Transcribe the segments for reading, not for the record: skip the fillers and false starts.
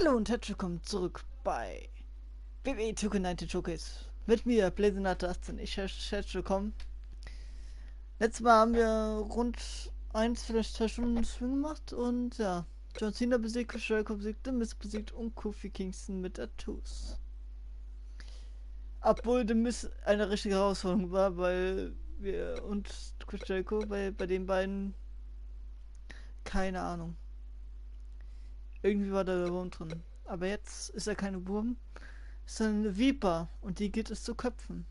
Hallo und herzlich willkommen zurück bei WWE 2K19 Showcase. Mit mir, Blazenate18. Herzlich willkommen. Letztes Mal haben wir rund 1, vielleicht 2 Stunden Swing gemacht und ja, John Cena besiegt, Chris Jericho besiegt, The Miz besiegt und Kofi Kingston mit Tattoos. Obwohl The Miz eine richtige Herausforderung war, weil wir und Chris Jericho bei den beiden, keine Ahnung. Irgendwie war da der Wurm drin. Aber jetzt ist er keine Wurm, ist eine Viper und die gilt es zu köpfen.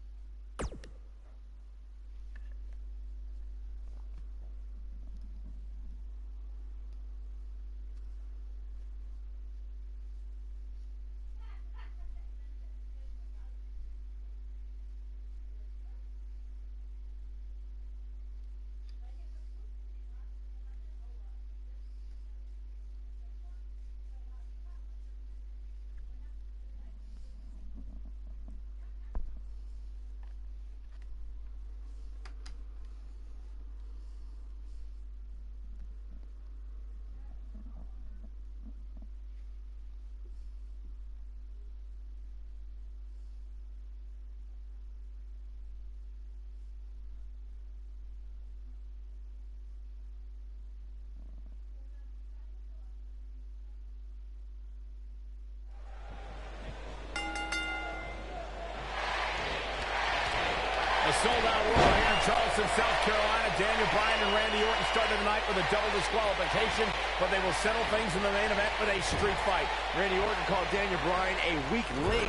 A sold-out Raw here in Charleston, South Carolina. Daniel Bryan and Randy Orton started the night with a double disqualification, but they will settle things in the main event with a street fight. Randy Orton called Daniel Bryan a weak link.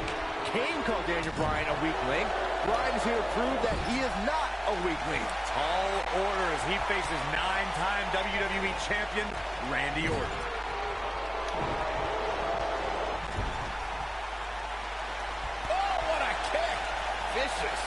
Kane called Daniel Bryan a weak link. Bryan is here to prove that he is not a weak link. Tall order as he faces 9-time WWE champion Randy Orton. Oh, what a kick! Vicious.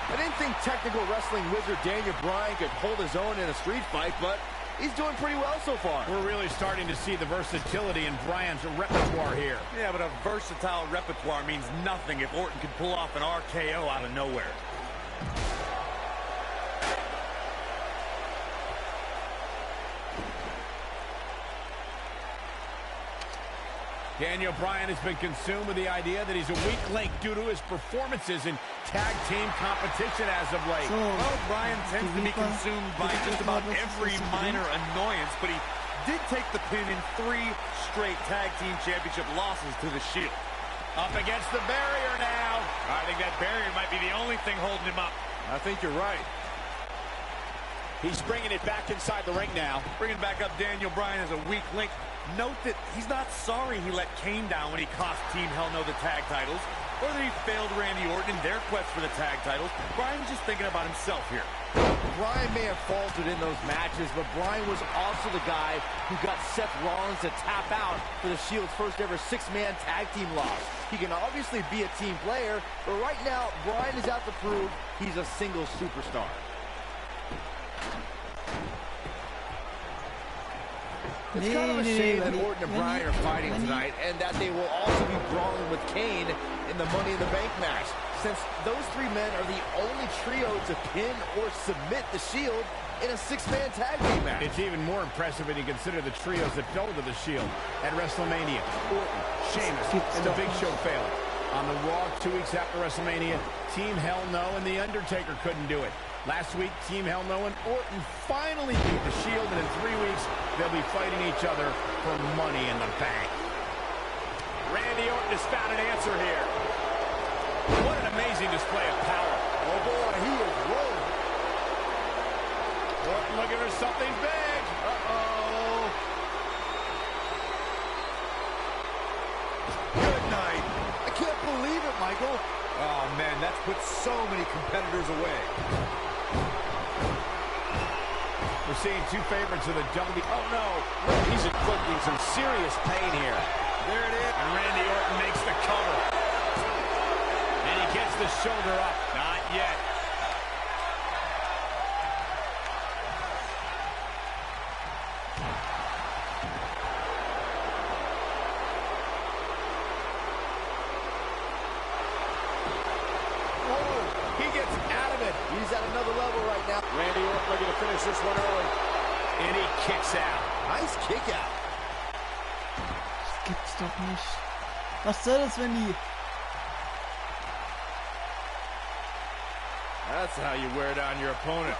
I didn't think technical wrestling wizard Daniel Bryan could hold his own in a street fight, but he's doing pretty well so far. We're really starting to see the versatility in Bryan's repertoire here. Yeah, but a versatile repertoire means nothing if Orton can pull off an RKO out of nowhere. Daniel Bryan has been consumed with the idea that he's a weak link due to his performances in tag team competition as of late. Well, Bryan tends to be consumed by just about every minor annoyance, but he did take the pin in 3 straight tag team championship losses to the Shield. Up against the barrier now. I think that barrier might be the only thing holding him up. I think you're right. He's bringing it back inside the ring now. Bringing back up Daniel Bryan as a weak link. Note that he's not sorry he let Kane down when he cost Team Hell No the tag titles, or that he failed Randy Orton in their quest for the tag titles. Bryan's just thinking about himself here. Bryan may have faltered in those matches, but Bryan was also the guy who got Seth Rollins to tap out for the Shield's first ever 6-man tag team loss. He can obviously be a team player, but right now, Bryan is out to prove he's a single superstar. It's kind of a shame that Orton and Bryan are fighting tonight, and that they will also be brawling with Kane in the Money in the Bank match, since those 3 men are the only trio to pin or submit the Shield in a 6-man tag team match. It's even more impressive when you consider the trios that fell to the Shield at WrestleMania. Orton, Sheamus, and the Big Show failed. On the Raw 2 weeks after WrestleMania, Team Hell No and The Undertaker couldn't do it. Last week, Team Hell No and Orton finally beat the Shield, and in 3 weeks, they'll be fighting each other for Money in the Bank. Randy Orton has found an answer here. What an amazing display of power. Oh boy, he is rolling. Orton looking for something big. Uh-oh. Good night. I can't believe it, Michael. Oh, man, that's put so many competitors away. We're seeing 2 favorites of the WWE. Oh, no. He's inflicting some serious pain here. There it is. And Randy Orton makes the cover. And he gets the shoulder up. Not yet. He's at another level right now. Randy Orton looking to finish this one early. And he kicks out. Nice kick out. Das gibt's doch nicht. Was soll das, wenn die... That's how you wear down your opponent.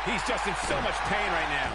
He's just in so much pain right now.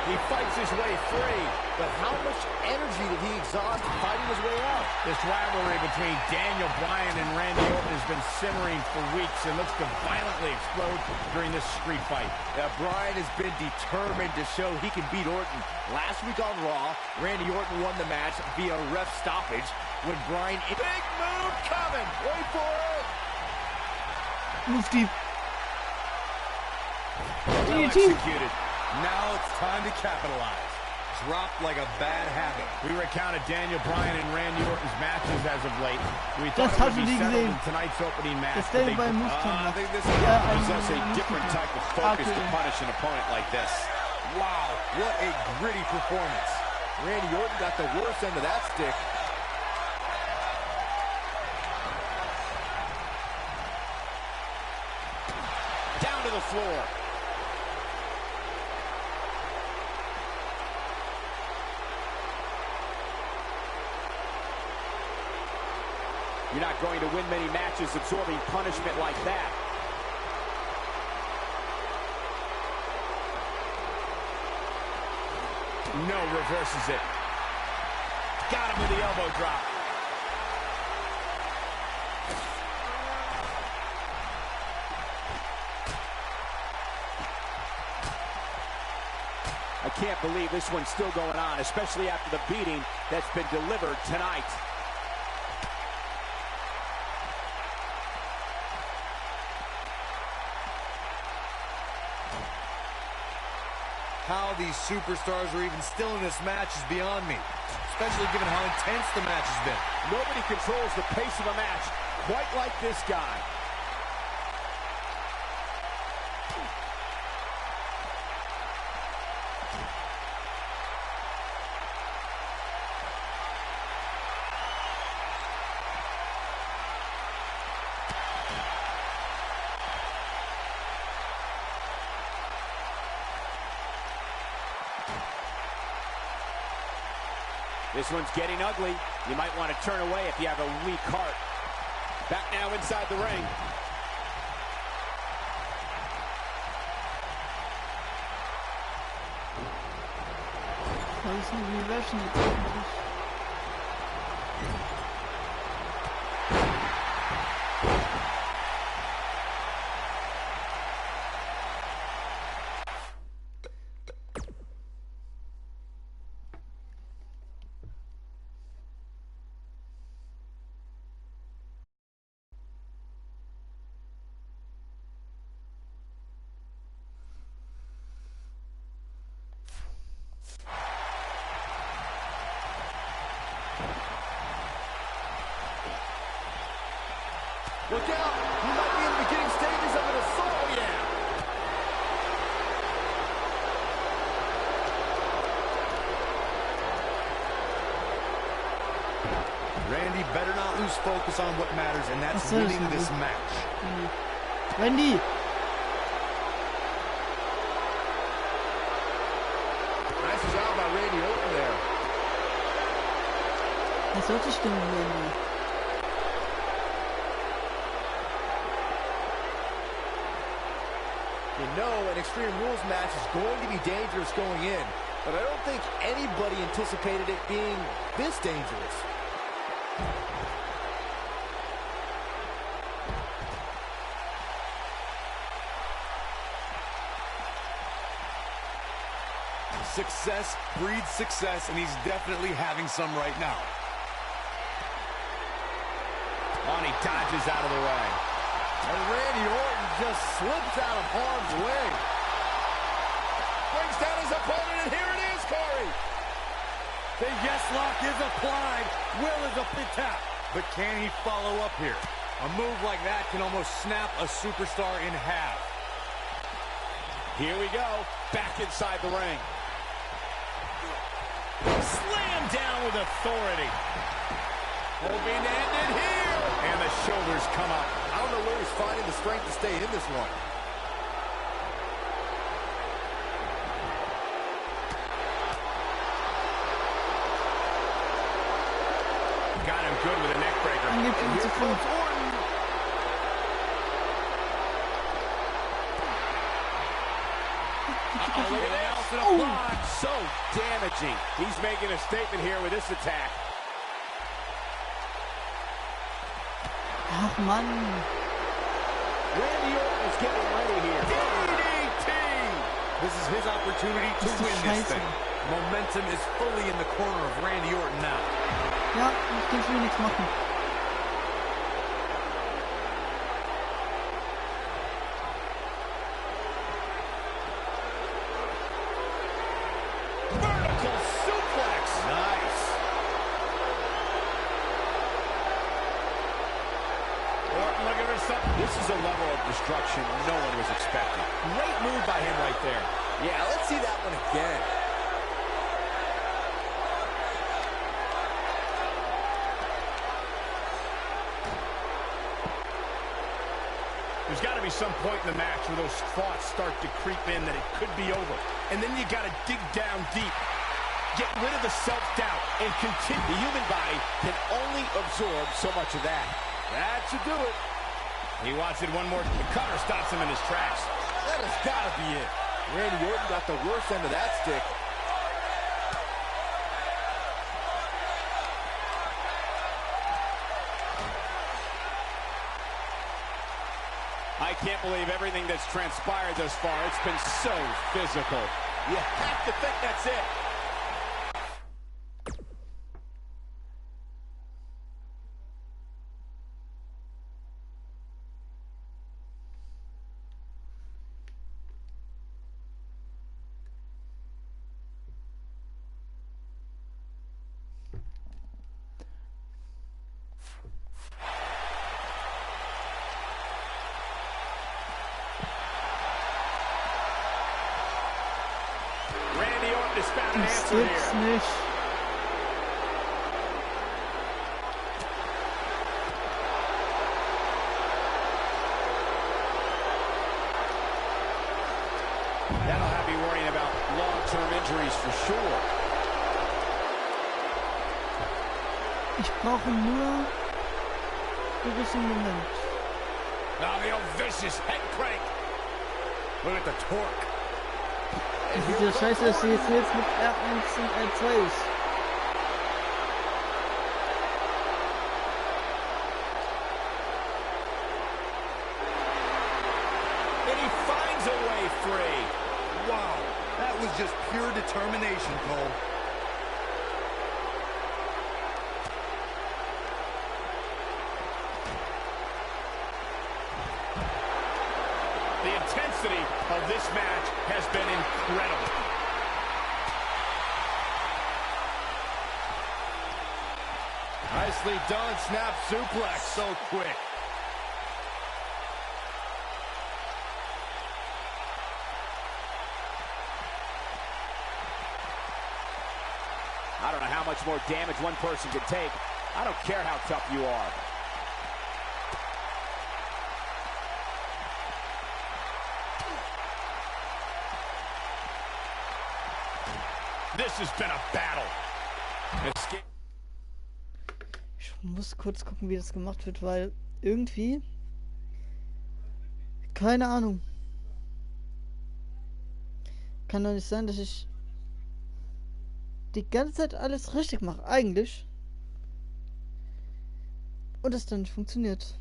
He fights his way free, but how much energy did he exhaust fighting his way out? This rivalry between Daniel Bryan and Randy Orton has been simmering for weeks and looks to violently explode during this street fight. Yeah, Bryan has been determined to show he can beat Orton. Last week on Raw, Randy Orton won the match via ref stoppage when Bryan... Big move coming! Wait for it! Mufti. Well executed. Now it's time to capitalize. Dropped like a bad habit. We recounted Daniel Bryan and Randy Orton's matches as of late. We thought it would be settled in tonight's opening match. Das Ding bei Mufti I macht. think this Ja, possess a different type of focus to punish an opponent like this. Wow, what a gritty performance. Randy Orton got the worst end of that stick. Down to the floor. You're not going to win many matches absorbing punishment like that. No, reverses it. Got him with the elbow drop. I can't believe this one's still going on, especially after the beating that's been delivered tonight. How these superstars are even still in this match is beyond me, especially given how intense the match has been. Nobody controls the pace of a match quite like this guy. This one's getting ugly. You might want to turn away if you have a weak heart. Back now inside the ring. Das ist eine Reversion jetzt eigentlich. Look out! He might be in the beginning stages of an assault, yeah! Randy better not lose focus on what matters, and that's winning this match. Randy! Nice job by Randy Orton there. Das sollte stimmen, Randy. You know an Extreme Rules match is going to be dangerous going in, but I don't think anybody anticipated it being this dangerous. Success breeds success, and he's definitely having some right now. Oh, and he dodges out of the way. And Randy Orton just slips out of harm's way. Brings down his opponent, and here it is, Corey. The yes lock is applied. Will is a pit tap. But can he follow up here? A move like that can almost snap a superstar in half. Here we go. Back inside the ring. Slam down with authority. Hoping to end it here. And the shoulders come up. I don't know where he's finding the strength to stay in this one. Got him good with a neck breaker. And jetzt And ist here es comes voll. Orton. Uh-oh, look at this. Oh, so damaging. He's making a statement here with this attack. Ach Mann. Randy Orton is getting ready here. DDT. This is his opportunity to Ist das win this scheiße. thing. Momentum is fully in the corner of Randy Orton now. Ja, ich kann schon nichts machen. Vertical suplex. Nice. Orton looking for something. This is a level of destruction no one was expecting. Great move by him right there. Yeah, let's see that one again. There's got to be some point in the match where those thoughts start to creep in that it could be over. And then you got to dig down deep. Get rid of the self-doubt and continue. The human body can only absorb so much of that. That should do it. He wants it one more. The cutter stops him in his tracks. That has got to be it. Randy Orton got the worst end of that stick. I can't believe everything that's transpired thus far. It's been so physical. You have to think that's it. Randy Orton has found an Das answer gibt's here. nicht. That'll have you worrying about long-term injuries for sure. Ich brauche nur gewissen Moment. Now the old vicious head crank. Look at the torque. Diese Scheiße, dass sie jetzt mit R1 und R2 ist. And he finds a way free. Wow, that was just pure determination, Cole. The intensity of this match has been incredible. Nicely done, snap suplex, so quick. I don't know how much more damage one person can take. I don't care how tough you are. This has been a battle. Escape. Ich muss kurz gucken, wie das gemacht wird, weil irgendwie... Keine Ahnung. Kann doch nicht sein, dass ich die ganze Zeit alles richtig mache, eigentlich. Und es dann nicht funktioniert.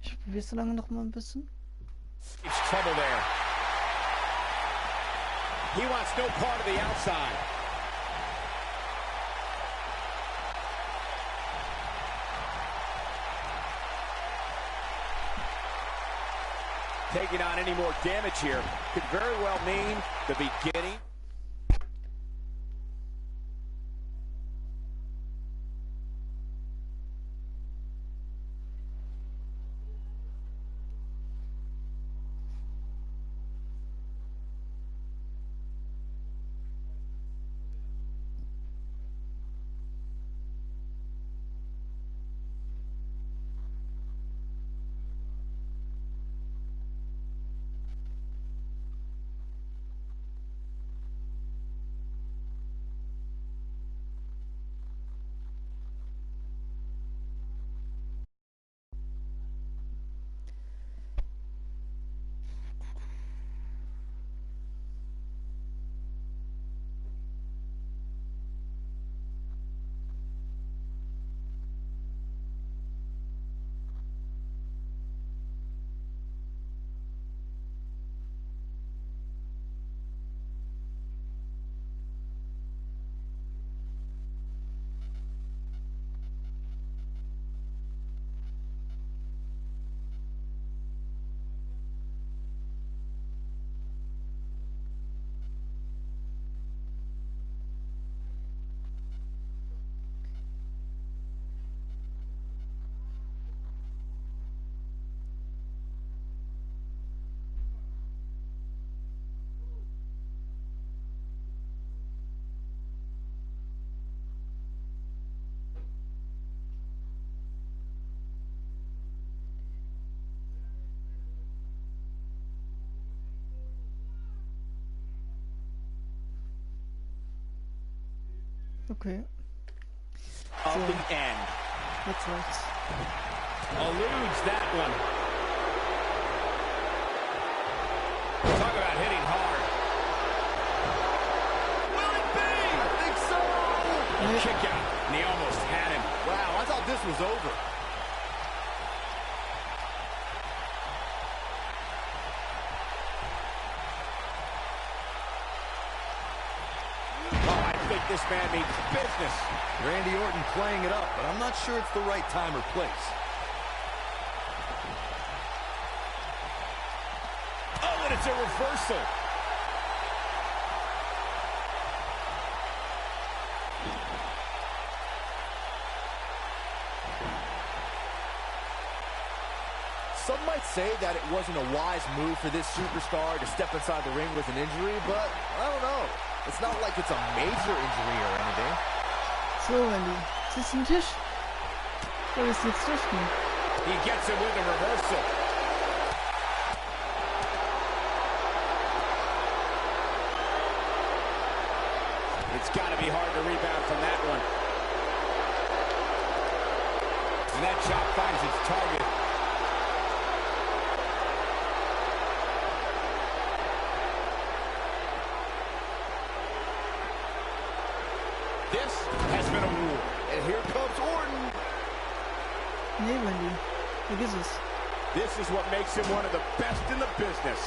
Ich probiere so lange noch mal ein bisschen. It's trouble there. He wants no part of the outside. Taking on any more damage here could very well mean the beginning. Okay. Of So, the end. jetzt reicht's. Eludes that one. Talk about hitting hard. Will it be? I think so. Kick out. And he almost had him. Wow, I thought this was over. Oh, I think this man means business. Randy Orton playing it up, but I'm not sure it's the right time or place. Oh, and it's a reversal. Some might say that it wasn't a wise move for this superstar to step inside the ring with an injury, but I don't know. It's not like it's a major injury or anything. So, Randy, ist das ein Tisch? Oder ist jetzt durchgehen? He gets him with a reversal. It's got to be hard to rebound from that one. And that chop finds its target. This has been a war. And here comes Orton. Nee, Randy. Vergiss es. This is what makes him one of the best in the business.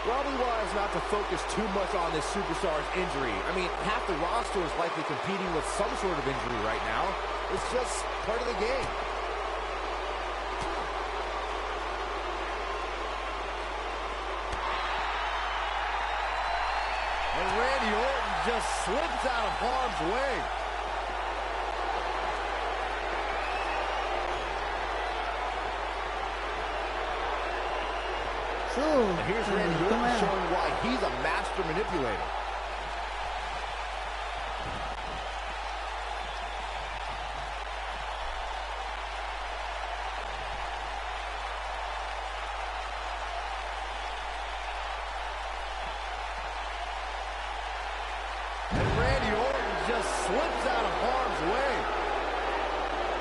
Probably wise not to focus too much on this superstar's injury. I mean, half the roster is likely competing with some sort of injury right now. It's just part of the game. And Randy Orton just slips out of harm's way. So, And here's Randy komm Orton her. showing why he's a master manipulator. And Randy Orton just slips out of harm's way.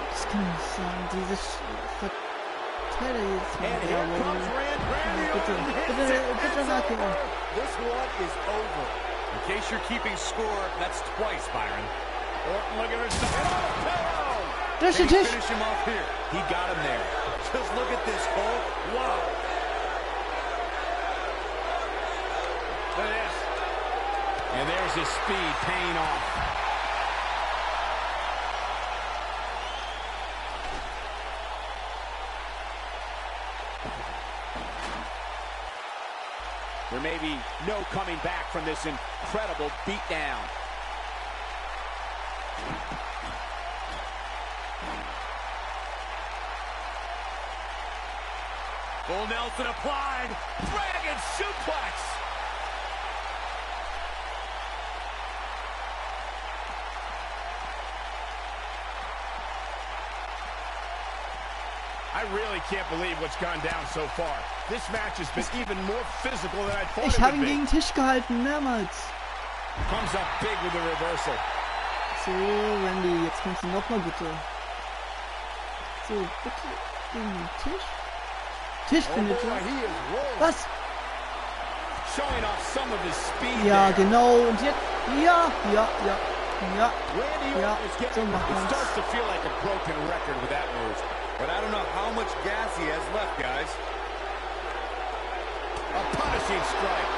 Das kann nicht sein. Diese Verteiler jetzt mal. And here comes Randy Bitte, Orton. hits bitte, it. bitte It's nachgeben. over. This one is over. In case you're keeping score, that's twice, Byron. Orton looking at himself. Durch Can den he Tisch. finish him off here? He got him there. Just look at this, Cole. Wow. Look at this. And there's his speed paying off. There may be no coming back from this incredible beatdown. Full Nelson applied. Dragon suplex. I really can't believe what's gone down so far. This match has been even more physical than I thought Ich it habe would ihn be. gegen den Tisch gehalten, mehrmals. Comes up big with the reversal. So, Randy, jetzt kommst du nochmal bitte. So, bitte gegen den Tisch. Tischfinisher. Was? Showing off some of his speed Ja, there. genau. Und jetzt. Ja. Randy Ja, Orton is so getting, macht it man's. starts to feel like a broken record with that move. But I don't know how much gas he has left, guys. A punishing strike.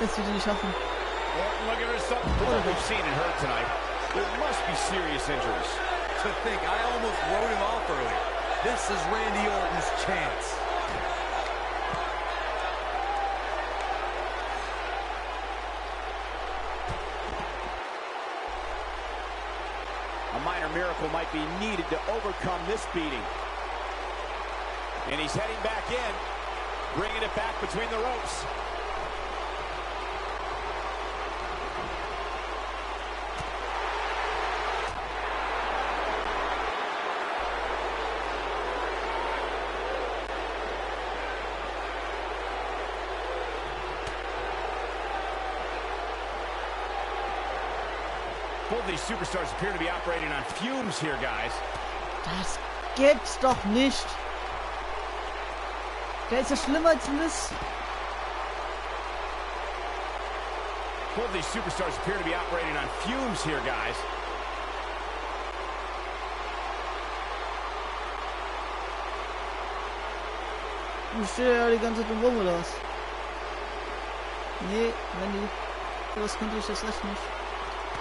Das wird er nicht schaffen. Orton looking for something. From what we've seen and heard tonight, there must be serious injuries. To think, I almost wrote him off earlier. This is Randy Orton's chance. A minor miracle might be needed to overcome this beating. And he's heading back in, bringing it back between the ropes. Both these superstars appear to be operating on fumes here, guys. Das gibt's doch nicht. Der ist ja schlimmer als Mist. Both these superstars appear to be operating on fumes here, guys. Du stehst ja die ganze Zeit rum, oder was? Nee, Randy. Sowas könnte ich das echt nicht.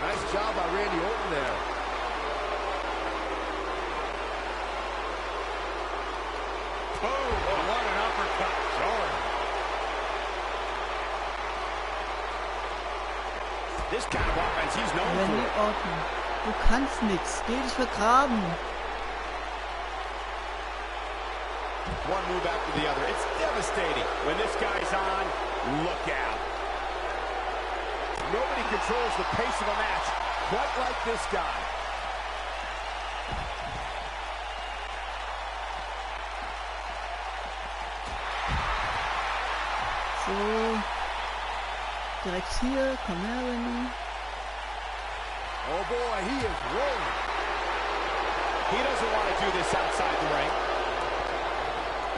Nice job by Randy Orton there. Oh, what an uppercut. Sorry. This kind of offense he's known Randy for. Orton. Du kannst nix. Geh dich vergraben. One move after the other. It's devastating. When this guy's on, look out. Nobody controls the pace of a match quite like this guy. So. Direkt hier. Komm her, Randy. Oh boy, he is rolling. He doesn't want to do this outside the ring.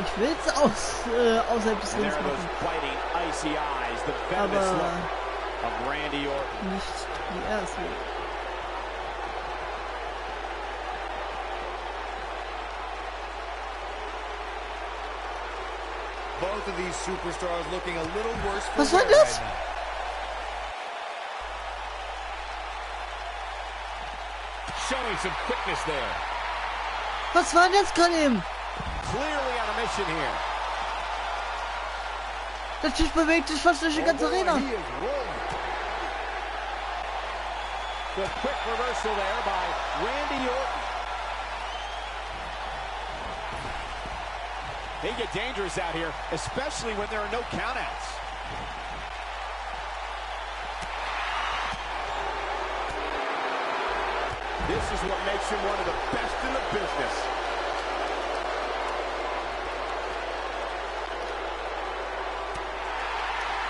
Ich will's außerhalb des And Rings there are those machen. biting, icy eyes, the venomous Aber look of Randy Orton. nicht wie er es will. Both of these superstars looking a little worse for Was war wear das? right now. Showing some quickness there. Was war denn das gerade eben? Clearly on a mission here. Der Tisch bewegt sich fast durch die ganze Arena. He is rolling. The quick reversal there by Randy Orton. They get dangerous out here, especially when there are no countouts. This is what makes him one of the best in the business.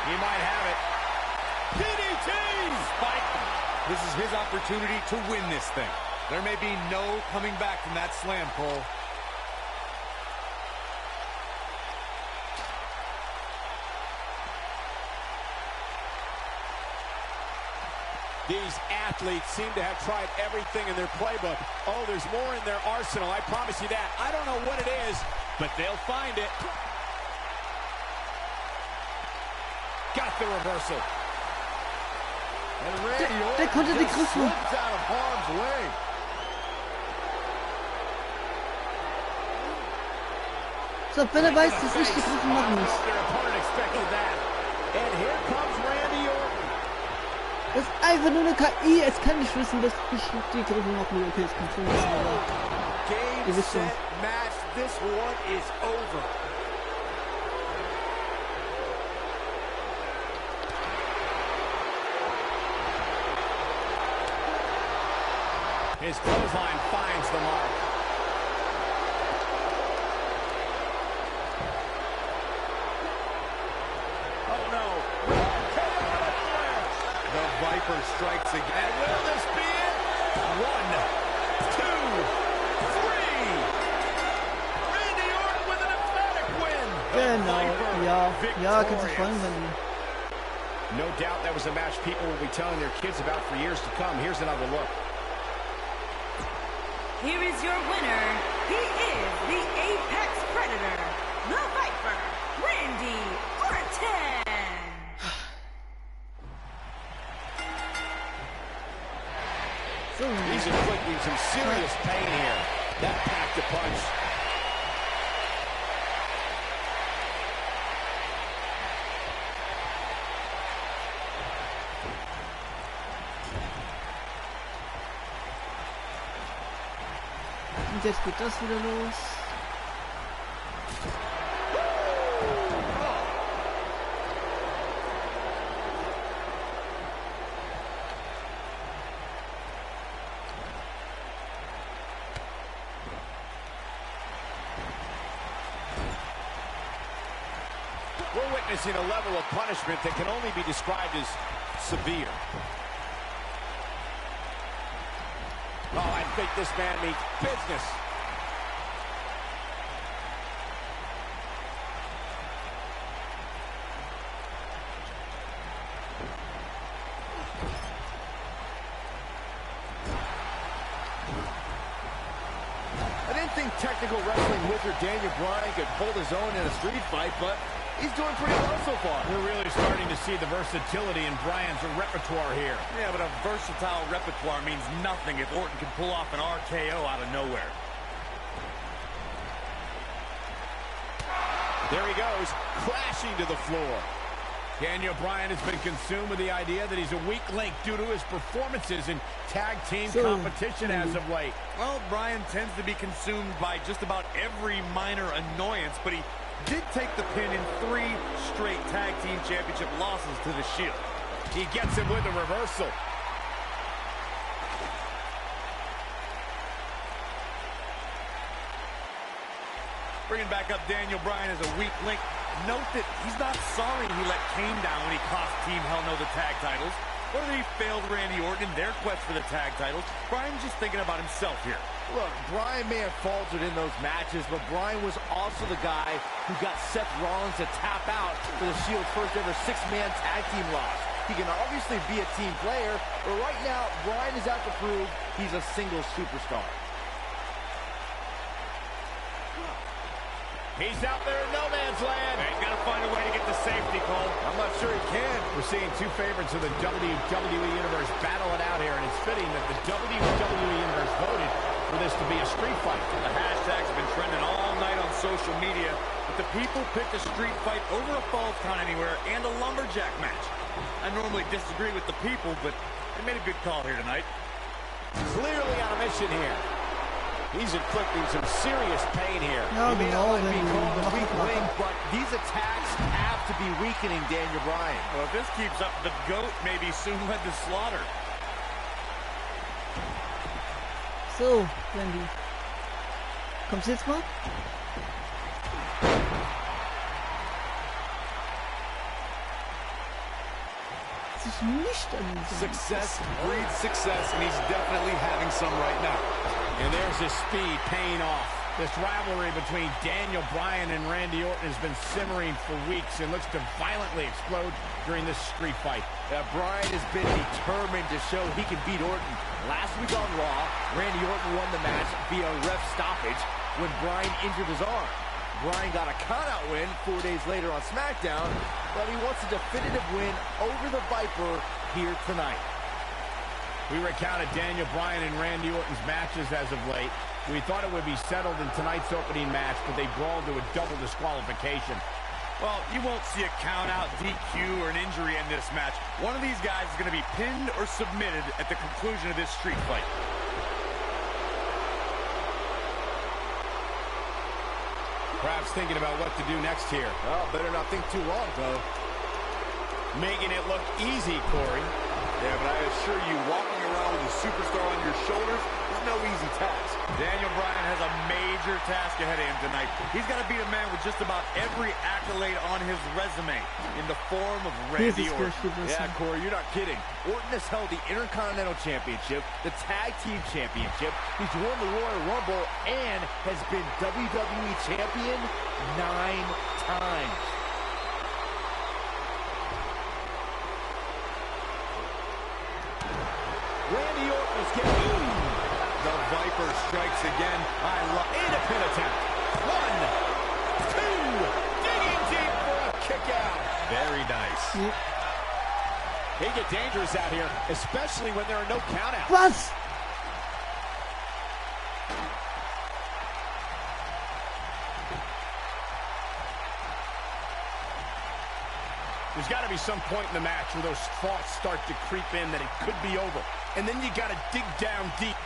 He might have it. DDT! Spike him. This is his opportunity to win this thing. There may be no coming back from that slam, Cole. These athletes seem to have tried everything in their playbook. Oh, there's more in their arsenal, I promise you that. I don't know what it is, but they'll find it. Got the reversal. And Randy Der konnte die Orton just griffen. slipped out of harm's way. So, wenn er weiß, dass ich die Griffen machen muss. Their opponent expected that. And here comes Randy Orton. Das ist einfach nur eine KI. Es kann nicht wissen, dass ich die Griffen machen will. Okay, es kann schon wissen, aber... Game, Ihr wisst schon. set, match. This one is over. His clothesline finds the mark. Oh no. The Viper strikes again. And will this be it? 1, 2, 3. Randy Orton with an emphatic win. Genau, ja. Ja, kannst dich freuen, wenn No doubt that was a match people will be telling their kids about for years to come. Here's another look. Here is your winner. He is the Apex Predator, the Viper, Randy Orton. So, He's inflicting some serious pain here. That packed a punch. und jetzt geht das wieder los. We're witnessing a level of punishment that can only be described as severe. Oh, I think this man means business. I didn't think technical wrestling wizard Daniel Bryan could hold his own in a street fight, but he's doing pretty well so far. We're really starting to see the versatility in Bryan's repertoire here. Yeah, but a versatile repertoire means nothing if Orton can pull off an RKO out of nowhere. There he goes, crashing to the floor. Daniel Bryan has been consumed with the idea that he's a weak link due to his performances in tag team competition as of late. Well, Bryan tends to be consumed by just about every minor annoyance, but he did take the pin in 3 straight tag team championship losses to the Shield. He gets him with a reversal. Bringing back up Daniel Bryan as a weak link. Note that he's not sorry he let Kane down when he cost Team Hell No the tag titles, or that he failed Randy Orton in their quest for the tag titles. Bryan's just thinking about himself here. Look, Bryan may have faltered in those matches, but Bryan was also the guy who got Seth Rollins to tap out for the Shield's first ever 6-man tag team loss. He can obviously be a team player, but right now, Bryan is out to prove he's a single superstar. He's out there in no man's land. He's got to find a way to get to safety, Cole. I'm not sure he can. We're seeing 2 favorites of the WWE Universe battle it out here, and it's fitting that the WWE Universe voted for this to be a street fight. The hashtags have been trending all night on social media, but the people picked a street fight over a Falls Count Anywhere and a lumberjack match. I normally disagree with the people, but they made a good call here tonight. Clearly on a mission here. He's inflicting some serious pain here. Ja, He may genau, not like wenn being called a die weak Waffen link, machen. but these attacks have to be weakening Daniel Bryan. Well, if this keeps up, the GOAT may be soon led to slaughter. So, Randy. Kommst du jetzt mal? Sich nicht amüsieren. Success breeds success, and he's definitely having some right now. And there's his speed paying off. This rivalry between Daniel Bryan and Randy Orton has been simmering for weeks and looks to violently explode during this street fight. Bryan has been determined to show he can beat Orton. Last week on Raw, Randy Orton won the match via ref stoppage when Bryan injured his arm. Bryan got a count-out win 4 days later on SmackDown, but he wants a definitive win over the Viper here tonight. We recounted Daniel Bryan and Randy Orton's matches as of late. We thought it would be settled in tonight's opening match, but they brawled to a double disqualification. Well, you won't see a count-out, DQ, or an injury in this match. One of these guys is going to be pinned or submitted at the conclusion of this street fight. Perhaps thinking about what to do next here. Well, better not think too long, though. Making it look easy, Corey. Yeah, but I assure you, walking around with a superstar on your shoulders is no easy task. Daniel Bryan has a major task ahead of him tonight. He's got to beat a man with just about every accolade on his resume in the form of Randy Orton. Yeah, Corey, you're not kidding. Orton has held the Intercontinental Championship, the Tag Team Championship. He's won the Royal Rumble and has been WWE Champion 9 times. Randy Orton is getting... The Viper strikes again. I love... And a pin attempt. 1, 2, digging deep for a kick out. Very nice. Yep. They get dangerous out here, especially when there are no countouts. Was? There's got to be some point in the match where those thoughts start to creep in that it could be over. And then you got to dig down deep.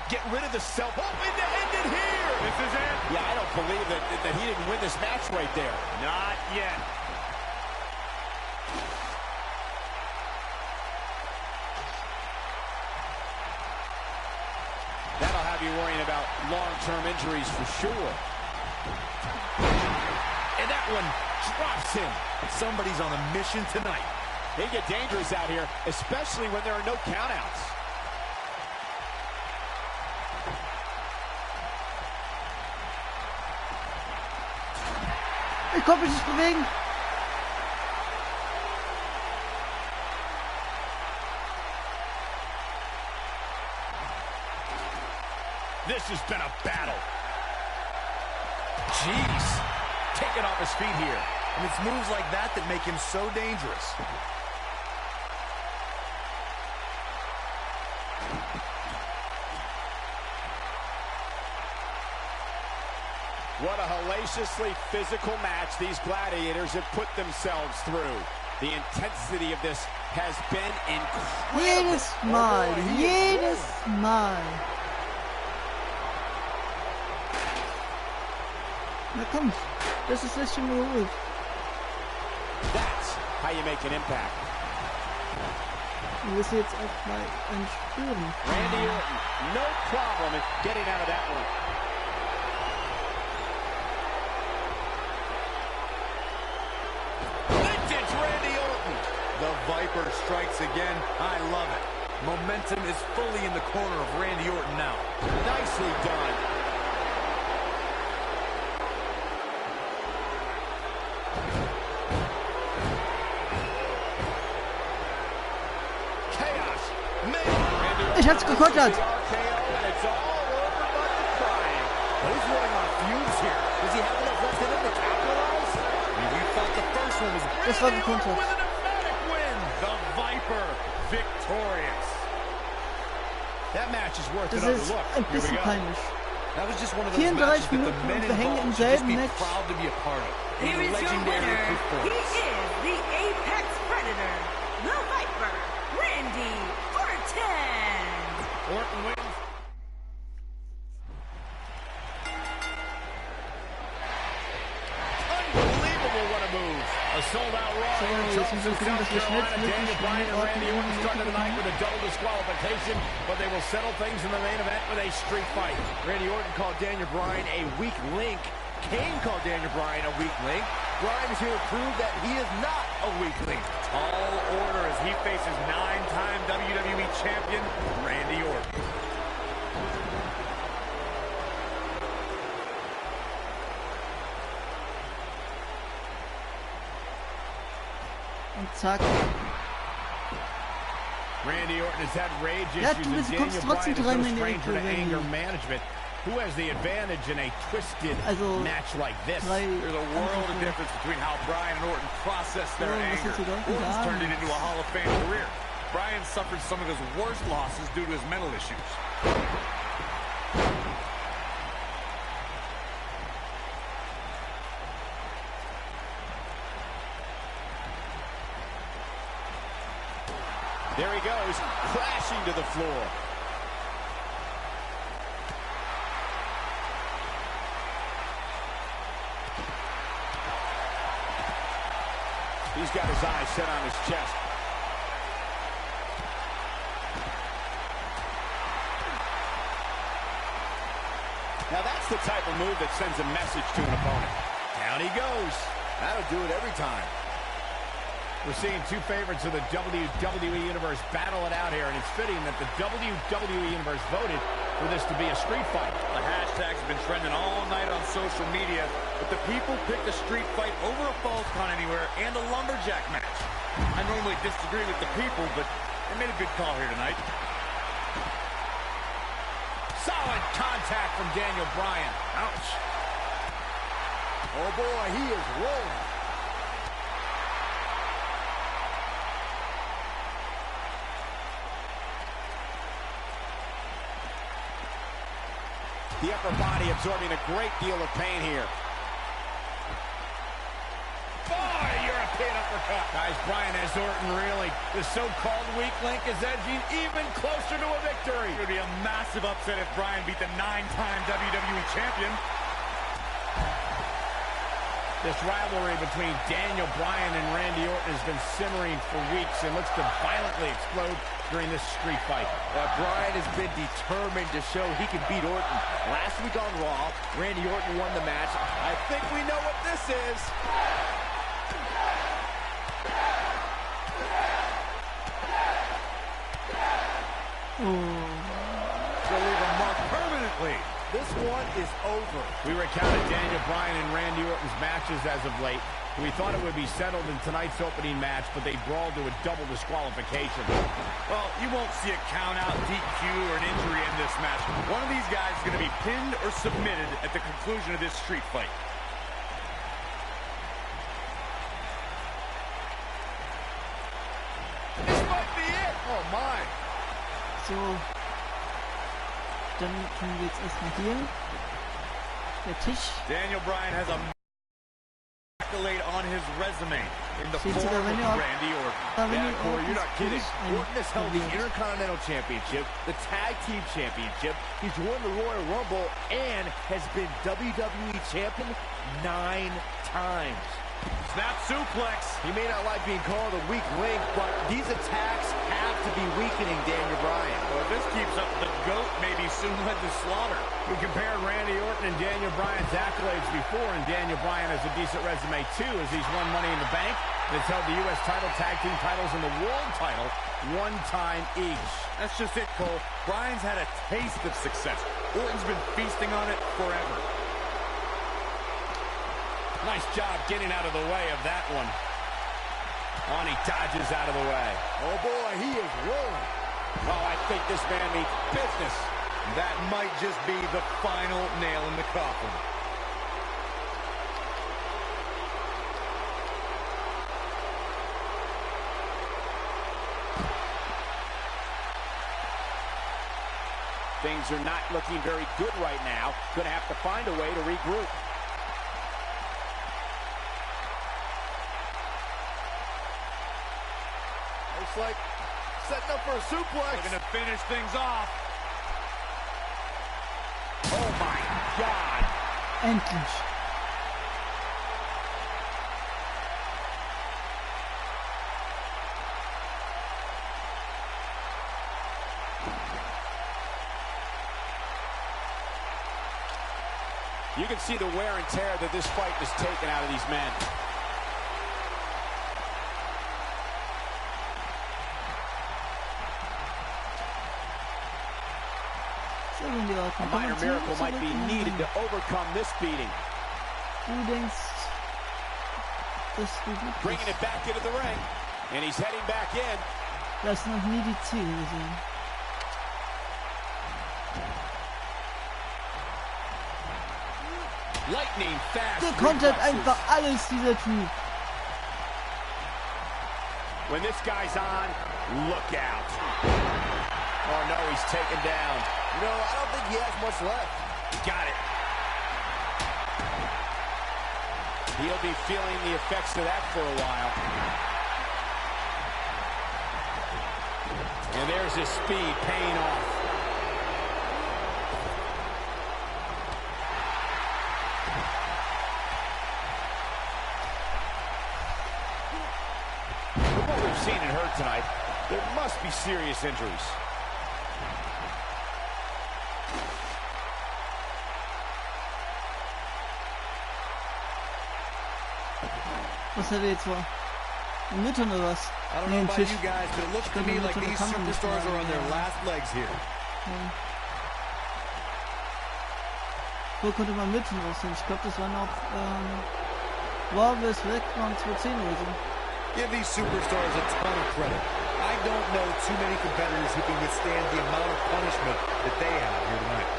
Get rid of the self. Oh, and to end it here. This is it. Yeah, I don't believe that he didn't win this match right there. Not yet. That'll have you worrying about long-term injuries for sure. And that one drops him. Somebody's on a mission tonight. They get dangerous out here, especially when there are no countouts. Ich konnte mich nicht bewegen. This has been a battle. Jeez. Taken off his feet here. And it's moves like that that make him so dangerous. What a hellaciously physical match these gladiators have put themselves through. The intensity of this has been incredible. Jedes Mal, jedes Mal. Na komm, das ist richtig geholt. That's how you make an impact. Du wirst jetzt auch mal einen spüren. Randy Orton, no problem in getting out of that one. Vintage Randy Orton. The Viper strikes again. I love it. Momentum is fully in the corner of Randy Orton now. Nicely done. Ich hab's gekontert. Who's running on fumes here? Does he have enough left in him to capitalize? We thought the first one was Das war gekontert. with an emphatic win. The Viper victorious. That match is worth Das another ist look. ein Here we bisschen go. peinlich. That was just one of those 34 matches that the Minuten men und wir hängen im involved should just selben be Match. proud to be a part of. Here is your Legendary winner. He performance. is the Apex Predator, the Viper, Randy Orton. Orton wins. Unbelievable, what a move. A sold-out Raw So, here in jetzt müssen wir Charleston, gucken, South dass wir Carolina. schnellstmöglich Daniel Bryan and Randy Orton started tonight with a double disqualification, but they will settle things in the main event with a street fight. Randy Orton called Daniel Bryan a weak link. Kane called Daniel Bryan a weak link. Bryan is here to prove that he is not a weak link. Tall order as he faces 9-time WWE champion Randy Orton. Und zack. Randy Orton has had rage Ja, issues, du and bekommst Daniel trotzdem Bryan is no dreimal in die stranger to Ecke, anger Randy. management. Who has the advantage in a twisted match like this? There's a world of difference between how Bryan and Orton process their anger. Orton's turned it into a Hall of Fame career. Bryan suffered some of his worst losses due to his mental issues. There he goes, crashing to the floor. He's got his eyes set on his chest. Now that's the type of move that sends a message to an opponent. Down he goes. That'll do it every time. We're seeing two favorites of the WWE Universe battle it out here, and it's fitting that the WWE Universe voted for this to be a street fight. The hashtags have been trending all night on social media, but the people picked a street fight over a Falls Count Anywhere and a lumberjack match. I normally disagree with the people, but they made a good call here tonight. Solid contact from Daniel Bryan. Ouch. Oh boy, he is rolling. The upper body absorbing a great deal of pain here. Boy, European uppercut. Guys, Bryan has Orton reeling. The so-called weak link is edging even closer to a victory. It would be a massive upset if Bryan beat the 9-time WWE champion. This rivalry between Daniel Bryan and Randy Orton has been simmering for weeks and looks to violently explode during this street fight. Bryan has been determined to show he can beat Orton. Last week on Raw, Randy Orton won the match. I think we know what this is. To leave a mark permanently. This one is over. We recounted Daniel Bryan and Randy Orton's matches as of late. We thought it would be settled in tonight's opening match, but they brawled to a double disqualification. Well, you won't see a count-out, DQ, or an injury in this match. One of these guys is going to be pinned or submitted at the conclusion of this street fight. This might be it. Oh, my. So, dann können wir jetzt erstmal hier. Der Tisch. Daniel Bryan has a accolade on his resume in the Steht form sogar, of wenn ihr Randy Orton. Yeah, Corey, you're not kidding. ein Orton has held the Problem. Intercontinental Championship, the Tag Team Championship. He's won the Royal Rumble and has been WWE Champion 9 times. Snap suplex. He may not like being called a weak link, but these attacks have to be weakening Daniel Bryan. Well, if this keeps up, the GOAT may be soon led to slaughter. We compared Randy Orton and Daniel Bryan's accolades before, and Daniel Bryan has a decent resume too, as he's won Money in the Bank and has held the U.S. title, tag team titles, and the world title one time each. That's just it, Cole. Bryan's had a taste of success. Orton's been feasting on it forever. Nice job getting out of the way of that one. Oh, and he dodges out of the way. Oh boy, he is rolling. Oh, I think this man means business. That might just be the final nail in the coffin. Things are not looking very good right now. Going to have to find a way to regroup. Looks like setting up for a suplex. Looking to finish things off. Oh, my God. Endlich. You can see the wear and tear that this fight has taken out of these men. So, wenn die Ordnung A minor kommen, miracle might zurück be in den needed Ring. to overcome this beating. Du denkst, dass du gut Bringing bist. it back into the ring. And he's heading back in. Du hast noch nie die Ziele gesehen. Lightning fast. Der kontert reflexes. einfach alles, dieser Typ. When this guy's on, look out. Oh no, he's taken down. No, I don't think he has much left. Got it. He'll be feeling the effects of that for a while. And there's his speed paying off. From what we've seen and heard tonight, there must be serious injuries. Was hat er jetzt vor? Im Mitte oder was? I don't know about you guys, but it looks to me like these superstars are on their last legs here. Ja. Wo konnte man mitten aussehen? Ich glaube, das war noch Warvis weg waren 210 oder so. Give these superstars a ton of credit. I don't know too many competitors who can withstand the amount of punishment that they have here tonight.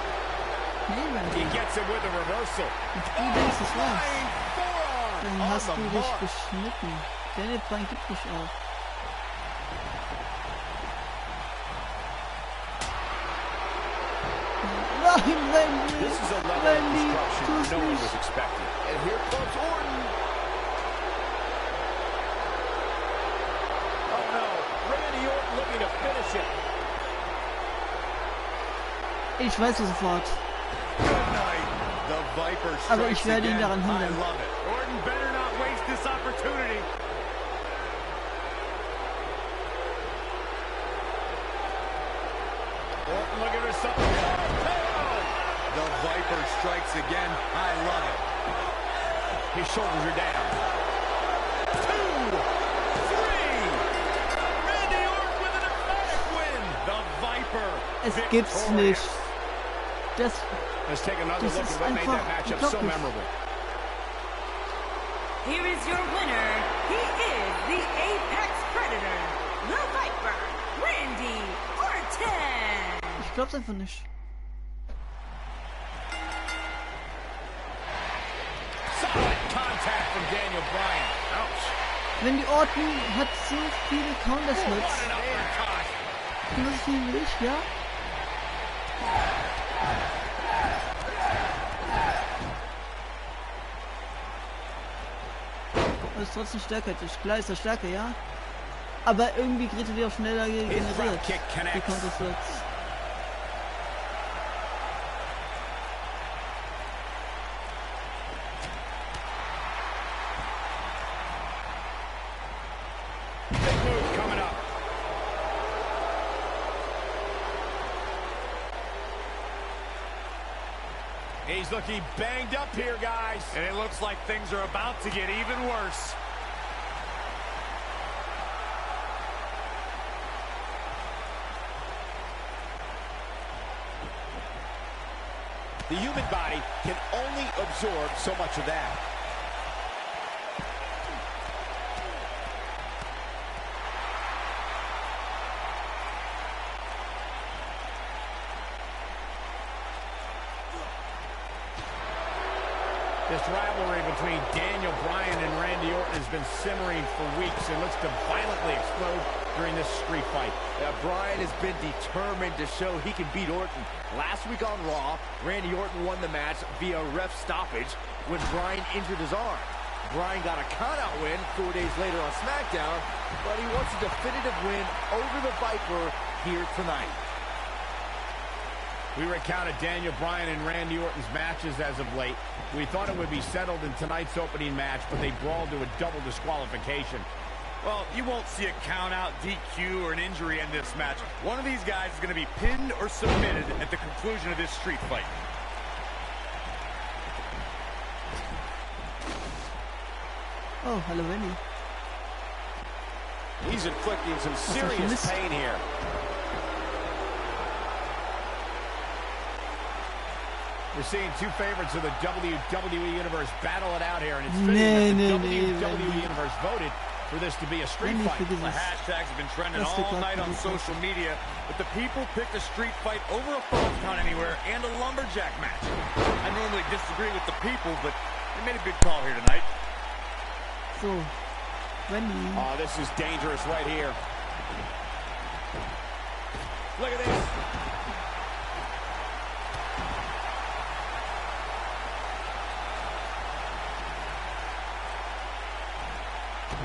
Nee, wenn He gets it with a reversal. du denkst, das war's. Flying forearm Dann on hast the du dich mark. geschnitten. Daniel Bryan gibt nicht auf. Nein, Randy! This is a level of Randy, destruction tu's no one nicht. was expecting. And here comes Orton. Oh no, Randy Orton looking to finish it. Ich weiß es sofort. Good night. The Viper Aber ich strikes werde ihn again. daran I hindern. love it. Orton better not waste this opportunity. Orton looking for something. The Viper strikes again. I love it. His shoulders are down. 2, 3. Randy Orton with an emphatic win. The Viper. Es gibt's nicht. Das, Let's take another Das look ist at what made einfach that matchup so unglaublich. memorable. Here is your winner. He is the Apex Predator, the Viper, Randy Orton. ich glaub's einfach nicht. Solid contact from Daniel Bryan. Ouch. Wenn die Orton hat so viele Counter-Sluts. What an uppercut. Und das ist wie ich, ja? Aber ist trotzdem stärker als ich. Klar ist er stärker, ja? Aber irgendwie kriegt er die auch schneller generiert. dropkick Die connects. Counter-Sluts. Big move coming up. He's looking banged up here, guys. And it looks like things are about to get even worse. The human body can only absorb so much of that. This rivalry between Daniel Bryan and Randy Orton has been simmering for weeks and looks to violently explode during this street fight. Bryan has been determined to show he can beat Orton. Last week on Raw, Randy Orton won the match via ref stoppage when Bryan injured his arm. Bryan got a countout win 4 days later on SmackDown, but he wants a definitive win over the Viper here tonight. We recounted Daniel Bryan and Randy Orton's matches as of late. We thought it would be settled in tonight's opening match, but they brawled to a double disqualification. Well, you won't see a count-out, DQ, or an injury in this match. One of these guys is going to be pinned or submitted at the conclusion of this street fight. Oh, hallo Randy. He's inflicting some er serious vermisst? pain here. We're seeing two favorites of the WWE Universe battle it out here, and it's fitting Nee, that the nee, nee, WWE Randy. Universe voted for this to be a street Randy fight. für The dieses hashtags have been trending erste all night on Charakter. social media, but the people picked a street fight over a falls count anywhere and a lumberjack match. I normally disagree with the people, but they made a good call here tonight. So, Randy. Oh, this is dangerous right here. Look at this.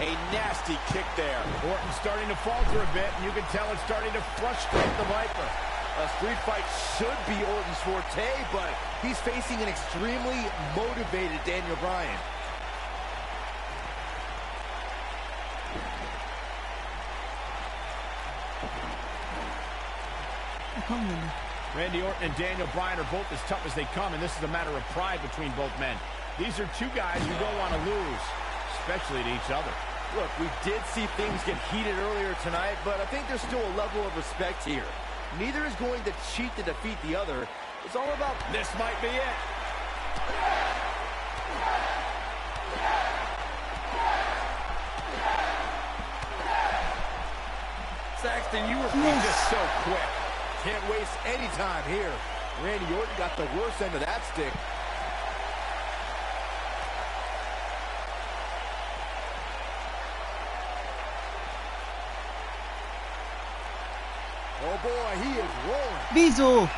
A nasty kick there. Orton's starting to falter a bit, and you can tell it's starting to frustrate the Viper. A street fight should be Orton's forte, but he's facing an extremely motivated Daniel Bryan. Komm, Randy. Randy Orton and Daniel Bryan are both as tough as they come, and this is a matter of pride between both men. These are two guys you don't want to lose, especially to each other. Look, we did see things get heated earlier tonight, but I think there's still a level of respect here. Neither is going to cheat to defeat the other. It's all about... This might be it. Saxton, you were just so quick. Can't waste any time here. Randy Orton got the worst end of that stick. Oh boy, he is rolling. Wieso?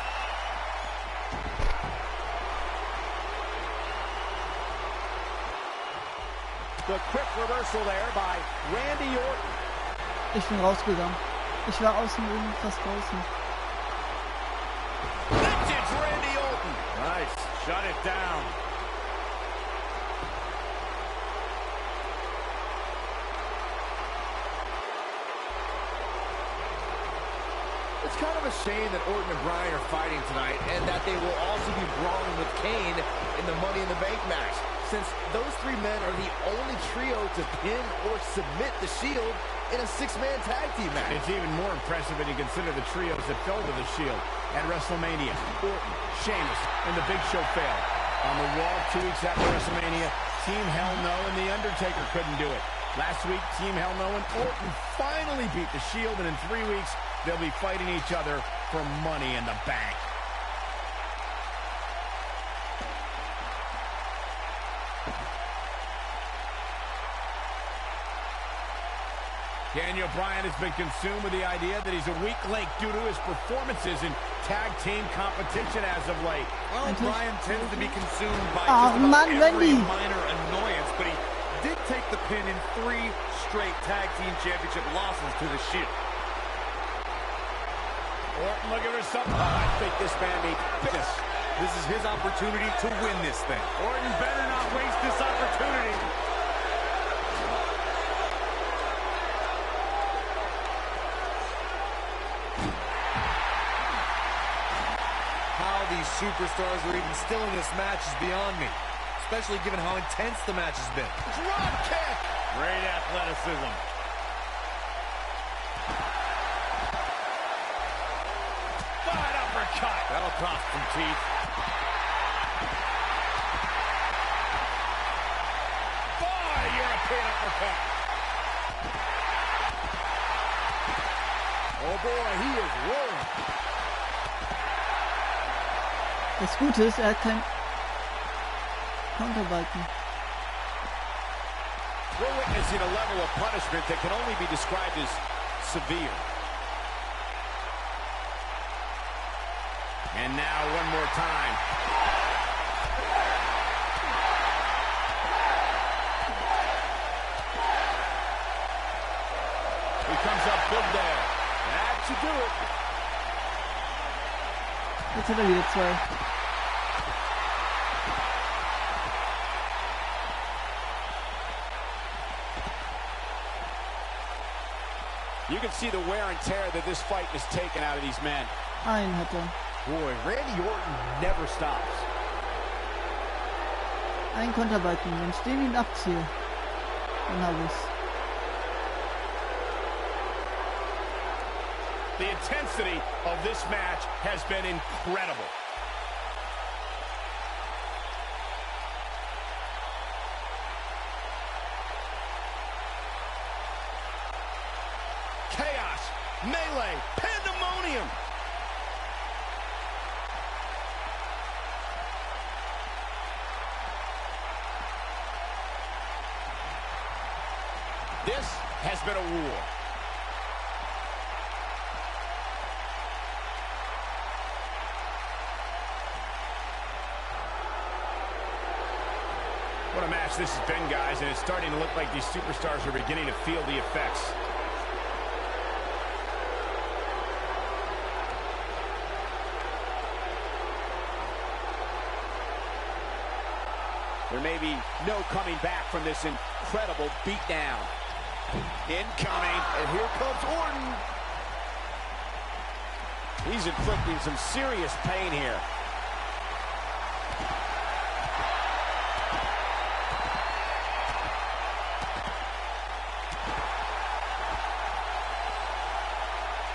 The quick reversal there by Randy Orton. Ich bin rausgegangen. Ich war außen oben fast draußen. Vintage Randy Orton. Nice. Shut it down. It's kind of a shame that Orton and Bryan are fighting tonight and that they will also be brawling with Kane in the Money in the Bank match, since those three men are the only trio to pin or submit the Shield in a six-man tag team match. It's even more impressive when you consider the trios that fell to the Shield at WrestleMania. Orton, Sheamus, and the Big Show failed. On the Raw 2 weeks after WrestleMania, Team Hell No and The Undertaker couldn't do it. Last week, Team Hell No and Orton finally beat the Shield, and in 3 weeks, they'll be fighting each other for Money in the Bank. Daniel Bryan has been consumed with the idea that he's a weak link due to his performances in tag team competition as of late. Well, Bryan tends to be consumed by Oh, just about man, every Randy. minor annoyance, but he did take the pin in 3 straight tag team championship losses to the Shield. Orton looking for something. I think this man needs fitness. This is his opportunity to win this thing. Orton better not waste this opportunity. How these superstars are even still in this match is beyond me, especially given how intense the match has been. Drop kick. Great athleticism. Side uppercut. That'll cost some teeth. Boy, European uppercut. Oh boy, he is rolling. Das Gute ist, er hat kein Counterbalken. We're witnessing a level of punishment that can only be described as severe. And now one more time. He comes up big there. That should do it. Jetzt hat er wieder 2. You can see the wear and tear that this fight has taken out of these men. Einen hat er. Boy, Randy Orton never stops. Ein Konterbalken. Wenn ich den abziehe, dann habe ich's. The intensity of this match has been incredible. This has been a war. What a match this has been, guys, and it's starting to look like these superstars are beginning to feel the effects. There may be no coming back from this incredible beatdown. Incoming, and here comes Orton. He's inflicting some serious pain here.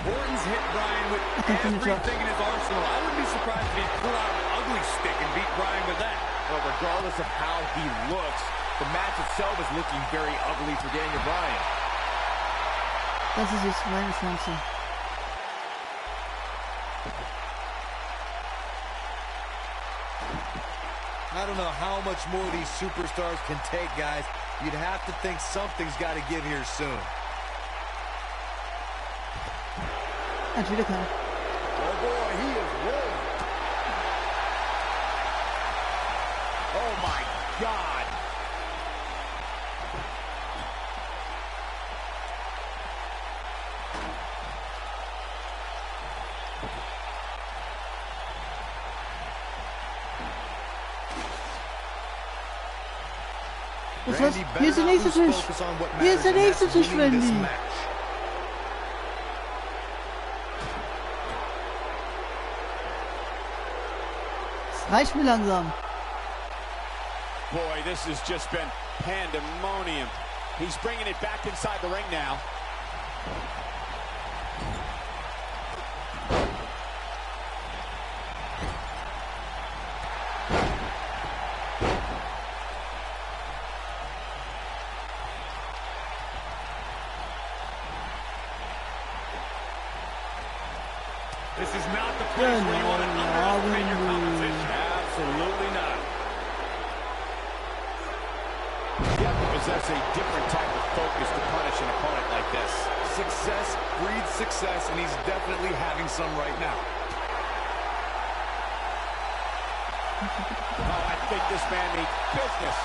Orton's hit Bryan with everything in his arsenal. I wouldn't be surprised if he pulled out an ugly stick and beat Bryan with that. Well, regardless of how he looks, the match itself is looking very ugly for Daniel Bryan. Das ist jetzt meine Chance. I don't know how much more these superstars can take, guys. You'd have to think something's got to give here soon. Hat wieder keinen. Oh boy, he is rolling. Oh my God. Was ist das? Hier ist der nächste Tisch. Hier ist der nächste Tisch, Randy. Es reicht mir langsam. Boy, this has just been pandemonium. He's bringing it back inside the ring now. This is not the place where you want to underestimate your competition. Absolutely not. You have to possess a different type of focus to punish an opponent like this. Success breeds success, and he's definitely having some right now. Oh, I think this man means business.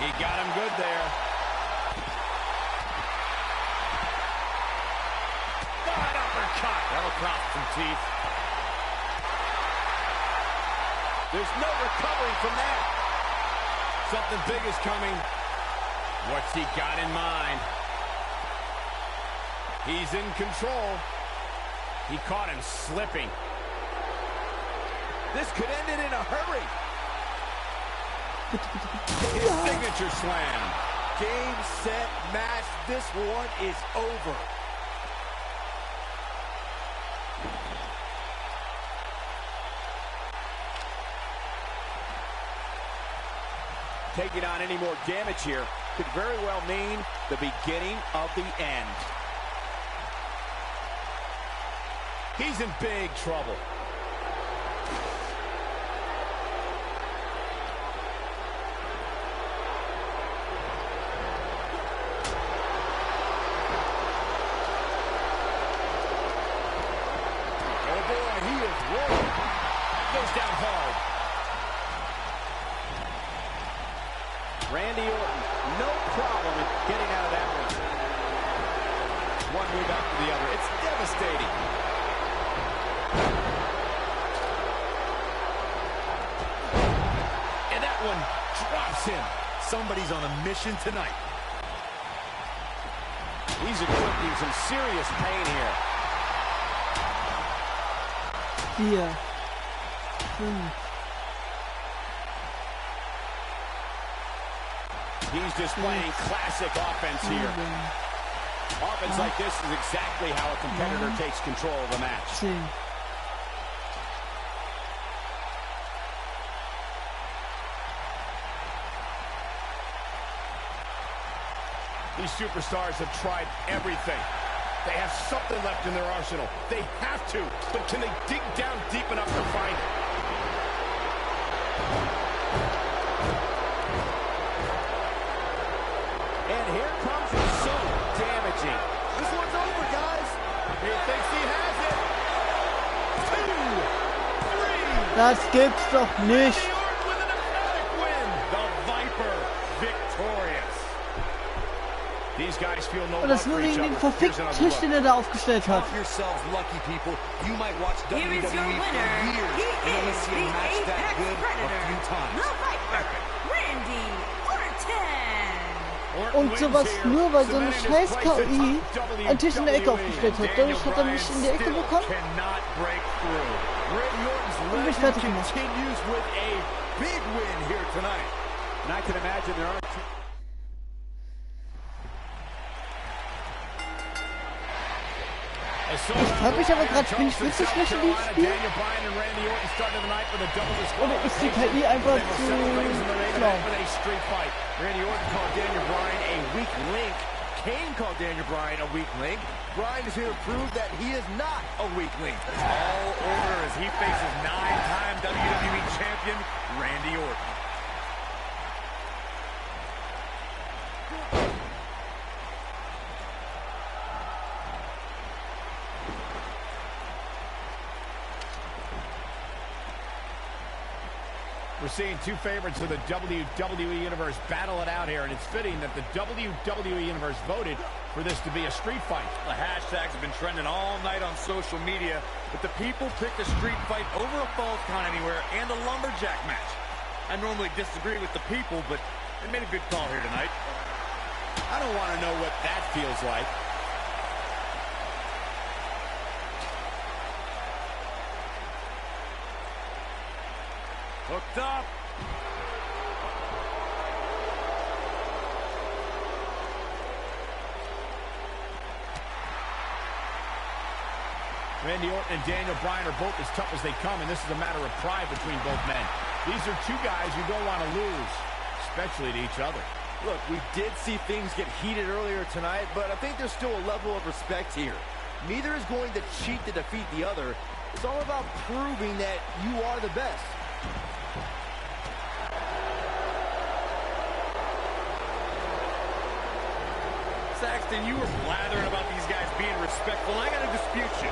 He got him good there. God, uppercut. That'll cost some teeth. There's no recovering from that. Something big is coming. What's he got in mind? He's in control. He caught him slipping. This could end it in a hurry. His signature slam. Game, set, match. This one is over. Taking on any more damage here could very well mean the beginning of the end. He's in big trouble. Oh boy, he is rolling. Goes down hard. Randy Orton, no problem in getting out of that one. One move after the other. It's devastating. And that one drops him. Somebody's on a mission tonight. He's inflicting some serious pain here. 4, 5. He's displaying classic offense here. Offense like this is exactly how a competitor takes control of a match. 10. These superstars have tried everything. They have something left in their arsenal. They have to, but can they dig down deep enough to find it? And here comes so damaging. This one's over, guys. He thinks he has it. 2, 3. Das gibt's doch nicht. Randy Orton with an emphatic win. The Viper victorious. These guys feel no Und love das nur for each wegen dem other. Here's verfickten another Tisch, look. den er da aufgestellt hat. Count yourselves lucky, people. You might watch Here WWE is your for winner. years He and only is see the a match that Apex good a Predator, few times. the Viper, Randy Orton. Und sowas nur, weil so eine scheiß KI einen Tisch in der Ecke aufgestellt hat. Dadurch hat er mich in die Ecke bekommen und mich fertig gemacht. Continues with a big win here tonight. And I can imagine there aren't Ich frage mich aber gerade, bin ich wirklich schlecht in diesem Spiel? Oder ist die KI einfach zu schlau? Randy Orton called Daniel Bryan a weak link. Kane called Daniel Bryan a weak link. Bryan is here to prove that he is not a weak link. All order as he faces 9-time WWE champion Randy Orton. We're seeing two favorites of the WWE Universe battle it out here, and it's fitting that the WWE Universe voted for this to be a street fight. The hashtags have been trending all night on social media, but the people picked a street fight over a Falls Count Anywhere and a lumberjack match. I normally disagree with the people, but they made a good call here tonight. I don't want to know what that feels like. Hooked up. Randy Orton and Daniel Bryan are both as tough as they come, and this is a matter of pride between both men. These are two guys you don't want to lose, especially to each other. Look, we did see things get heated earlier tonight, but I think there's still a level of respect here. Neither is going to cheat to defeat the other. It's all about proving that you are the best. Saxton, you were blathering about these guys being respectful, and I gotta dispute you.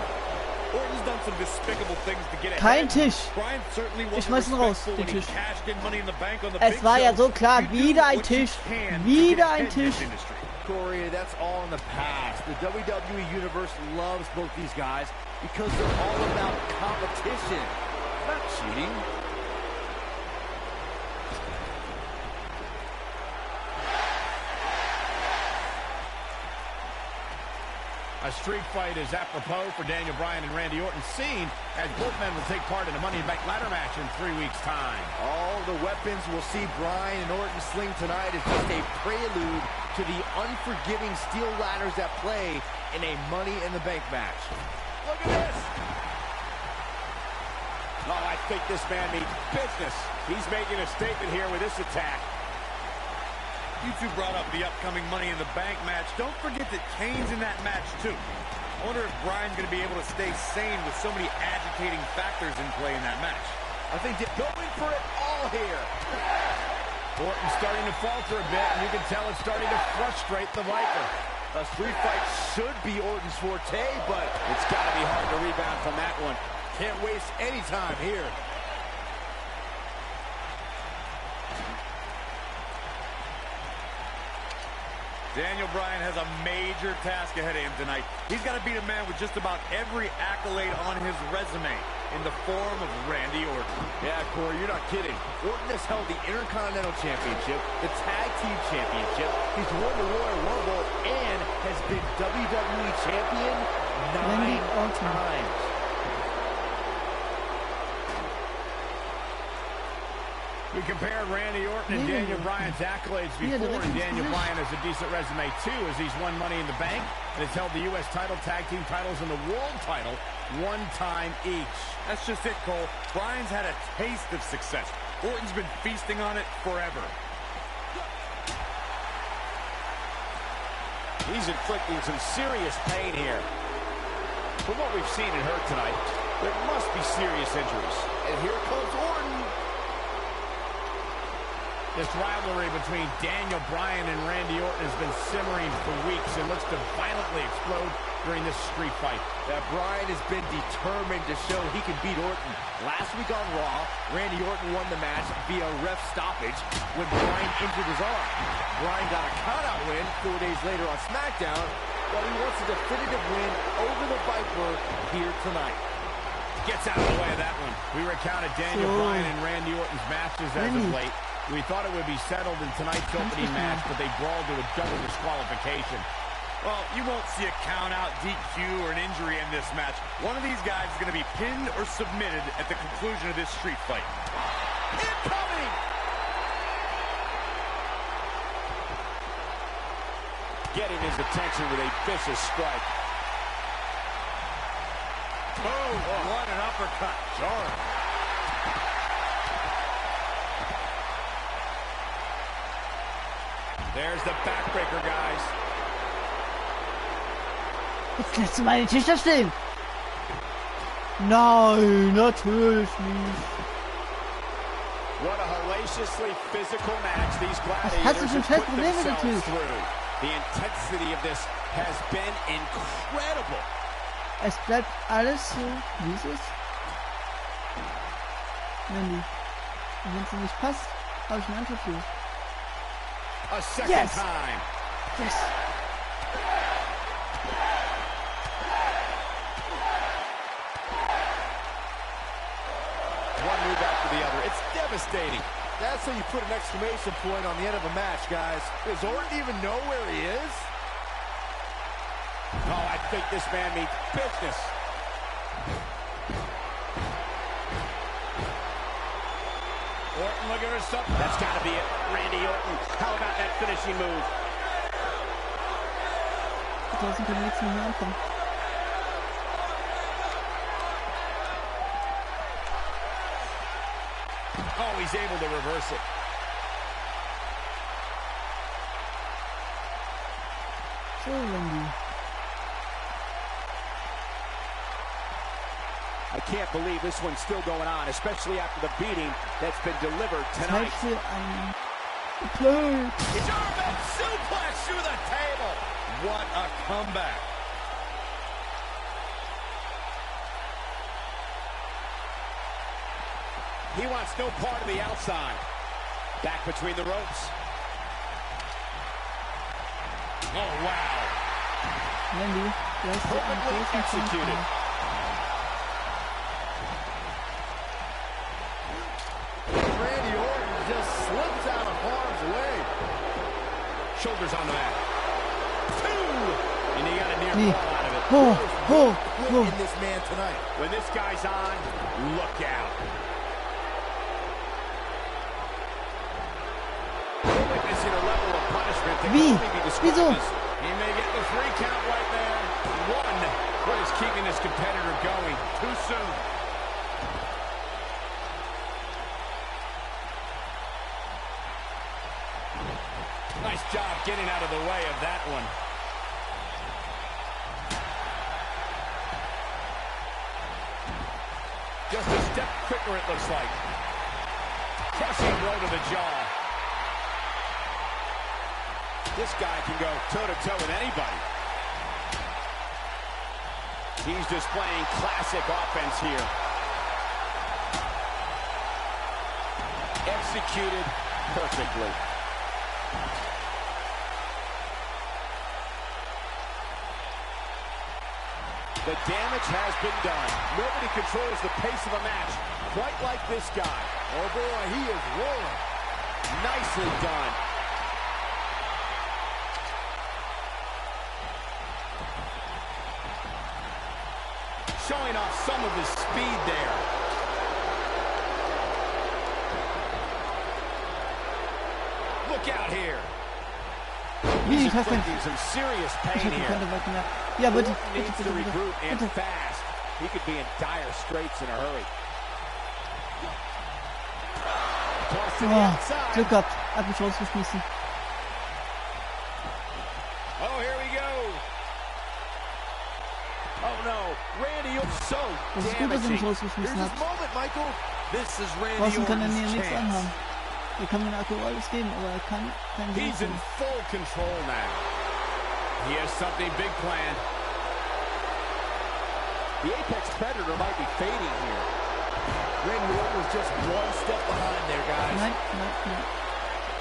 Orton's done some despicable things to get Kein ahead. Tisch. Bryan certainly Ich wasn't schmeiß ihn raus, respectful den when he Tisch. cashed in Money in the Bank on the Es big war ja show. so klar, You do wieder ein what you Tisch. can to Wieder get ein ahead in this Tisch. industry. Corey, that's all in the past. The WWE Universe loves both these guys because they're all about competition, not cheating. A street fight is apropos for Daniel Bryan and Randy Orton, seen as both men will take part in a Money in the Bank ladder match in 3 weeks' time. All the weapons we'll see Bryan and Orton sling tonight is just a prelude to the unforgiving steel ladders at play in a Money in the Bank match. Look at this. Oh, I think this man means business. He's making a statement here with this attack. You two brought up the upcoming Money in the Bank match. Don't forget that Kane's in that match, too. I wonder if Bryan's going to be able to stay sane with so many agitating factors in play in that match. I think they're going for it all here. Orton's starting to falter a bit, and you can tell it's starting to frustrate the Viper. A street fight should be Orton's forte, but It's got to be hard to rebound from that one. can't waste any time here. Daniel Bryan has a major task ahead of him tonight. He's got to beat a man with just about every accolade on his resume in the form of Randy Orton. Yeah, Corey, you're not kidding. Orton has held the Intercontinental Championship, the Tag Team Championship, he's won the Royal Rumble, and has been WWE Champion Randy 9 Orton. times. We compared Randy Orton and Daniel Bryan's accolades before, and Daniel Bryan has a decent resume too, as he's won Money in the Bank and has held the U.S. title, tag team titles, and the world title 1 time each. That's just it, Cole. Bryan's had a taste of success. Orton's been feasting on it forever. He's inflicting some serious pain here. From what we've seen and heard tonight, there must be serious injuries. And here comes Orton. This rivalry between Daniel Bryan and Randy Orton has been simmering for weeks and looks to violently explode during this street fight. That Bryan has been determined to show he can beat Orton. Last week on Raw, Randy Orton won the match via ref stoppage when Bryan injured his arm. Bryan got a countout win 4 days later on SmackDown, but he wants a definitive win over the Viper here tonight. Gets out of the way of that one. We recounted Daniel Bryan and Randy Orton's matches as of late. We thought it would be settled in tonight's opening match, but they brawled to a double disqualification. Well, you won't see a count-out, DQ, or an injury in this match. One of these guys is going to be pinned or submitted at the conclusion of this street fight. Incoming! Getting his attention with a vicious strike. Oh, what an uppercut. Jarring. There's the backbreaker, guys. Jetzt lässt du meine Tische stehen. Nein, natürlich nicht. What a hellaciously physical match these Hast du gladiators schon have fest put Probleme themselves gekriegt? through. The intensity of this has been incredible. Es bleibt alles so, wie es ist. Wenn es nicht passt, habe ich einen Antwort für. A second Yes. time. Yes. One move after the other. It's devastating. That's how you put an exclamation point on the end of a match, guys. Does Orton even know where he is? Oh, I think this man means business. Orton looking for something. That's got to be it. Randy Orton. How about that finishing move? Draußen können wir jetzt nicht mehr ankommen. Oh, he's able to reverse it. So, Randy. I can't believe this one's still going on, especially after the beating that's been delivered Zeit tonight. für einen Play. German suplex through the table. What a comeback. He wants no part of the outside. Back between the ropes. Oh, wow. Randy, du hast dir einen Perfectly großen Punkt executed. gemacht. Randy Orton just slips out of harm's way. Shoulders on the mat. Two. And he got a near Nee. fall out of it. Quit in this man tonight. When this guy's on, look out. We're witnessing a level of punishment that Wie? can only be described Wieso? as He may get the 3 count right there. 1. What is keeping this competitor going? Too soon. Nice job getting out of the way of that one. Just a step quicker, it looks like. Crushing blow to the jaw. this guy can go toe-to-toe with anybody. He's displaying classic offense here. Executed perfectly. The damage has been done. Nobody controls the pace of a match quite like this guy. Oh boy, he is rolling. Nicely done. Showing off some of his speed there. Look out here. Wie, He's ich hasse inflicting some serious Ich pain hab die here. Kante weg gemacht. Ja, bitte, Orton bitte, needs bitte, to bitte, regroup and bitte. fast. He could be in dire straits in a hurry. Toss to the Oh, outside. Glück gehabt. Hat mich rausgeschmissen. Oh, here we go. so Das ist gut, dass er mich damaging. rausgeschmissen Here's hat. his moment, Michael. This is Randy Draußen kann er mir Orton's nichts chance. anhaben. Er kann mir aktuell alles geben, aber er kann kein He's in Gesicht. full control now. He has something big planned. The Apex Predator might be fading here. Randy Orton was just one step behind there, guys. Nein, nein, nein.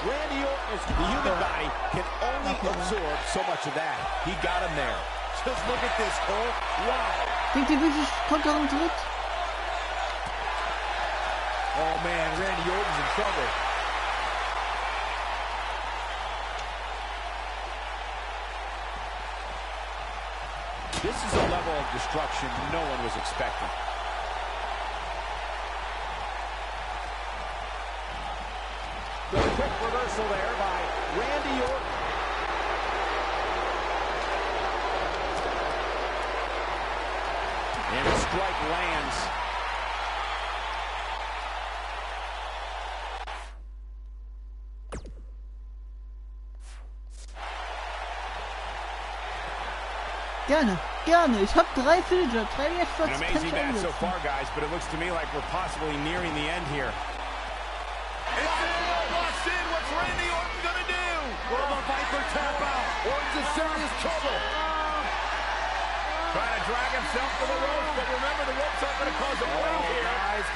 Randy Orton, the human body can only absorb so much of that. He got him there. Just look at this, Cole. Wow. Denkt ihr wirklich, Konteren tritt? Oh, man, Randy Orton's in trouble. This is a level of destruction no one was expecting. The quick reversal there by Randy Orton. And the strike lands. Gerne, gerne. Ich hab 3 Finisher, 3 An F-Shots kann amazing ich match so einsetzen. far, guys, but it looks to me like we're possibly nearing the end here. Locks in. What's Randy Orton gonna do? Will the Viper tap out? Orton's in serious trouble. Trying to drag himself to the ropes, but remember, the ropes aren't going to cause a break here. Guys.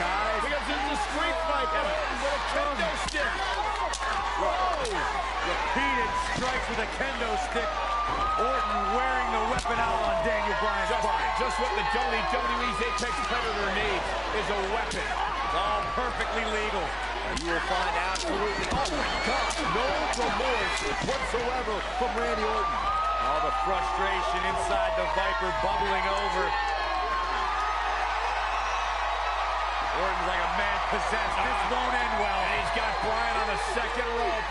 Because it's a street fight. And Orton with a kendo stick. Repeated strikes with a kendo stick. Orton wearing the weapon out on Daniel Bryan's body. Just what the WWE's Apex Predator needs is a weapon. It's all perfectly legal. You will find absolutely, oh my God, no remorse whatsoever from Randy Orton. All the frustration inside the Viper bubbling over. Orton's like a man possessed. This won't end well. And he's got Bryan on the second rope.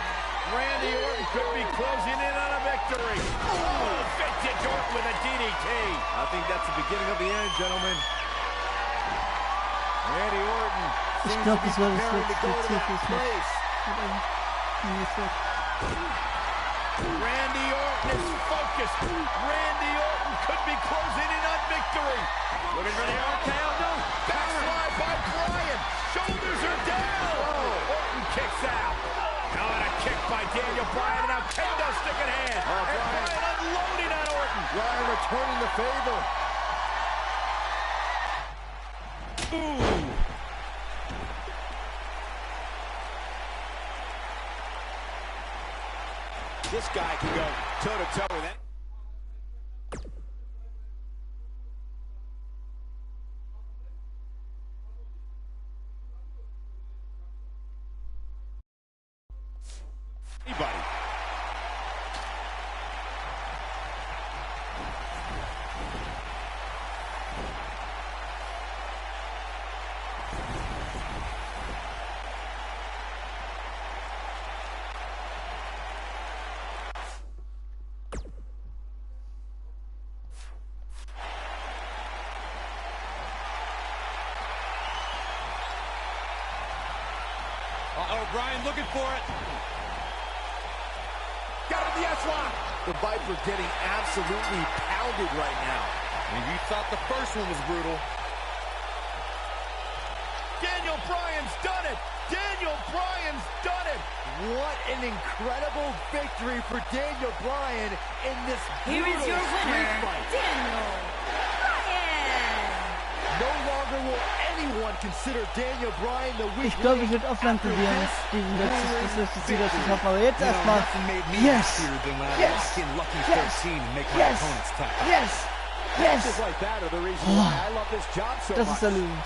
Randy Orton could be closing in on a victory. Oh, vintage Orton with a DDT. I think that's the beginning of the end, gentlemen. Randy Orton Ich seems glaube, to be das war das preparing to letzte go to that Zirkusmatch. place. Randy Orton is focused. Randy Orton could be closing in on victory. Looking for the RKO. No. Backslide by Bryan. Shoulders are down. Orton kicks out. Now on a kick by Daniel Bryan. And now kendo stick in hand. And Bryan unloading on Orton. Bryan returning the favor. Ooh. This guy can go toe-to-toe with it. Anybody. Uh-oh, Bryan looking for it. Got him the S-lock. The Viper getting absolutely pounded right now. And you thought the first one was brutal. Daniel Bryan's done it. Daniel Bryan's done it. What an incredible victory for Daniel Bryan in this Here is brutal your street winner, fight. Daniel Bryan. No longer will anyone consider Daniel Bryan the weak Ich glaube, ich link werde offline after probieren, this das letzte grueling Ziel, das ich victory. habe. Aber jetzt erstmal. Nothing made me Yes! happier than when I Yes! locked in Lucky Yes! 13 and make my Yes! opponents tap out. Yes! Just Yes! like that are the reason why I love this job so Das much. ist erlösend.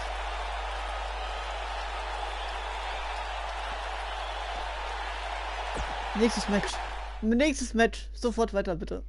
Nächstes Match. Nächstes Match. Sofort weiter, bitte.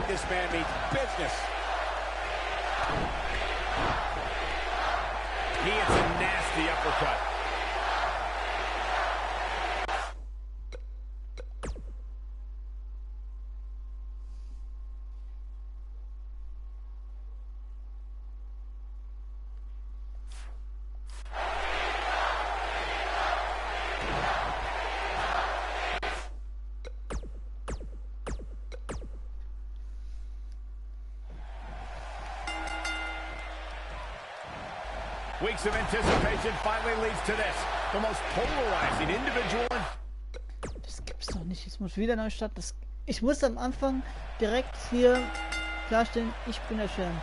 this man means business. He hits a nasty uppercut. Weeks of anticipation finally leads to this. The most polarizing individual. Das gibt's doch nicht. Jetzt muss wieder neu starten. Ich muss am Anfang direkt hier klarstellen, ich bin der Champ.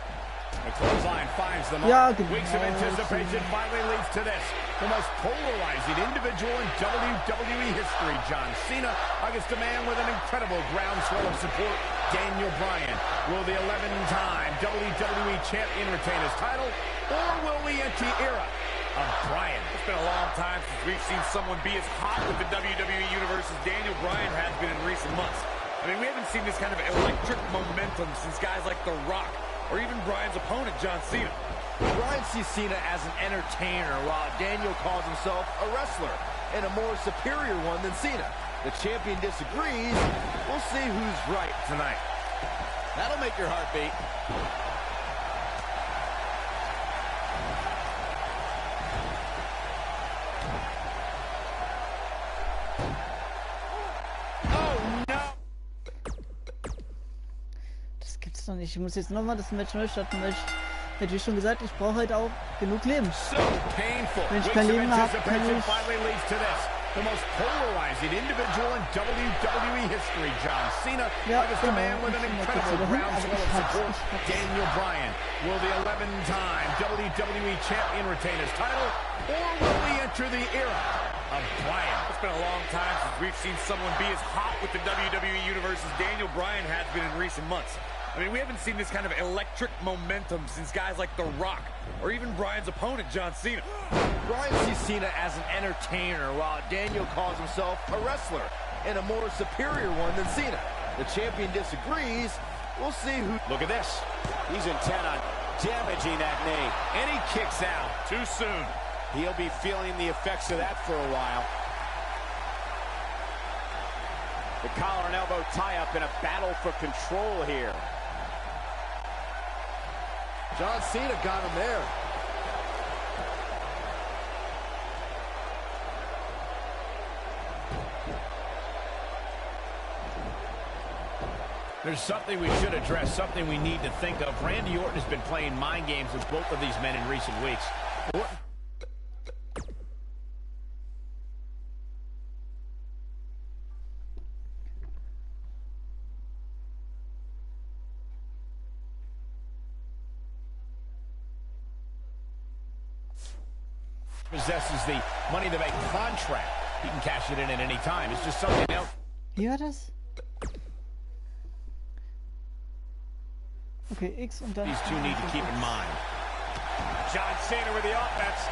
The clothesline finds the mark. Ja, genau. Weeks of anticipation finally leads to this. The most polarizing individual in WWE history, John Cena, against a man with an incredible groundswell of support, Daniel Bryan. Will the 11-time WWE Champion retain his title, or will we enter the era of Bryan? It's been a long time since we've seen someone be as hot with the WWE Universe as Daniel Bryan has been in recent months. I mean, we haven't seen this kind of electric momentum since guys like The Rock, or even Bryan's opponent, John Cena. Bryan sees Cena as an entertainer, while Daniel calls himself a wrestler, and a more superior one than Cena. The champion disagrees. We'll see who's right tonight. That'll make your heart beat. Das gibt's doch nicht. Ich muss jetzt nochmal das Match neu starten, weil ich, wie schon gesagt, ich brauche halt auch genug Leben. So painful. Wenn ich kein Leben habe, kann Anticipation ich... finally leads to this. The most polarizing individual in WWE history, John Cena, against a man with an incredible groundswell of support, Daniel Bryan. Will the 11-time WWE Champion retain his title, or will we enter the era of Bryan? It's been a long time since we've seen someone be as hot with the WWE Universe as Daniel Bryan has been in recent months. I mean, we haven't seen this kind of electric momentum since guys like The Rock, or even Bryan's opponent, John Cena. Bryan sees Cena as an entertainer, while Daniel calls himself a wrestler, and a more superior one than Cena. The champion disagrees. We'll see who... Look at this. He's intent on damaging that knee. And he kicks out too soon. He'll be feeling the effects of that for a while. The collar and elbow tie-up in a battle for control here. John Cena got him there. There's something we should address, something we need to think of. Randy Orton has been playing mind games with both of these men in recent weeks. Orton. Possesses the Money in the Bank contract. He can cash it in at any time. It's just something else. Wie war das? Okay, X und dann... These two need to keep in mind. John Cena with the offense.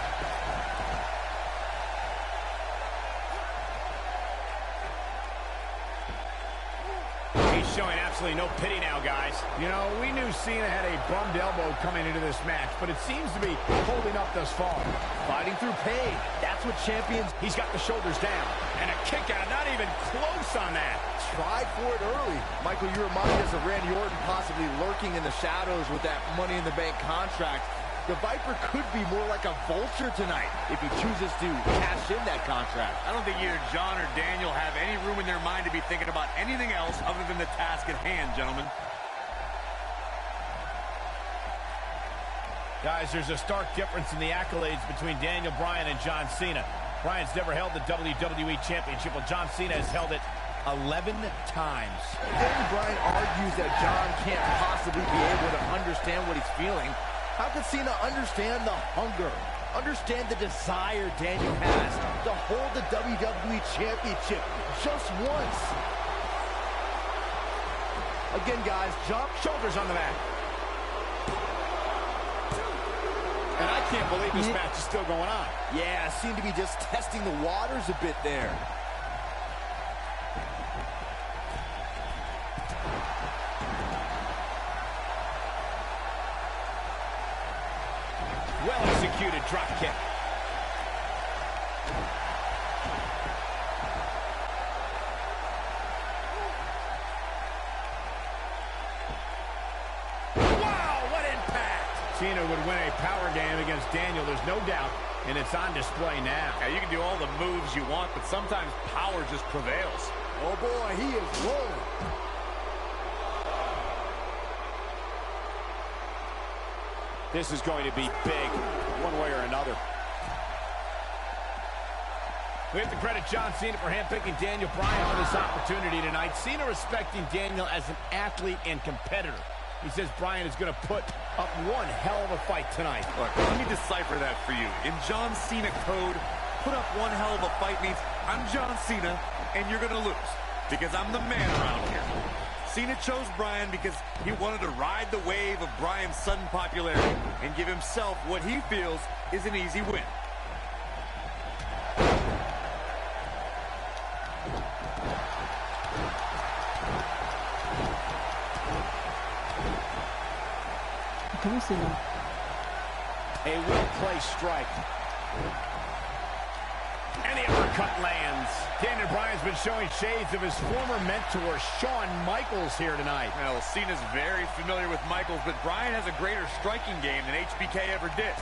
He's showing absolutely no pity now, guys. You know, we knew Cena had a bummed elbow coming into this match, but it seems to be holding up thus far. Fighting through pain. That's what champions... He's got the shoulders down. And a kick out, not even close on that. Tried for it early. Michael, you reminded us of Randy Orton possibly lurking in the shadows with that Money in the Bank contract. The Viper could be more like a vulture tonight if he chooses to cash in that contract. I don't think either John or Daniel have any room in their mind to be thinking about anything else other than the task at hand, gentlemen. Guys, there's a stark difference in the accolades between Daniel Bryan and John Cena. Bryan's never held the WWE Championship, while John Cena has held it 11 times. Daniel Bryan argues that John can't possibly be able to understand what he's feeling. How can Cena understand the hunger, understand the desire Daniel has to hold the WWE Championship just once? Again, guys, jump, Shoulders on the mat. And I can't believe this match is still going on. Yeah, seemed to be just testing the waters a bit there. Well-executed drop kick. Wow, what impact! Cena would win a power game against Daniel, there's no doubt, and it's on display now. Yeah, you can do all the moves you want, but sometimes power just prevails. Oh, boy, he is rolling. This is going to be big, one way or another. We have to credit John Cena for handpicking Daniel Bryan for this opportunity tonight. Cena respecting Daniel as an athlete and competitor. He says Bryan is going to put up one hell of a fight tonight. Look, let me decipher that for you. In John Cena code, put up one hell of a fight means I'm John Cena and you're going to lose because I'm the man around here. Cena chose Bryan because he wanted to ride the wave of Bryan's sudden popularity and give himself what he feels is an easy win. Come see now. A well-placed strike. And the uppercut lands. Daniel Bryan's been showing shades of his former mentor, Shawn Michaels, here tonight. Well, Cena's very familiar with Michaels, but Bryan has a greater striking game than HBK ever did.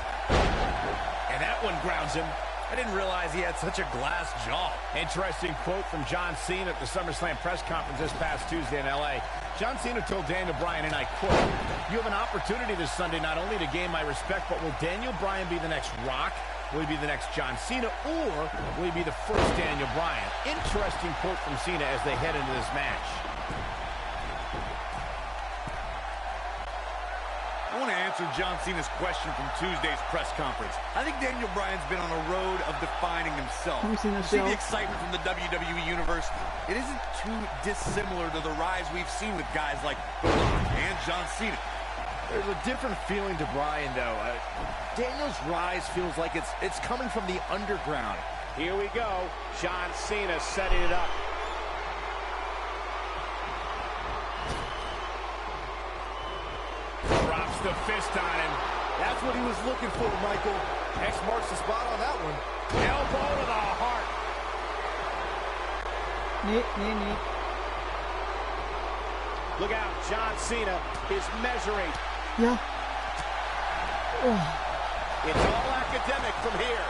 And that one grounds him. I didn't realize he had such a glass jaw. Interesting quote from John Cena at the SummerSlam press conference this past Tuesday in L.A. John Cena told Daniel Bryan, and I quote, "You have an opportunity this Sunday not only to gain my respect, but will Daniel Bryan be the next Rock? Will he be the next John Cena? Or will he be the first Daniel Bryan?" Interesting quote from Cena as they head into this match. I want to answer John Cena's question from Tuesday's press conference. I think Daniel Bryan's been on a road of defining himself. See the excitement from the WWE Universe? It isn't too dissimilar to the rise we've seen with guys like The Rock and John Cena. There's a different feeling to Bryan, though. Daniel's rise feels like it's coming from the underground. Here we go. John Cena setting it up. Drops the fist on him. That's what he was looking for, Michael. X marks the spot on that one. Elbow to the heart. Nee. Look out, John Cena is measuring. Ja. Oh. It's all academic from here.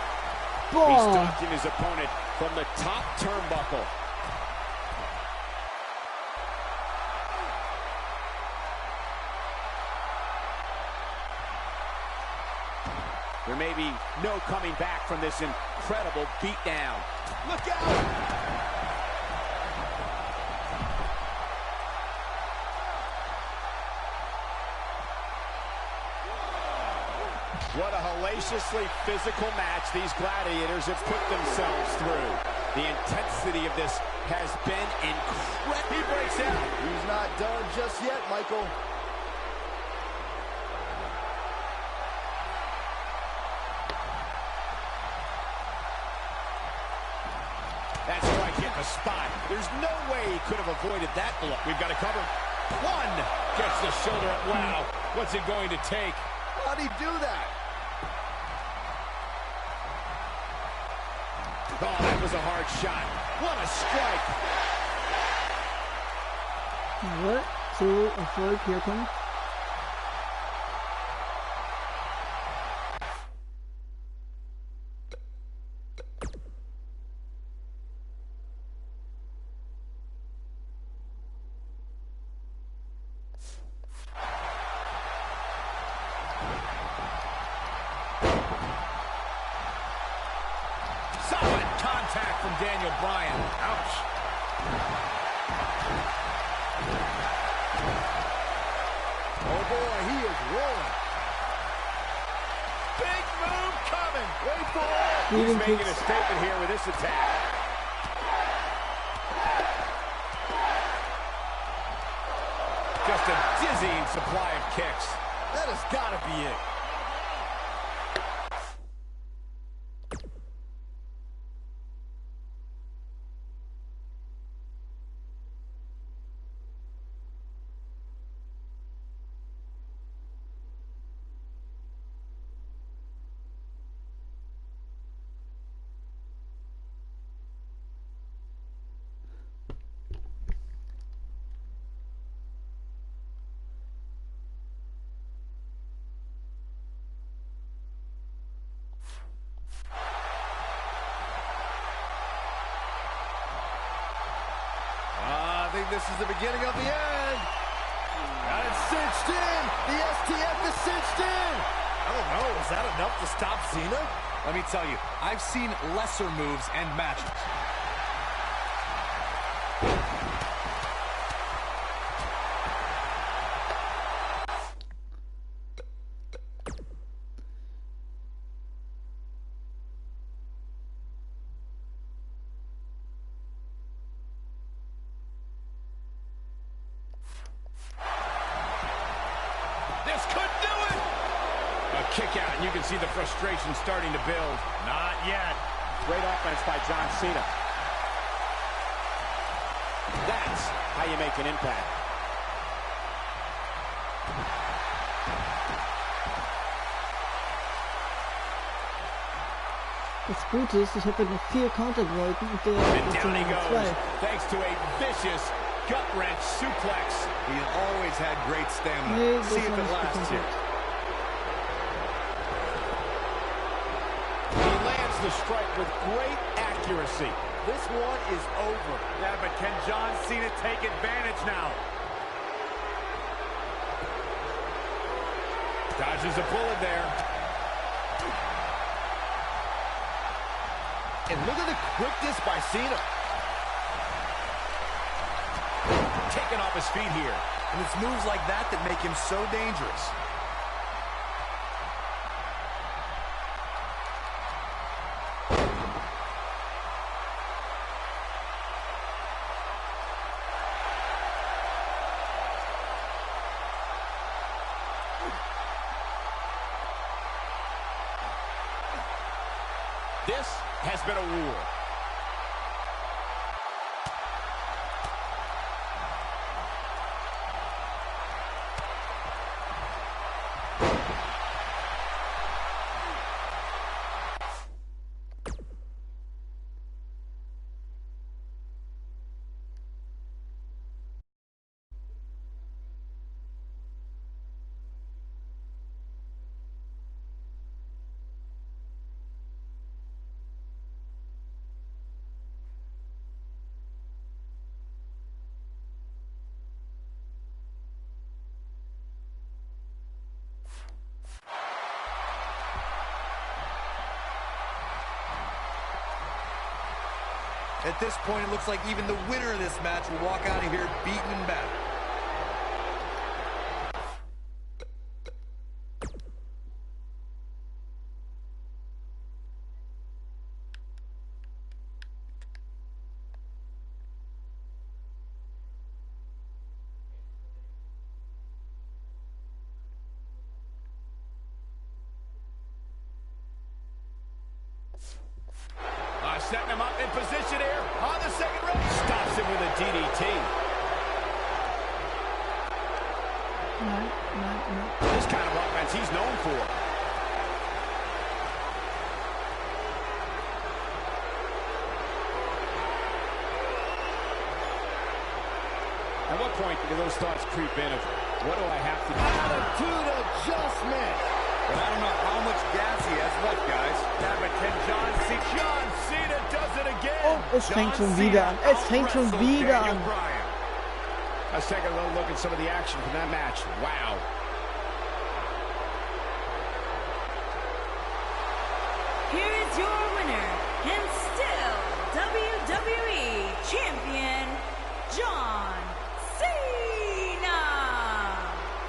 He's Boah. stalking his opponent from the top turnbuckle. There may be no coming back from this incredible beatdown. Look out! What a hellaciously physical match these gladiators have put themselves through. The intensity of this has been incredible. He breaks out. He's not done just yet, Michael. That strike hit the spot. There's no way he could have avoided that blow. We've got to cover. One. Gets the shoulder up. Wow. What's it going to take? How'd he do that? Oh, that was a hard shot. What a strike. Jawohl. So, Erfolg hier kommt. Solid contact from Daniel Bryan. Ouch. Oh, boy, he is rolling. Big move coming. Wait for it. He's making a statement here with this attack. Just a dizzying supply of kicks. That has got to be it. this is the beginning of the end. Got it cinched in. The STF is cinched in. I don't know. Is that enough to stop Cena? Let me tell you, I've seen lesser moves and matches. This could do it! A kick out, and you can see the frustration starting to build. Not yet. Great offense by John Cena. That's how you make an impact. Das Gute ist, ich habe ja noch 4 Counterbrücken und der And ist down he Nummer goes, 2. thanks to a vicious gut-wrench suplex. He always had great stamina. Nee, das See if war it nicht lasts here. gekontert. He lands the strike with great accuracy. This one is over. Yeah, but can John Cena take advantage now? Dodges a bullet there. And look at the quickness by Cena. Taken off his feet here. And it's moves like that that make him so dangerous. This has been a war. At this point, it looks like even the winner of this match will walk out of here beaten and battered. Setting him up in position here on the second rope. Stops him with a DDT. This kind of offense he's known for. At what point do those thoughts creep in of, what do I have to do? Attitude adjustment. But I don't know how much gas he has left, guys. Yeah, but can John Cena does it again. Und es fängt schon wieder an. Es fängt schon wieder an. Let's take a little look at some of the action from that match. Wow. Here is your winner, and still WWE Champion, John Cena.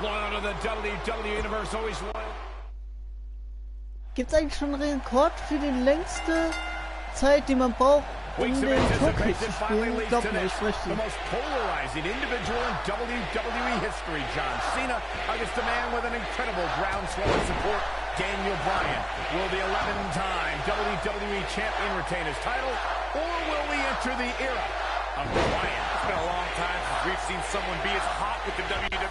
Loyal to the WWE Universe, always loyal. Gibt es eigentlich schon einen Rekord für die längste Zeit, die man braucht, um Weeks of den Showcase anticipation zu finally spielen? Ich leads glaube to nicht, this, richtig. the most polarizing individual in WWE history. John Cena against a man with an incredible groundswell of support, Daniel Bryan. Will the 11-time WWE Champion retain his title, or will we enter the era of Bryan? It's been a long time since we've seen someone be as hot with the WWE.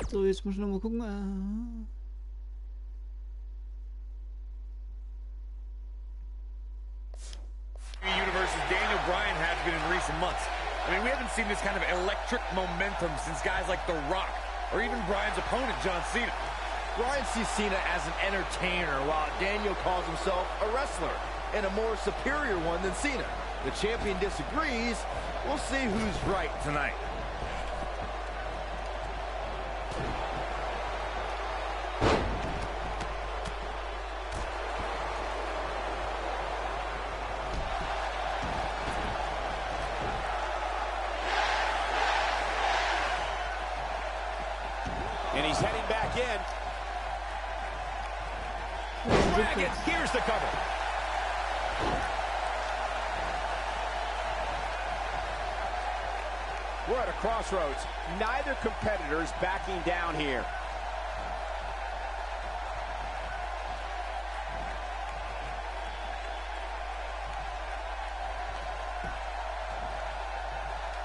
So, jetzt muss ich nochmal gucken. Universe as Daniel Bryan has been in recent months. I mean, we haven't seen this kind of electric momentum since guys like The Rock, or even Bryan's opponent, John Cena. Bryan sees Cena as an entertainer, while Daniel calls himself a wrestler, and a more superior one than Cena. The champion disagrees. We'll see who's right tonight. He's heading back in. Dragon, here's the cover. We're at a crossroads. Neither competitor's backing down here.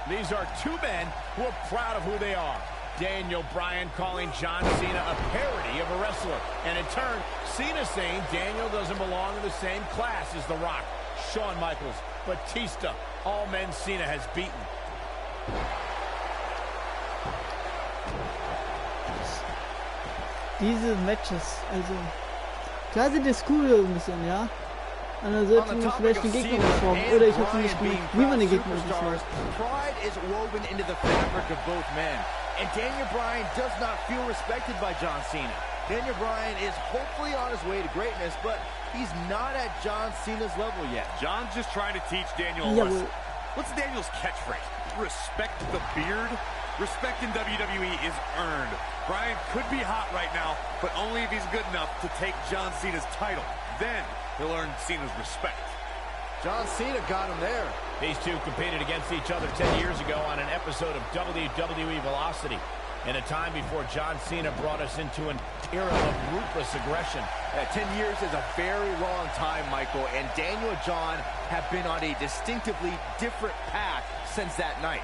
These are two men who are proud of who they are. Daniel Bryan calling John Cena a parody of a wrestler. And in turn, Cena saying Daniel doesn't belong in the same class as The Rock, Shawn Michaels, Batista, all men Cena has beaten. Diese Matches, also klar sind das cool ein bisschen, ja. Und dann sollte man vielleicht den Gegner beschrauben. Oder ich habe nicht gemerkt, wie man den Gegner beschraubt. Pride is woven into the fabric of both men. And Daniel Bryan does not feel respected by John Cena. Daniel Bryan is hopefully on his way to greatness, but he's not at John Cena's level yet. John's just trying to teach Daniel a lesson. What's Daniel's catchphrase? Respect the beard? Respect in WWE is earned. Bryan could be hot right now, but only if he's good enough to take John Cena's title. Then he'll earn Cena's respect. John Cena got him there. These two competed against each other 10 years ago on an episode of WWE Velocity, in a time before John Cena brought us into an era of ruthless aggression. 10 years is a very long time, Michael, and Daniel and John have been on a distinctively different path since that night.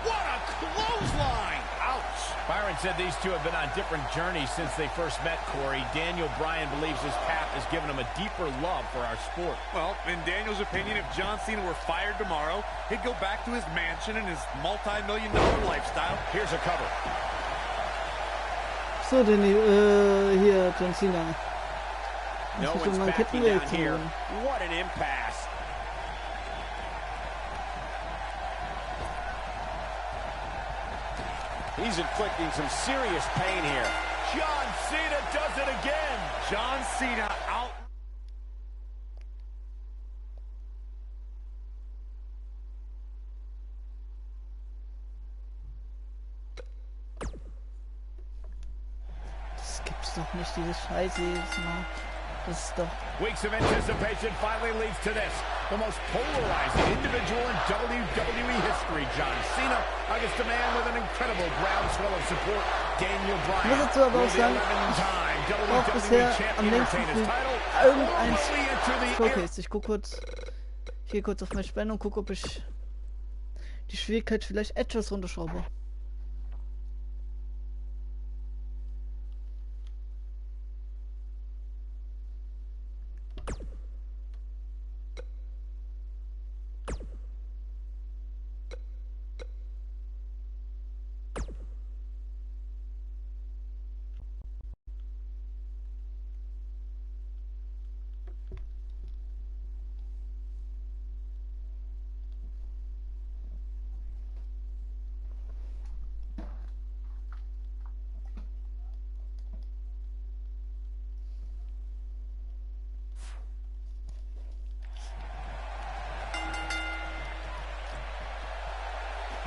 What a clothesline! Ouch! Byron said these two have been on different journeys since they first met, Corey. Daniel Bryan believes his path has given him a deeper love for our sport. Well, in Daniel's opinion, if John Cena were fired tomorrow, he'd go back to his mansion and his multi-million-dollar lifestyle. Here's a cover. So, denn hier John Cena. No one's backing down here. What an impasse. He's inflicting some serious pain here. John Cena does it again. John Cena out. Das gibt's doch nicht, diese Scheiße jedes Mal. Das ist doch... Weeks of anticipation finally leads to this. The most polarizing individual in WWE history, John Cena, against a man with an incredible groundswell of support, Daniel Bryan. Ich muss dazu aber auch sagen, ich brauche bisher am längsten für irgendein Showcase. Ich gehe kurz auf mein Spenden und gucke, ob ich die Schwierigkeit vielleicht etwas runterschraube.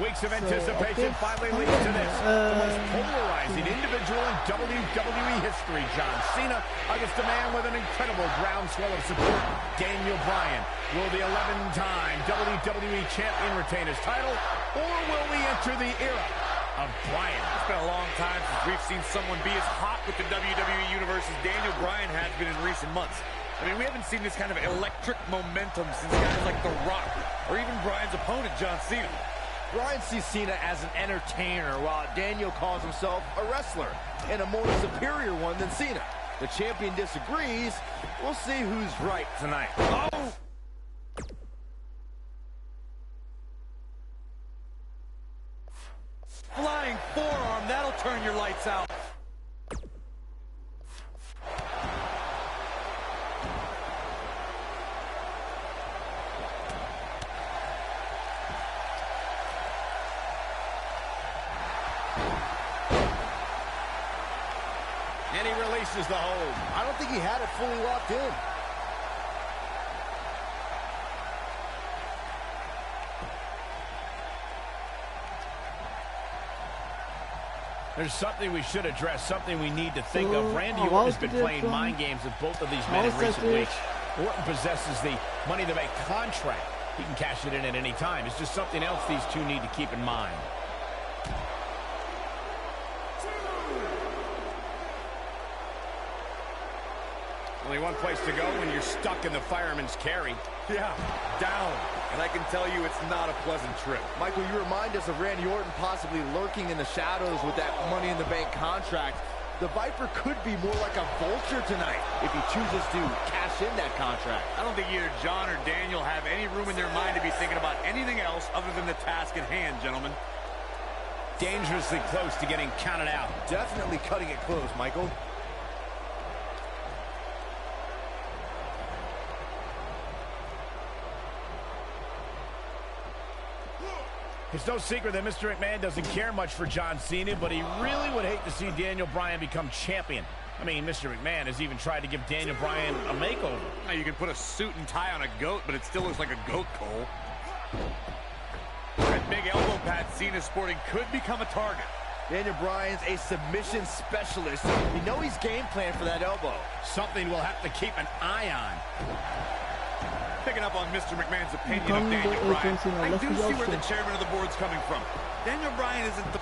Weeks of anticipation finally leads to this. The most polarizing individual in WWE history, John Cena, against a man with an incredible groundswell of support, Daniel Bryan. Will the 11-time WWE champion retain his title, or will we enter the era of Bryan? It's been a long time since we've seen someone be as hot with the WWE Universe as Daniel Bryan has been in recent months. I mean, we haven't seen this kind of electric momentum since guys like The Rock, or even Bryan's opponent, John Cena. Bryan sees Cena as an entertainer, while Daniel calls himself a wrestler, and a more superior one than Cena. The champion disagrees. We'll see who's right tonight. Oh! Flying forearm, that'll turn your lights out. And he releases the hold. I don't think he had it fully locked in. There's something we should address, something we need to think of. Randy Orton has been playing mind games with both of these men in recent weeks. Orton possesses the Money in the Bank contract. He can cash it in at any time. It's just something else these two need to keep in mind. Only one place to go when you're stuck in the fireman's carry. Yeah, down. And I can tell you it's not a pleasant trip. Michael, you remind us of Randy Orton possibly lurking in the shadows with that Money in the Bank contract. The Viper could be more like a vulture tonight if he chooses to cash in that contract. I don't think either John or Daniel have any room in their mind to be thinking about anything else other than the task at hand, gentlemen. Dangerously close to getting counted out. Definitely cutting it close, Michael. It's no secret that Mr. McMahon doesn't care much for John Cena, but he really would hate to see Daniel Bryan become champion. I mean, Mr. McMahon has even tried to give Daniel Bryan a makeover. Now, you can put a suit and tie on a goat, but it still looks like a goat, Cole. That big elbow pad Cena's sporting could become a target. Daniel Bryan's a submission specialist. You know he's game planned for that elbow. Something we'll have to keep an eye on. Picking up on Mr. McMahon's opinion of Daniel Bryan, I do see where the chairman of the board's coming from. Daniel Bryan isn't the...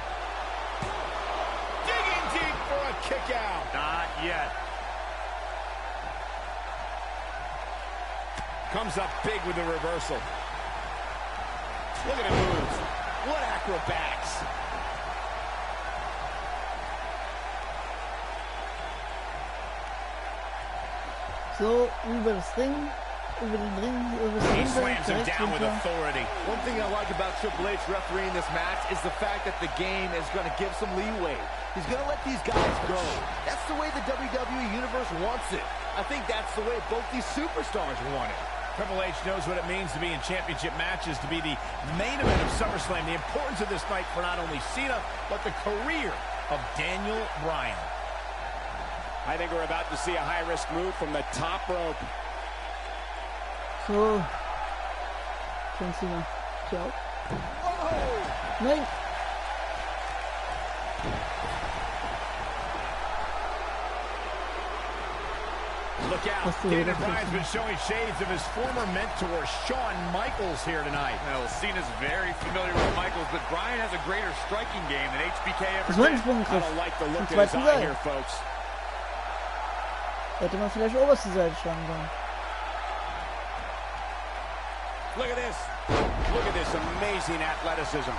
Digging deep for a kick out. Not yet. Comes up big with the reversal. Look at him move. What acrobatics. So, über das Ring. Über den Ring, über das He Ring. slams him down with authority. One thing I like about Triple H refereeing this match is the fact that the game is going to give some leeway. He's going to let these guys go. That's the way the WWE Universe wants it. I think that's the way both these superstars want it. Triple H knows what it means to be in championship matches, to be the main event of SummerSlam. The importance of this night for not only Cena, but the career of Daniel Bryan. I think we're about to see a high-risk move from the top rope. So. John Cena. Ciao. Nein. Look out. Daniel Bryan's been showing shades of his former mentor, Shawn Michaels, here tonight. Well, Cena's very familiar with Michaels, but Bryan has a greater striking game than HBK ever Das war ein did. Sprungangriff. I don't like the look Zum in his zweiten eye Seil. here, folks. Hätte man vielleicht oberste Seite schlagen sollen. Look at this. Look at this amazing athleticism.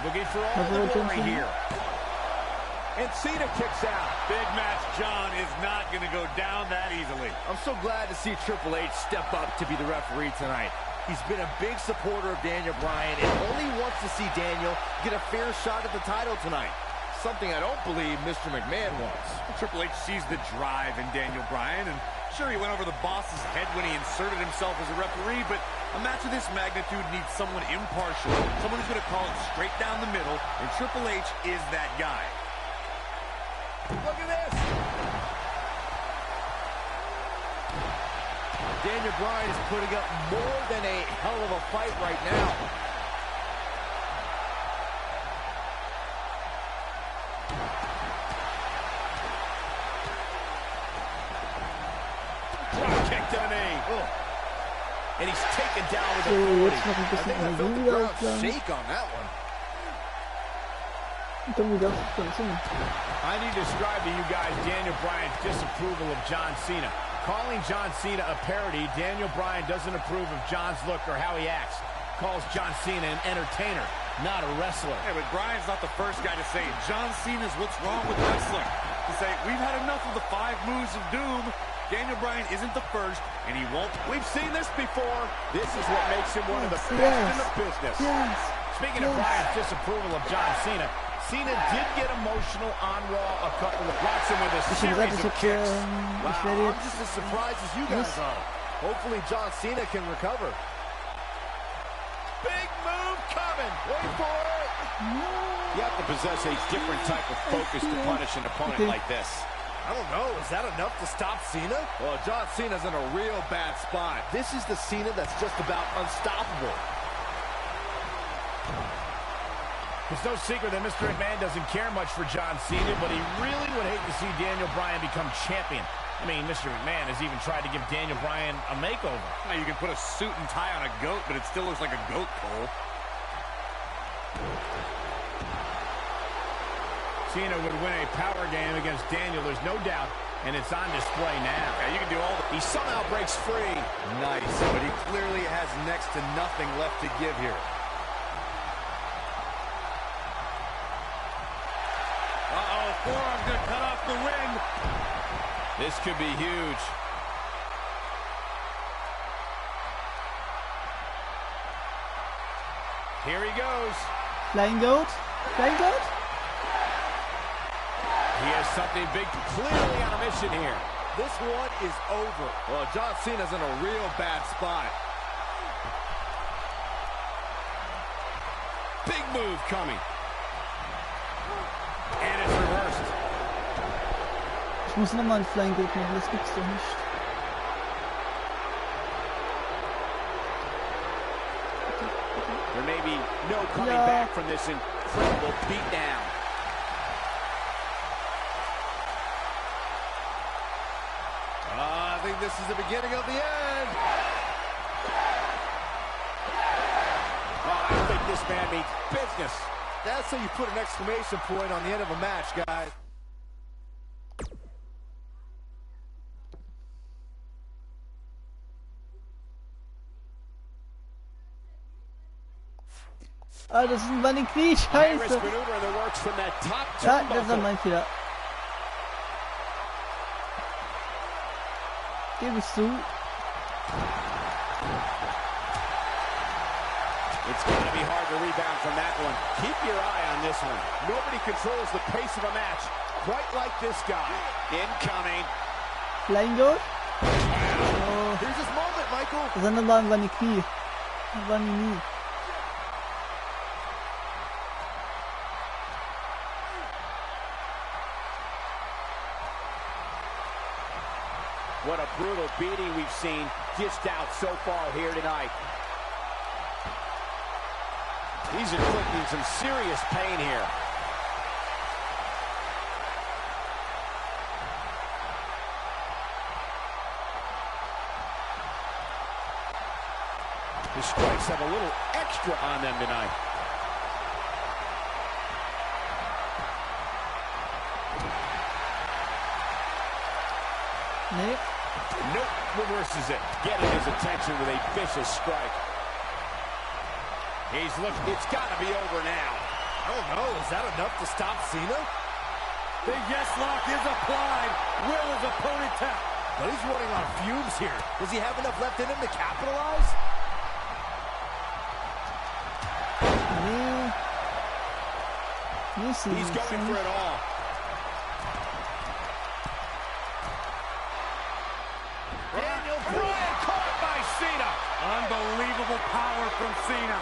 Looking for all the glory here. And Cena kicks out. Big match John is not going to go down that easily. I'm so glad to see Triple H step up to be the referee tonight. He's been a big supporter of Daniel Bryan and only wants to see Daniel get a fair shot at the title tonight. Something I don't believe Mr. McMahon wants. Triple H sees the drive in Daniel Bryan, and sure, he went over the boss's head when he inserted himself as a referee, but a match of this magnitude needs someone impartial, someone who's going to call it straight down the middle, and Triple H is that guy. Look at this! Daniel Bryan is putting up more than a hell of a fight right now. Drop kick to the knee. Oh. And he's taken down with So, authority. jetzt noch ein I bisschen think I felt the Energie ground aufladen. shake on that one. Und dann wieder John Cena. I need to describe to you guys Daniel Bryan's disapproval of John Cena. Calling John Cena a parody, Daniel Bryan doesn't approve of John's look or how he acts. Calls John Cena an entertainer, not a wrestler. Yeah, but Bryan's not the first guy to say John Cena's what's wrong with wrestling. To say, we've had enough of the 5 moves of doom. Daniel Bryan isn't the first, and he won't. We've seen this before. This is what makes him one of the best in the business. Yes. Speaking of Bryan's disapproval of John Cena, Cena did get emotional on Raw a couple of blocks with a Ich habe gesagt, series ich of habe kicks. ich werde I'm jetzt just as surprised as you guys are. Hopefully John Cena can recover. Big move coming. Wait for it. You have to possess a different type of focus to punish an opponent like this. I don't know. Is that enough to stop Cena? Well, John Cena's in a real bad spot. This is the Cena that's just about unstoppable. It's no secret that Mr. McMahon doesn't care much for John Cena, but he really would hate to see Daniel Bryan become champion. I mean, Mr. McMahon has even tried to give Daniel Bryan a makeover. Now, you can put a suit and tie on a goat, but it still looks like a goat, Cole. Cena would win a power game against Daniel, there's no doubt, and it's on display now. Yeah, you can do all the... He somehow breaks free. Nice, but he clearly has next to nothing left to give here. Uh-oh, forearm's gonna cut off the wind. This could be huge. Here he goes. Flying goat? Flying goat? He has something big, clearly on a mission here. This one is over. Well, John Cena's in a real bad spot. Big move coming. And it's reversed. Ich muss nochmal einen Flying Goat machen, das gibt's doch nicht. There may be no coming back from this incredible beatdown. I think this is the beginning of the end. I think this man means business. That's how you put an exclamation point on the end of a match, guys. Ah, das ist ein Running Knie, High-risk scheiße. maneuver in the works from that top Ja, das war turnbuckle. mein Fehler. Gebe ich zu. It's going to be hard to rebound from that one. Keep your eye on this one. Nobody controls the pace of a match quite like this guy. Incoming. Flying Goat. Oh, Here's his moment, Michael. das andere war ein Running Knie. Ein Running Knee. What a brutal beating we've seen dished out so far here tonight. He's inflicting some serious pain here. The strikes have a little extra on them tonight. Nee. Nope, reverses it. Getting his attention with a vicious strike. He's looking, it's got to be over now. I don't know. Is that enough to stop Cena? The yes lock is applied. Will his opponent tap? But he's running on fumes here. Does he have enough left in him to capitalize? Nee. Nee, sie He's going for it all. Daniel Bryan caught by Cena. Unbelievable power from Cena.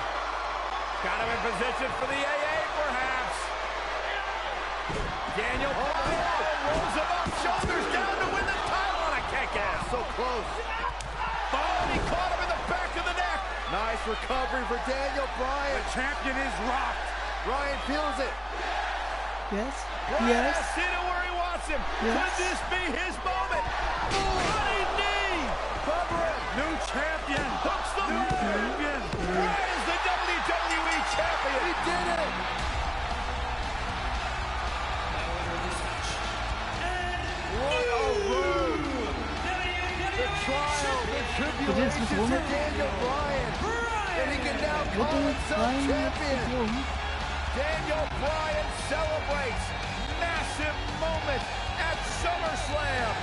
Got him in position for the AA, perhaps. Daniel Bryan rolls him up, shoulders down to win the title on a kick out. So close. Oh, and he caught him in the back of the neck. Nice recovery for Daniel Bryan. The champion is rocked. Bryan feels it. Yes. Bryan Yes. has Cena where he wants him. Yes. Could this be his moment? Running knee. Cover it. New champion. Hooks the New leg. champion. Bryan is the WWE champion. He did it. What a road. The trial, the tribulation for Daniel Bryan. And he can now call himself champion. Daniel Bryan celebrates massive moment at SummerSlam.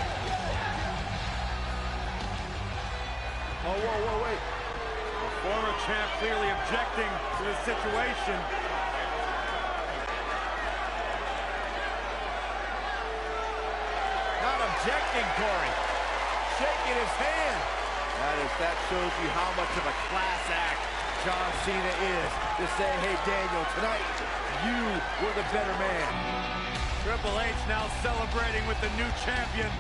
Oh, whoa, wait. The former champ clearly objecting to the situation. Not objecting, Corey. Shaking his hand. That shows you how much of a class act John Cena is. To say, hey, Daniel, tonight, you were the better man. Triple H now celebrating with the new champion.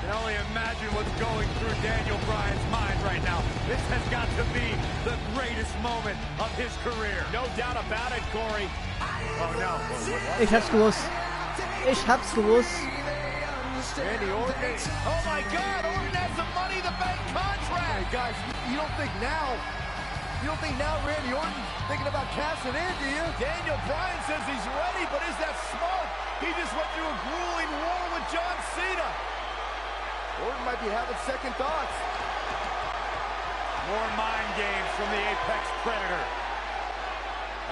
Can only imagine what's going through Daniel Bryan's mind right now. This has got to be the greatest greatest moment of his career. No doubt about it, Corey. Oh no. Ich hab's gewusst. Ich hab's gewusst. Randy Orton. Oh my God, Orton has a Money in the Bank contract. Hey guys, you don't think now Randy Orton thinking about cashing in, do you? Daniel Bryan says he's ready, but is that smart? He just went through a grueling war with John Cena. Orton might be having second thoughts. More mind games from the Apex Predator.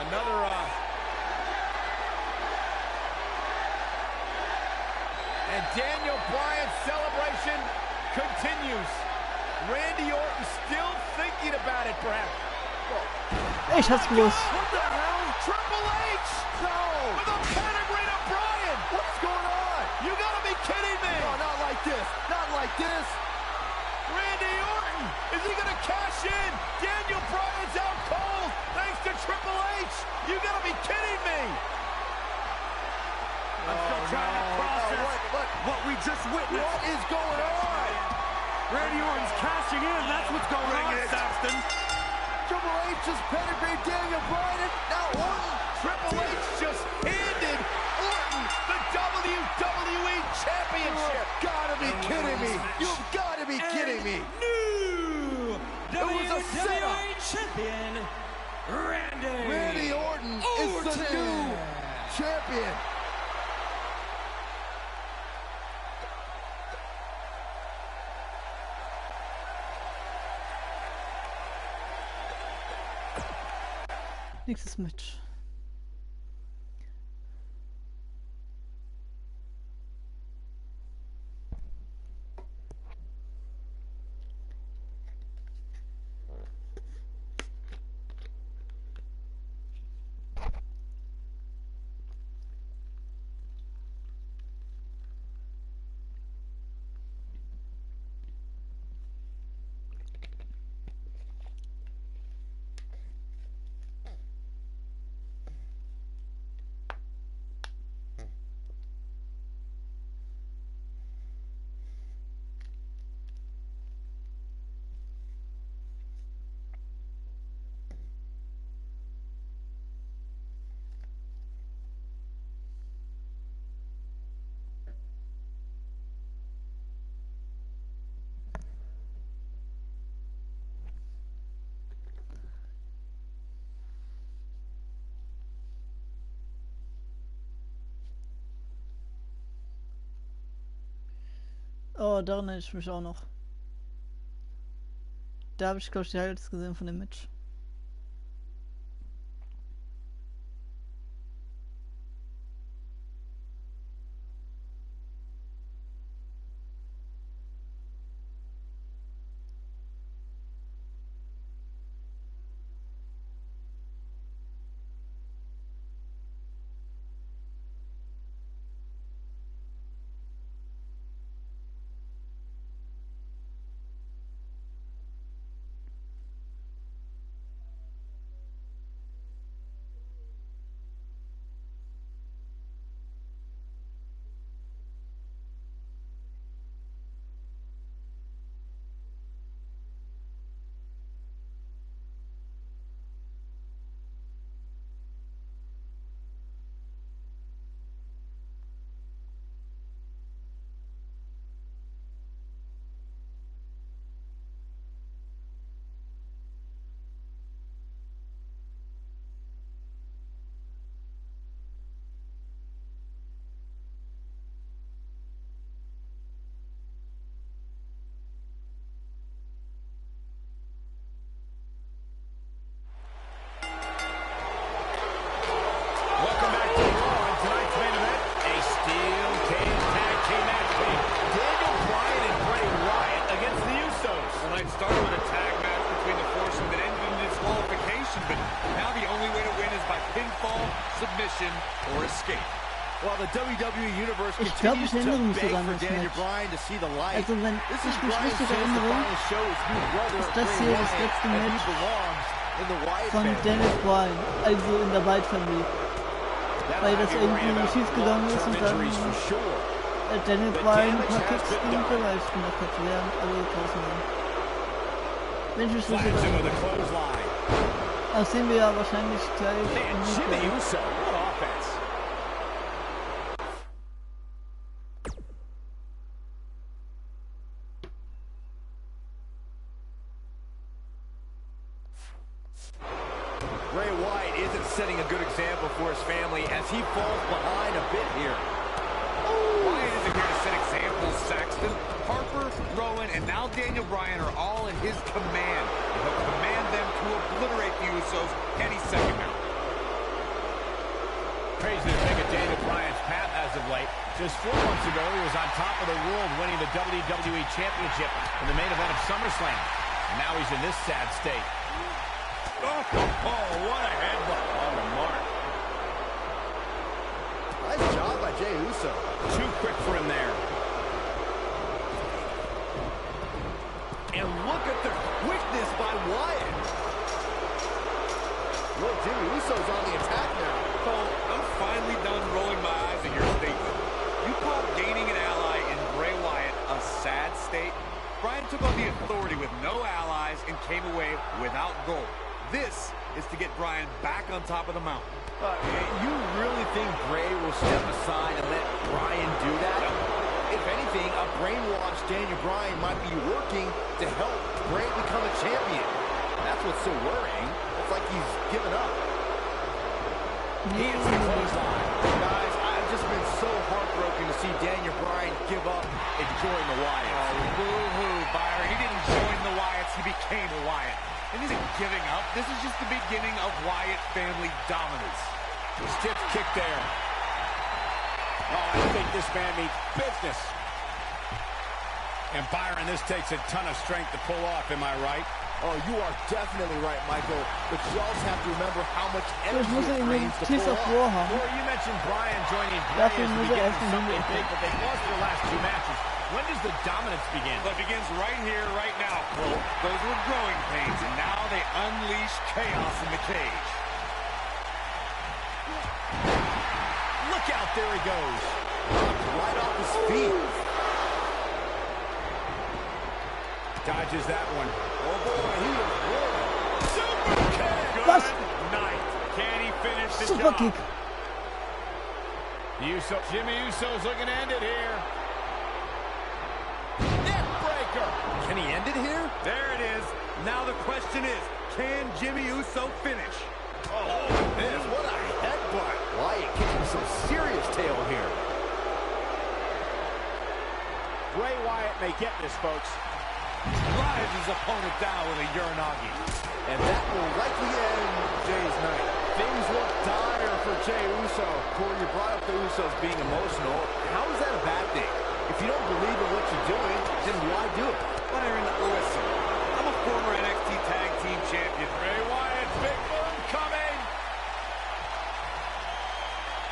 Another, and Daniel Bryan's celebration continues. Randy Orton still thinking about it, perhaps. Ich hab's gewusst. What the hell? Triple H! No! With a pedigree to Bryan! What's going on? You gotta be kidding me! No, not like this. Not like this. Randy Orton! Is he gonna cash in? Daniel Bryan's out cold thanks to Triple H! You gotta be kidding me! I'm still trying to process what we just witnessed. What is going on? Randy Orton's cashing in. That's what's going on, Saxton. Triple H just pedigreed Daniel Bryan, and now Orton. Triple H just handed Orton the WWE Championship. You've gotta be kidding me. You've gotta be kidding me. New was a setup. WWE Champion, Randy Orton is the new champion. Nächstes Match. Oh, daran erinnere ich mich auch noch. Da habe ich, glaube ich, die Highlights gesehen von dem Match. submission, or escape. While the WWE Universe Ich glaube, continues ich erinnere to mich beg sogar an for das Daniel Match. Bryan to see the light. Also wenn This ich is mich Bryan's richtig chance to erinnere, finally show his new brother, ist das Bray hier das Wyatt, letzte that he Match belongs in the Wyatt von family. Daniel Bryan, also in der Wyatt Family. Weil das irgendwie schief gegangen ist und dann Daniel Bryan ein paar Kicks gegen den Wyatt gemacht hat, während alle draußen waren. Wenn ich mich so Flash him with a erinnere. clothesline. Das sehen wir ja wahrscheinlich gleich. Man, Jimmy Uso, what offense. Bray Wyatt isn't setting a good example for his family as he falls behind a bit here. Bryan isn't here to set examples, Saxton. Harper, Rowan, and now Daniel Bryan are all in his command. And he'll command them to obliterate the Usos any second now. Crazy to think of Daniel Bryan's path as of late. Just 4 months ago, he was on top of the world, winning the WWE Championship in the main event of SummerSlam. And now he's in this sad state. Oh, what a headbutt on the mark. Nice job by Jey Uso. Too quick for him there. And look at the quickness by Wyatt. Look, Jimmy Uso's on the attack now. Cole, I'm finally done rolling my eyes at your statement. You call gaining an ally in Bray Wyatt a sad state? Bryan took on the authority with no allies and came away without gold. This is to get Bryan back on top of the mountain. You really think Bray will step aside and let Bryan do that? If anything, a brainwashed Daniel Bryan might be working to help Bray become a champion. That's what's so worrying. It's like he's given up. He is clothesline. Guys, I've just been so heartbroken to see Daniel Bryan give up and join the Wyatts. Oh, boo-hoo, Byron. He didn't join the Wyatts, he became a Wyatt. And he's not giving up. This is just the beginning of Wyatt family dominance. Stiff kick there. Oh, I think this man means business. And Byron, this takes a ton of strength to pull off, am I right? Oh, you are definitely right, Michael. But you also have to remember how much energy muss it er drains to Taste pull of off. War haben. Corey, you mentioned Bryan joining Bray Dafür as the muss er beginning erst of eine something Linie big, but they've lost their last 2 matches. When does the dominance begin? Well, it begins right here, right now, Cole. Those were growing pains, and now they unleash chaos in the cage. Look out, there he goes. Right off his feet. Dodges that one. Oh, boy, he is rolling. Super kick! Was? Good night. Can he finish the Super job? Kick. Jimmy Uso's looking to end it here. Neck breaker. Can he end it here? There it is. Now the question is, can Jimmy Uso finish? Oh, this, what a headbutt. Wyatt kicking some serious tail here. Bray Wyatt may get this, folks. Drives his opponent down with a Uranagi. And that will likely end Jay's night. Things look dire for Jey Uso. Corey, you brought up the Usos being emotional. How is that a bad thing? If you don't believe in what you're doing, then why do it? Byron, listen. I'm a former NXT Tag Team Champion. Bray Wyatt, big move coming.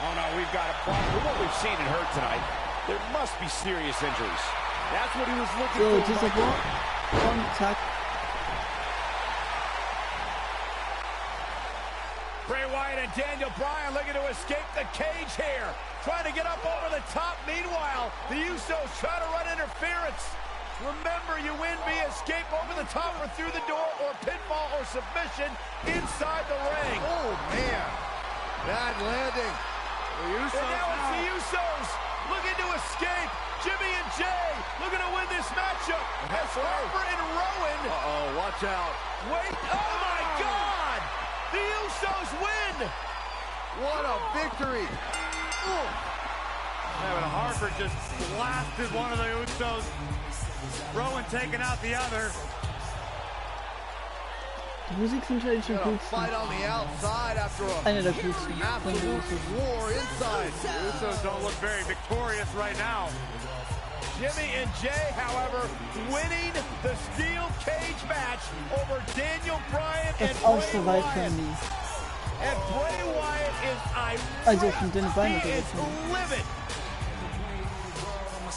Oh, no, we've got a problem. From what we've seen and heard tonight, there must be serious injuries. That's what he was looking So, for. Taste of War. Und zack. Bray Wyatt and Daniel Bryan looking to escape the cage here. Trying to get up over the top. Meanwhile, the Usos try to run interference. Remember, you win via escape over the top or through the door or pinfall or submission inside the ring. Oh, man. Bad landing. The Usos And now it's the Usos looking to escape. Jimmy and Jay looking to win this matchup. As Harper and Rowan. Uh-oh, watch out. Wait, oh my God! The Usos win! What a victory. Ooh. Evan Harper just blasted one of the Usos. Rowan taking out the other. Die Musik sind halt schon Gonna coolsten. fight on the outside after a Eine der coolsten. absolute war inside. The Usos don't look very victorious right now. Jimmy and Jay, however, winning the steel cage match over Daniel Bryan and Das auch Bray so weit Wyatt. von mir. And Bray Wyatt is Also von den irate. Beinen He is gewesen. livid.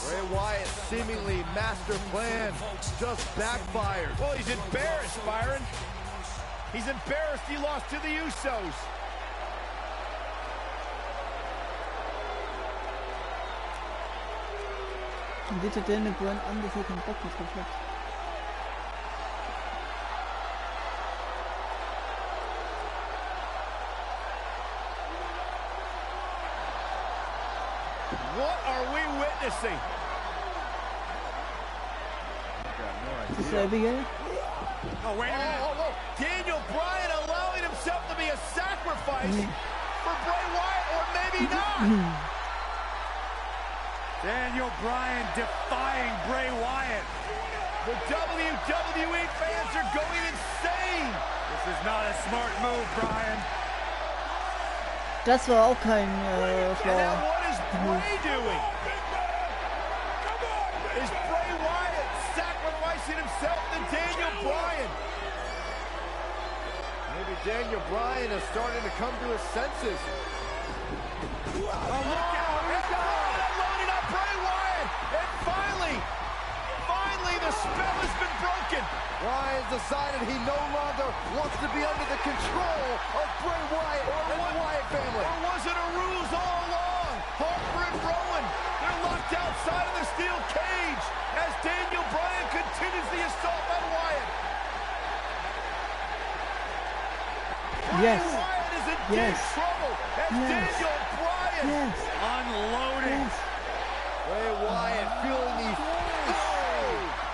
Bray Wyatt's seemingly master plan just backfired. Well, he's embarrassed, Byron. He's embarrassed he lost to the Usos. Dann wird der Daniel Bryan an, dass er keinen Bock mehr drauf hat. What are we witnessing? Ist das der Abigail? Oh, wait a minute. Daniel Bryan allowing himself to be a sacrifice for Bray Wyatt, or maybe not. Daniel Bryan defying Bray Wyatt. The WWE fans are going insane. This is not a smart move, Bryan. Das war auch kein And schlauer now what is Move. Bray doing? Is Bray Wyatt sacrificing himself to Daniel Bryan? Maybe Daniel Bryan is starting to come to his senses. Oh, look out! And Bryan loading up Bray Wyatt! And finally, the spell has been broken. Bryan's decided he no longer wants to be under the control of Bray Wyatt and the Wyatt family. Or was it a ruse all along? Harper and Rowan, they're locked outside of the steel cage as Daniel Bryan continues the assault on Wyatt. Yes. Bray Wyatt is in deep Yes. trouble as Yes. Daniel Bryan Yes. Unloading. Yes. Bray Wyatt feeling the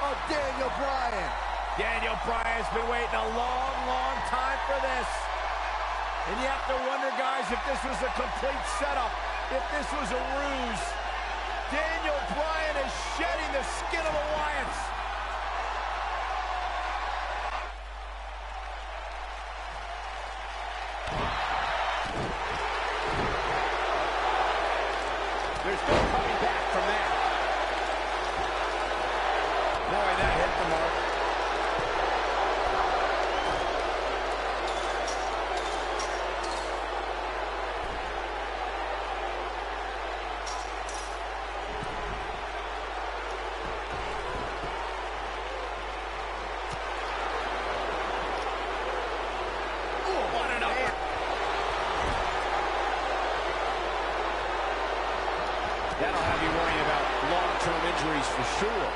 of Daniel Bryan. Daniel Bryan's been waiting a long time for this. And you have to wonder, guys, if this was a complete setup, if this was a ruse. Daniel Bryan is shedding the skin of the Wyatts. There's no coming back from that. Boy, that hit the mark. What an upper. That'll have you worrying about long-term injuries for sure.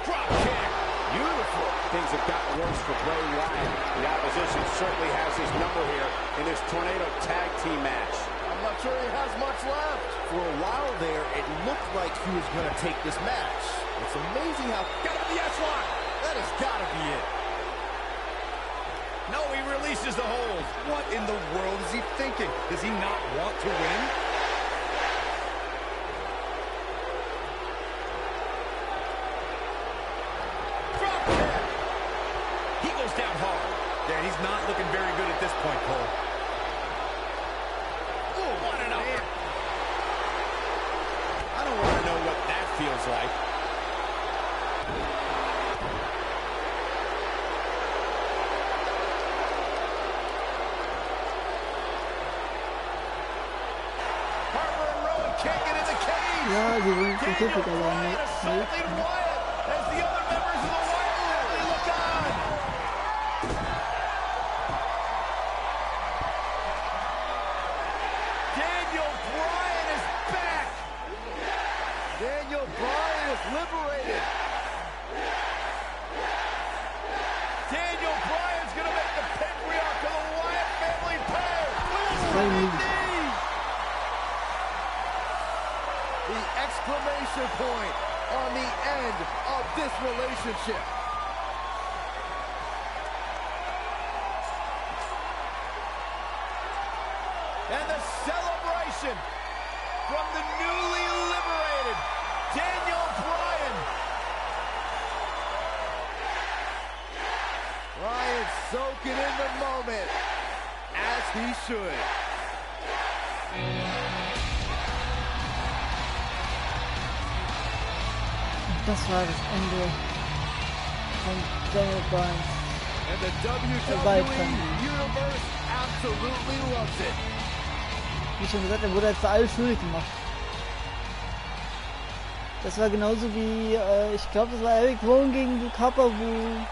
Drop kick. Beautiful. Things have gotten worse for Bray Wyatt. The opposition certainly has his number here in this Tornado Tag Team match. I'm not sure he has much left. For a while there, it looked like he was going to take this match. It's amazing how... Got him in the S-lock. That has got to be it. No, he releases the hold. What in the world is he thinking? Does he not want to win? Drop kick. He goes down hard. Yeah, he's not looking very good at this point, Cole. Ooh, what an upper. I don't want to know what that feels like. Harper and Rowan can't get in the cage. Ja, die wollen zum Daniel Käfig, aber Bryan ne. assaulting Wyatt as the other members of the Wyatt family look on. Daniel Bryan is back. Daniel Bryan is liberated. Daniel Bryan's going to make the patriarch of the Wyatt family pay. Minuten. Knee. The exclamation point on the end of this relationship. And the celebration from the newly liberated Daniel Bryan. Bryan soaking in the moment, as he should. Das war das Ende von Daniel Bryan. And the Wyatt WWE family. Universe absolutely loves it. Wie schon gesagt, er wurde jetzt für alles schuldig gemacht. Das war genauso wie, ich glaube, das war Eric Rowan gegen Luke Harper, wo,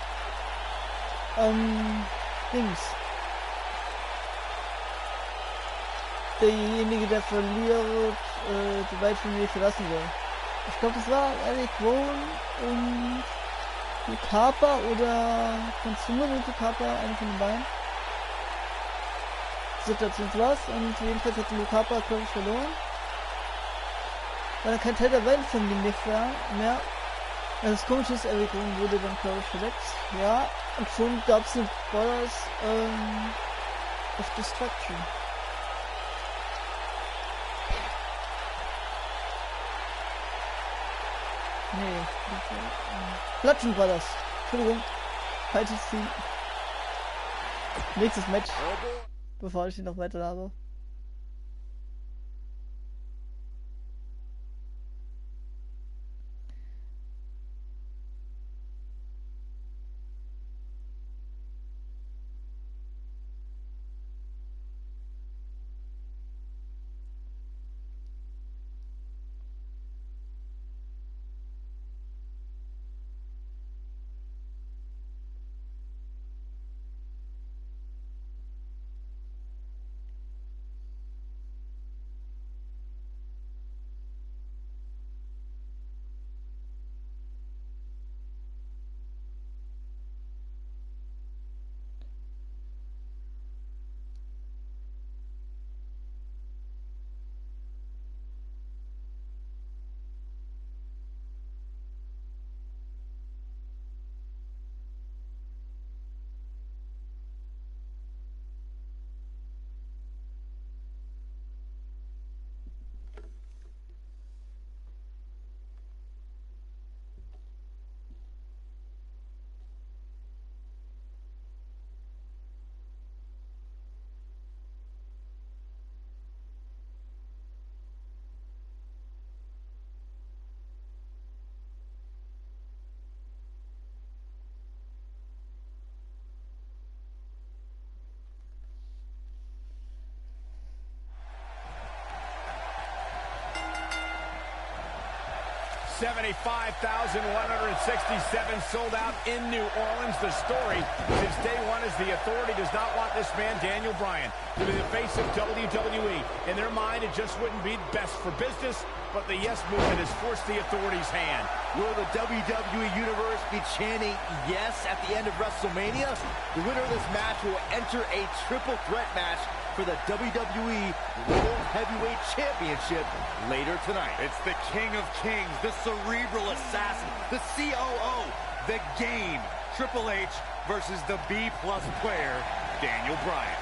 Dings. Derjenige, der verliert, die Wyatt Familie verlassen soll. Ich glaube, das war Eric Rowan und Luke Harper oder Consumer Luke Harper, einer von den beiden. Situation war's und jedenfalls hat Luke Harper, glaube ich, verloren. weil er kein Teil der Welt-Family mehr. Das Komische ist, Eric Rowan wurde dann, glaube ich, verletzt. Ja, und schon gab es eine Brothers of Destruction. Nee, Bludgeon Brothers. Entschuldigung. Falsches Team. Nächstes Match. Bevor ich ihn noch weiter habe. $75,167 sold out in New Orleans. The story since day one is the Authority does not want this man, Daniel Bryan, to be the face of WWE. In their mind, it just wouldn't be best for business, but the Yes Movement has forced the Authority's hand. Will the WWE Universe be chanting yes at the end of WrestleMania? The winner of this match will enter a triple threat match for the WWE World Heavyweight Championship later tonight. It's the King of Kings, the Cerebral Assassin, the COO, the Game, Triple H versus the B-plus player, Daniel Bryan.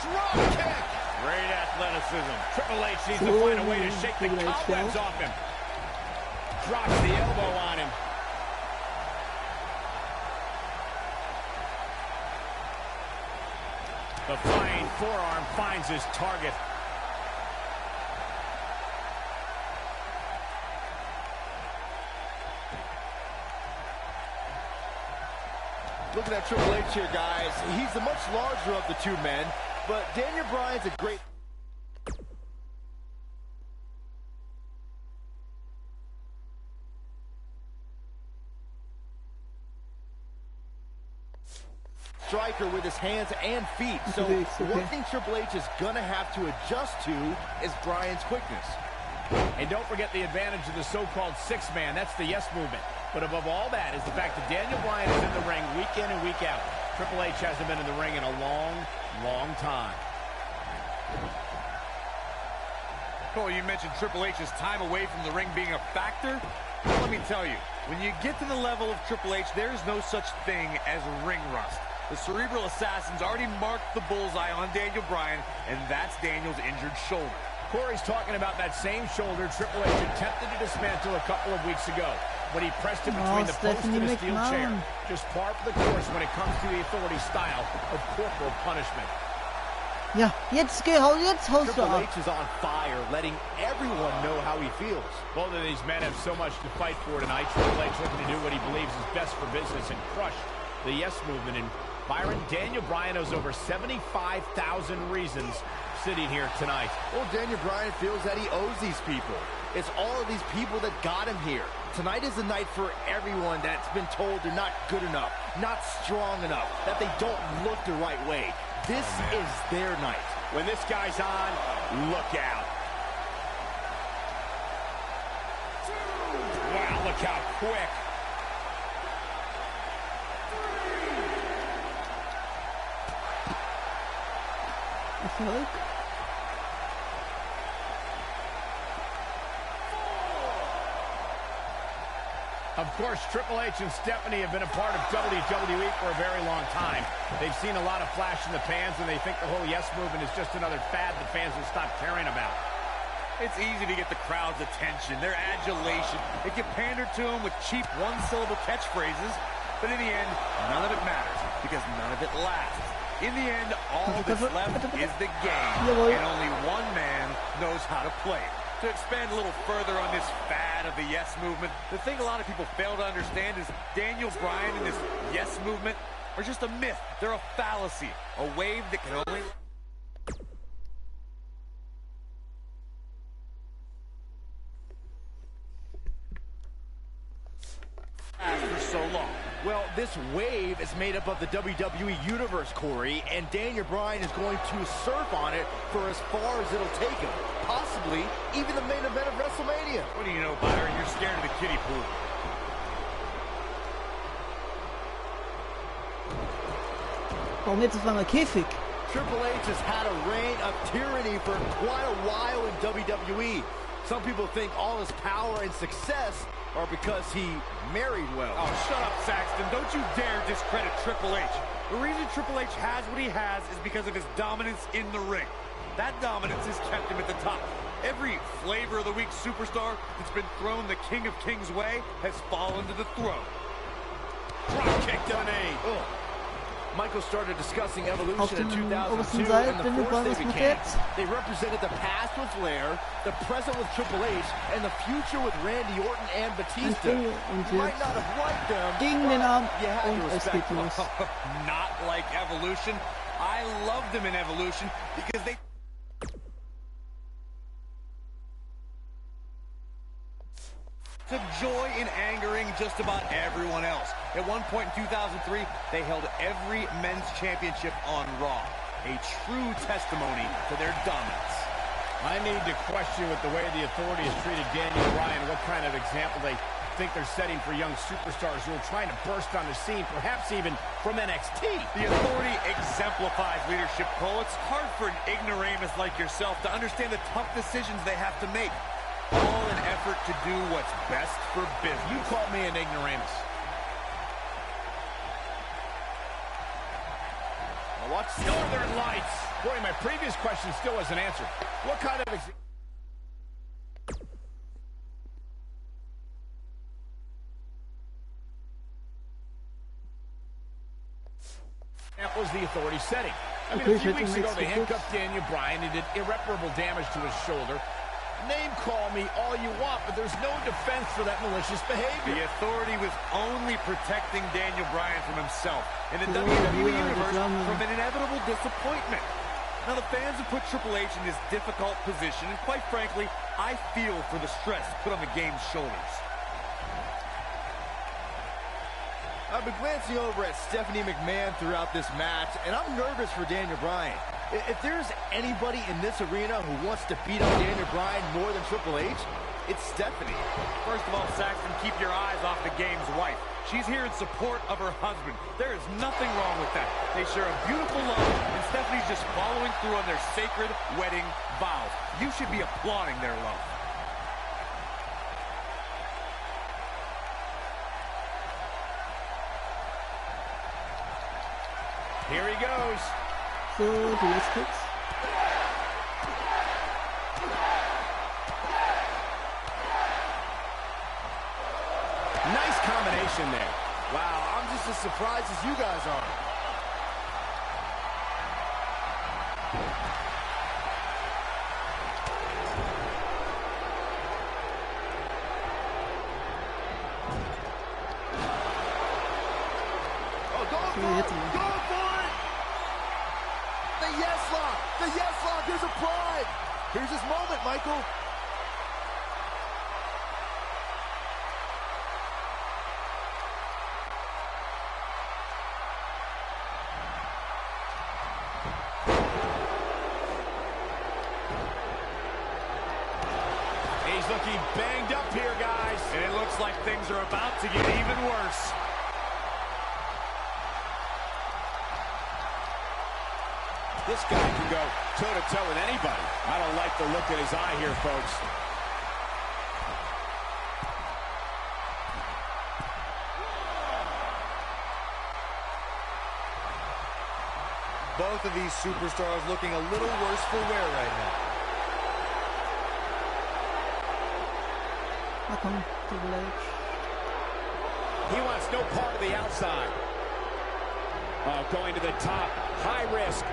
Drop kick! Great athleticism. Triple H needs to find a way to shake the cobwebs off him. Drops the elbow on him. The flying forearm finds his target. Looking at Triple H here, guys. He's the much larger of the two men, but Daniel Bryan's a great... striker with his hands and feet. So one thing Triple H is going to have to adjust to is Bryan's quickness. And don't forget the advantage of the so-called six-man. That's the Yes Movement. But above all that is the fact that Daniel Bryan is in the ring week in and week out. Triple H hasn't been in the ring in a long, long time. Cole, you mentioned Triple H's time away from the ring being a factor. Well, let me tell you, when you get to the level of Triple H, there's no such thing as ring rust. The Cerebral Assassin's already marked the bullseye on Daniel Bryan, and that's Daniel's injured shoulder. Corey's talking about that same shoulder Triple H attempted to dismantle a couple of weeks ago, but he pressed it between the post and the steel chair. Just par for the course when it comes to the Authority style of corporal punishment. Ja, jetzt haust du ab. Triple H is on fire, letting everyone know how he feels. Both of these men have so much to fight for tonight. Triple H looking to do what he believes is best for business and crush the Yes Movement. And Byron, Daniel Bryan has over 75,000 reasons sitting here tonight. Well, Daniel Bryan feels that he owes these people. It's all of these people that got him here. Tonight is the night for everyone that's been told they're not good enough, not strong enough, that they don't look the right way. This is their night. When this guy's on, look out. Wow, look how quick. Of course, Triple H and Stephanie have been a part of WWE for a very long time. They've seen a lot of flash in the pans, and they think the whole yes movement is just another fad the fans will stop caring about. It's easy to get the crowd's attention, their adulation, if you pander to them with cheap one-syllable catchphrases. But in the end, none of it matters, because none of it lasts. In the end, all that's left is the game, and only one man knows how to play it. To expand a little further on this fad of the yes movement, the thing a lot of people fail to understand is Daniel Bryan and this yes movement are just a myth. They're a fallacy, a wave that can only... for so long. Well, this wave is made up of the WWE Universe, Corey, and Daniel Bryan is going to surf on it for as far as it'll take him. Possibly even the main event of WrestleMania. What do you know, Byron? You're scared of the kiddie pool. Warum jetzt auf einmal Käfig? Triple H has had a reign of tyranny for quite a while in WWE. Some people think all his power and success are because he married well. Oh, shut up, Saxton. Don't you dare discredit Triple H. The reason Triple H has what he has is because of his dominance in the ring. That dominance has kept him at the top. Every flavor of the week superstar that's been thrown the King of Kings way has fallen to the throne. Drop kick to the knee. Oh. Michael started discussing Evolution in 2002 Seil, and the Daniel force Bryan, they was became. jetzt? They represented the past with Flair, the present with Triple H, and the future with Randy Orton and Batista. Und You might jetzt not have liked them, gegen den Arm you had to und es respect geht them. los. Not like Evolution. I loved them in Evolution because they... took joy in angering just about everyone else. At one point in 2003, they held every men's championship on Raw. A true testimony to their dominance. I need to question with the way the Authority has treated Daniel Bryan, what kind of example they think they're setting for young superstars who are trying to burst on the scene, perhaps even from NXT. The Authority exemplifies leadership, Cole. It's hard for an ignoramus like yourself to understand the tough decisions they have to make. All an effort to do what's best for business. You called me an ignoramus. Now watch Northern Lights. Boy, my previous question still wasn't answered. What kind of example is the Authority setting? I mean, a few weeks ago, they handcuffed Daniel Bryan and did irreparable damage to his shoulder. Name call me all you want, but there's no defense for that malicious behavior. The Authority was only protecting Daniel Bryan from himself and the WWE Universe from an inevitable disappointment. Now, the fans have put Triple H in this difficult position, and quite frankly, I feel for the stress put on the game's shoulders. I've been glancing over at Stephanie McMahon throughout this match, and I'm nervous for Daniel Bryan. If there's anybody in this arena who wants to beat up Daniel Bryan more than Triple H, it's Stephanie. First of all, Saxton, keep your eyes off the game's wife. She's here in support of her husband. There is nothing wrong with that. They share a beautiful love, and Stephanie's just following through on their sacred wedding vows. You should be applauding their love. Here he goes. So, die Let's Kicks. Nice combination there. Wow, I'm just as surprised as you guys are. Oh, go for it! Go for it! The yes lock! The yes lock is applied! Here's his moment, Michael. He's looking banged up here, guys. And it looks like things are about to get even worse. This guy can go toe-to-toe with anybody. I don't like the look in his eye here, folks. Both of these superstars looking a little worse for wear right now. Na komm, Triple H. He wants no part of the outside. Oh, going to the top. High risk.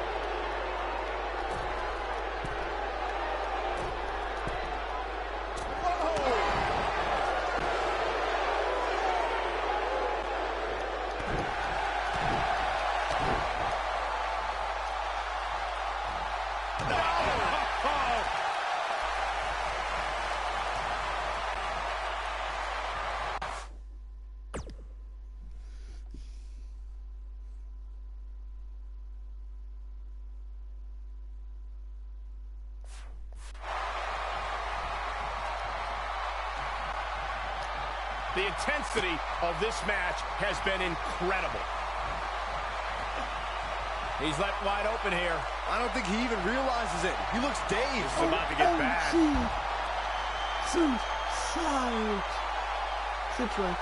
The intensity of this match has been incredible. He's left wide open here. I don't think he even realizes it. He looks dazed. It's about to get bad. Suicide. Situation.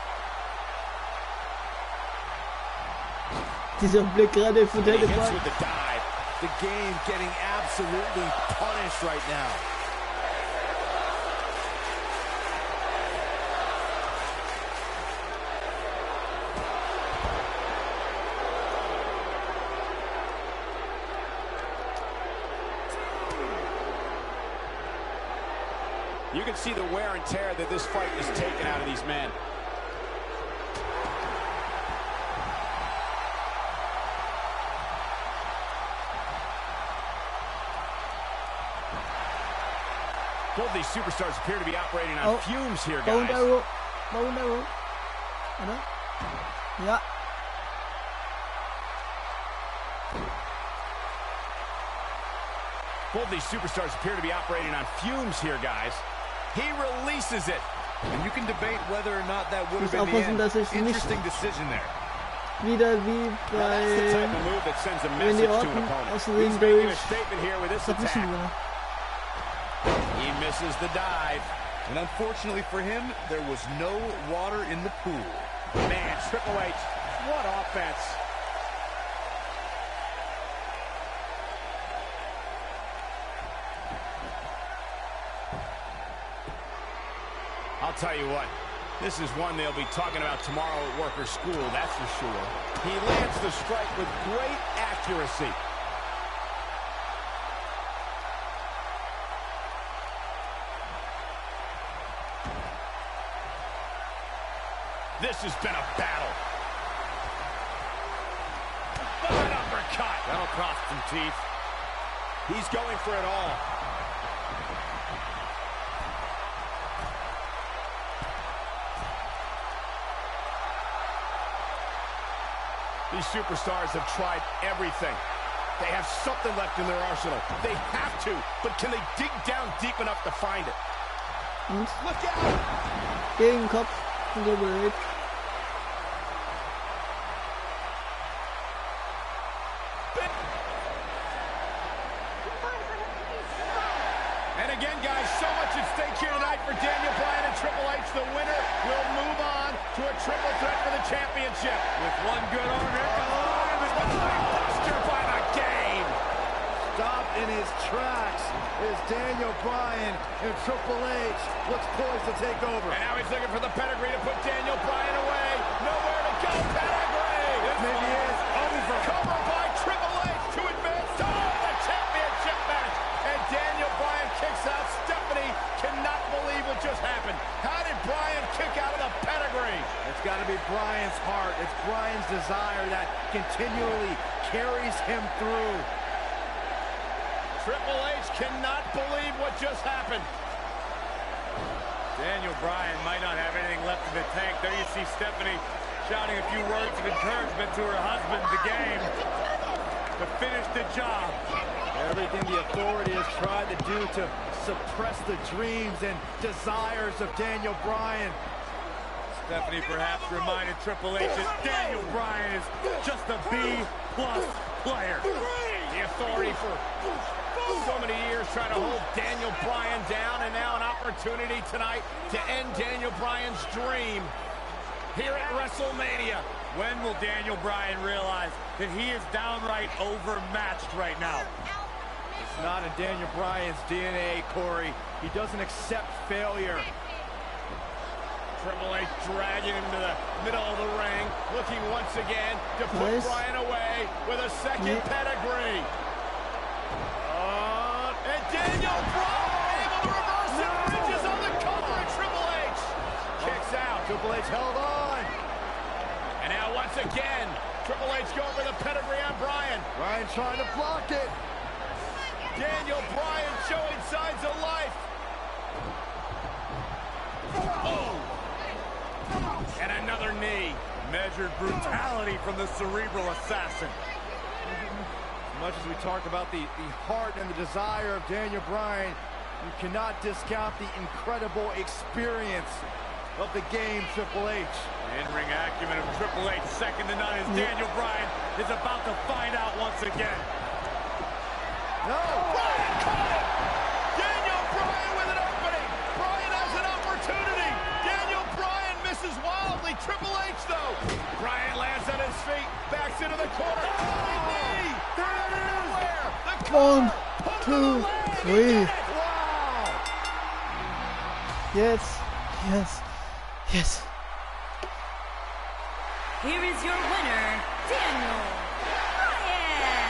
Dieser Blick gerade von der He hits with the dive. The game getting absolutely punished right now. You can see the wear and tear that this fight has taken out of these men. Both these superstars appear to be operating on fumes here, guys. Bone arrow. Oder? Ja. Both these superstars appear to be operating on fumes here, guys. He releases it. And you can debate whether or not that would have Muss been the aufpassen, dass ich nicht interesting decision there. wieder wie Now, that's the type of bei move that sends a Randy message to an Orton opponent. aus He's Versehen making a durch statement here with this Submission attack. gewinnt. He misses the dive. And unfortunately for him, there was no water in the pool. Man, Triple H, what offense. I'll tell you what, this is one they'll be talking about tomorrow at work or school, that's for sure. He lands the strike with great accuracy. This has been a battle. An uppercut. That'll cost some teeth. He's going for it all. These superstars have tried everything. They have something left in their arsenal. They have to, but can they dig down deep enough to find it? Und Look out! gegen Kopf von Triple H. And again, guys, so much at stake here tonight for Daniel Bryan and Triple H. The winner will move on to a triple threat for the championship. With one good arm, here comes Buster by the game. Stopped in his tracks is Daniel Bryan, and Triple H looks poised to take over. And now he's looking for the pedigree to put Daniel Bryan away. Nowhere to go. Pedigree. This Maybe one it's over. Cover by Triple H to advance to the championship match. And Daniel Bryan kicks out. Stephanie cannot believe what just happened. How did Bryan kick out of the pedigree? It's got to be Bryan's heart. It's Bryan's desire that continually carries him through. Triple H cannot believe what just happened. Daniel Bryan might not have anything left in the tank. There you see Stephanie shouting a few words of encouragement to her husband, the game, to finish the job. Everything the authority has tried to do to suppress the dreams and desires of Daniel Bryan. Stephanie perhaps reminded Triple H that Daniel Bryan is just a B-plus player. The authority for so many years trying to hold Daniel Bryan down, and now an opportunity tonight to end Daniel Bryan's dream here at WrestleMania. When will Daniel Bryan realize that he is downright overmatched right now? It's not in Daniel Bryan's DNA, Corey. He doesn't accept failure. Triple H dragging him to the middle of the ring, looking once again to put Bryan away with a second pedigree. And Daniel Bryan able to reverse it, bridges on the cover, and Triple H kicks out. Triple H held on. And now once again, Triple H going for the pedigree on Bryan. Bryan trying to block it. Daniel Bryan showing signs of life. Oh! And another knee. Measured brutality from the cerebral assassin. As much as we talk about the heart and the desire of Daniel Bryan, you cannot discount the incredible experience of the game, Triple H. In-ring acumen of Triple H, second to none, as Daniel Bryan is about to find out once again. No! Bryan caught it! Daniel Bryan with an opening! Bryan has an opportunity! Daniel Bryan misses wildly. Triple H, though. Bryan lands on his feet, backs into the corner. Knee! They're out of nowhere! The One, cover! two, three. Wow! Yes, yes, yes. Here is your winner, Daniel Bryan.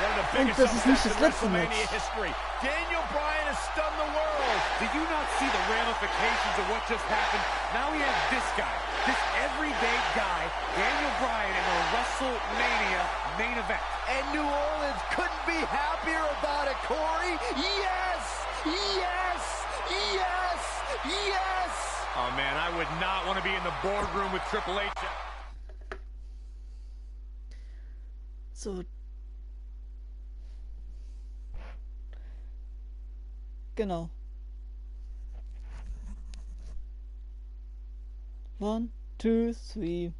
One of the Und biggest das ist nicht upsets das in letzte WrestleMania Match. history. Daniel Bryan has stunned the world. Do you not see the ramifications of what just happened? Now we have this guy, this everyday guy, Daniel Bryan, in the WrestleMania main event. And New Orleans couldn't be happier about it, Corey. Yes! Yes! Yes! Yes! Oh man, I would not want to be in the boardroom with Triple H. So. Genau. 1, 2, 3.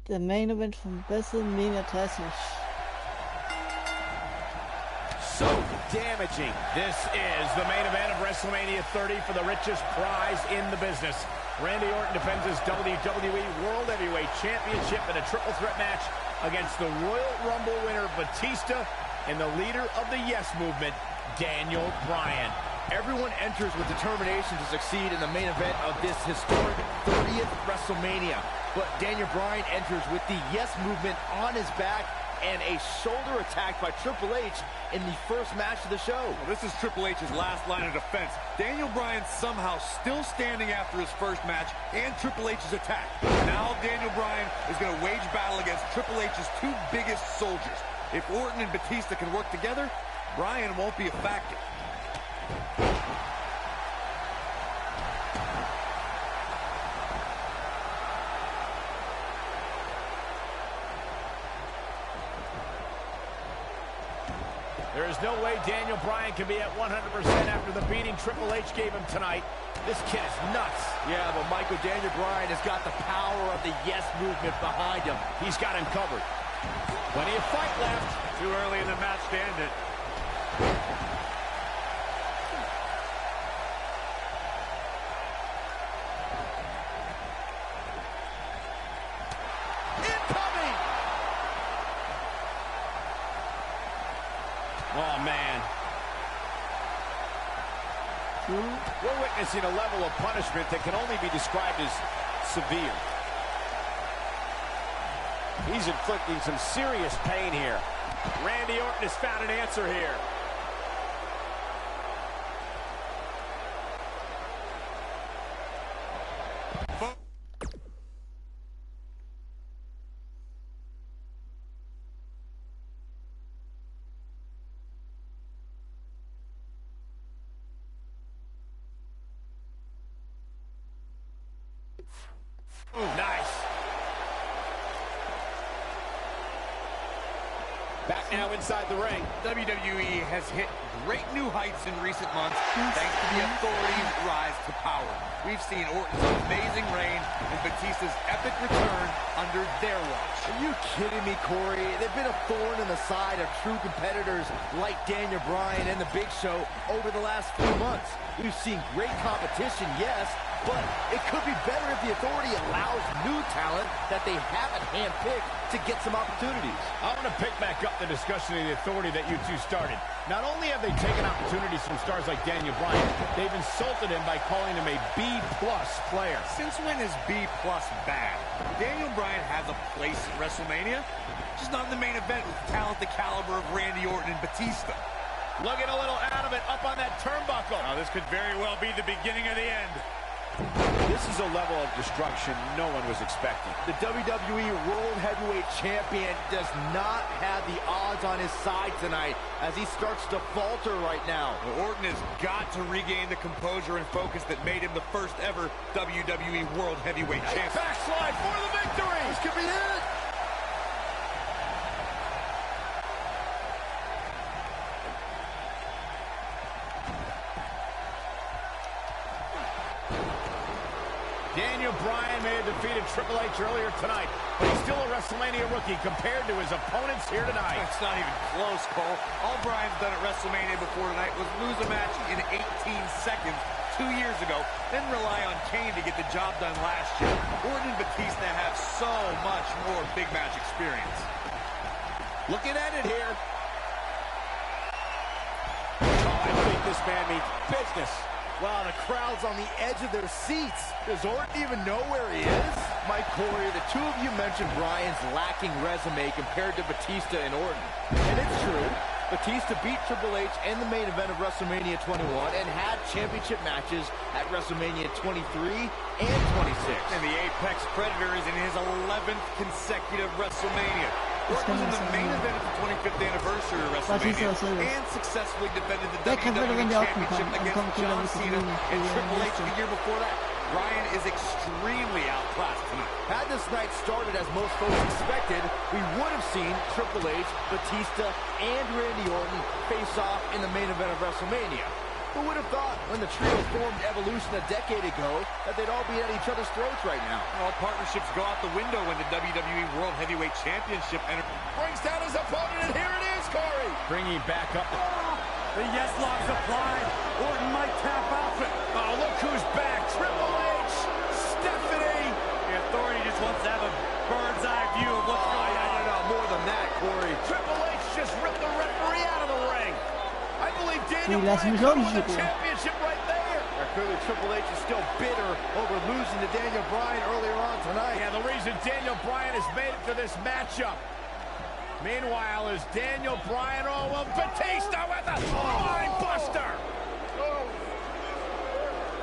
Der Main Event vom WrestleMania 30. So damaging. This is the main event of WrestleMania 30 for the richest prize in the business. Randy Orton defends his WWE World Heavyweight Championship in a triple threat match against the Royal Rumble winner Batista and the leader of the Yes Movement, Daniel Bryan. Everyone enters with determination to succeed in the main event of this historic 30th WrestleMania. But Daniel Bryan enters with the Yes Movement on his back and a shoulder attack by Triple H in the first match of the show. Well, this is Triple H's last line of defense. Daniel Bryan somehow still standing after his first match and Triple H's attack. Now Daniel Bryan is going to wage battle against Triple H's two biggest soldiers. If Orton and Batista can work together, Bryan won't be a factor. There is no way Daniel Bryan can be at 100% after the beating Triple H gave him tonight. This kid is nuts. Yeah, but Michael, Daniel Bryan has got the power of the Yes Movement behind him. He's got him covered. Plenty of fight left. Too early in the match to end it. Incoming! Oh, man. We're witnessing a level of punishment that can only be described as severe. He's inflicting some serious pain here. Randy Orton has found an answer here. Ooh, nice. Back now inside the ring. WWE has hit great new heights in recent months thanks to the Authority's rise to power. We've seen Orton's amazing reign and Batista's epic return under their watch. Are you kidding me, Corey? They've been a thorn in the side of true competitors like Daniel Bryan and The Big Show over the last few months. We've seen great competition, yes, but it could be better if the Authority allows new talent that they haven't handpicked to get some opportunities. I want to pick back up the discussion of the Authority that you two started. Not only have they taken opportunities from stars like Daniel Bryan, they've insulted him by calling him a B-plus player. Since when is B+ bad? Daniel Bryan has a place at WrestleMania, just not in the main event with talent the caliber of Randy Orton and Batista. Looking a little out of it, up on that turnbuckle. Now, this could very well be the beginning of the end. This is a level of destruction no one was expecting. The WWE World Heavyweight Champion does not have the odds on his side tonight as he starts to falter right now. Well, Orton has got to regain the composure and focus that made him the first ever WWE World Heavyweight Champion. Backslide for the victory. This could be it. Daniel Bryan may have defeated Triple H earlier tonight, but he's still a WrestleMania rookie compared to his opponents here tonight. It's not even close, Cole. All Bryan's done at WrestleMania before tonight was lose a match in 18 seconds 2 years ago, then rely on Kane to get the job done last year. Orton and Batista have so much more big match experience. Looking at it here. Oh, I think this man means business. Wow, the crowd's on the edge of their seats. Does Orton even know where he is? Mike Corey, the two of you mentioned Bryan's lacking resume compared to Batista and Orton. And it's true. Batista beat Triple H in the main event of WrestleMania 21 and had championship matches at WrestleMania 23 and 26. And the Apex Predator is in his 11th consecutive WrestleMania. Orton was in the main event of the 25th anniversary of WrestleMania and successfully defended the WWE Championship against John Cena and Triple H the year before that. Bryan is extremely outclassed tonight. Had this night started as most folks expected, we would have seen Triple H, Batista, and Randy Orton face off in the main event of WrestleMania. Who would have thought when the trio formed Evolution a decade ago that they'd all be at each other's throats right now? All partnerships go out the window when the WWE World Heavyweight Championship enters. Brings down his opponent, and here it is, Corey. Bringing back up. The yes lock's applied. Orton might tap out. Oh, look who's back. Triple H, Stephanie. The Authority just wants to have a bird's eye view of what's going on. No, more than that, Corey. Triple H just ripped the referee out of the ring. I believe Daniel lass Bryan mich auch won nicht the so gut. championship right there. Clearly, Triple H is still bitter over losing to Daniel Bryan earlier on tonight. Yeah, the reason Daniel Bryan has made it to this matchup. Meanwhile, is Daniel Bryan, oh, well, Batista with a line buster.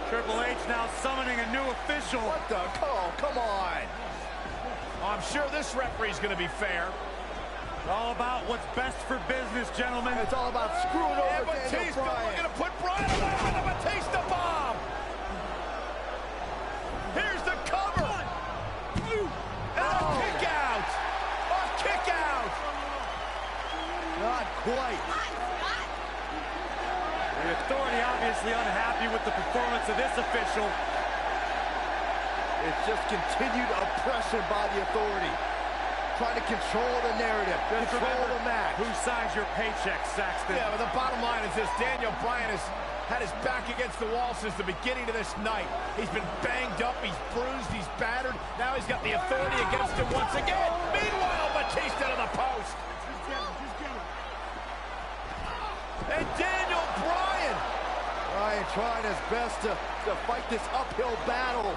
Triple H now summoning a new official. What the call? Come on. I'm sure this referee's going to be fair. It's all about what's best for business, gentlemen. It's all about screwing over And Daniel Batista, Bryan. we're going to put Bryan away with the Batista bomb. Here's the cover. And a kick out. A kick out. Not quite. The Authority obviously unhappy with the performance of this official. It's just continued oppression by the Authority. Trying to control the narrative, control the match. Who signs your paycheck, Saxton? Yeah, but the bottom line is this. Daniel Bryan has had his back against the wall since the beginning of this night. He's been banged up, he's bruised, he's battered. Now he's got the Authority against him once again. Meanwhile, Batista to the post. And Daniel Bryan. Bryan trying his best to fight this uphill battle.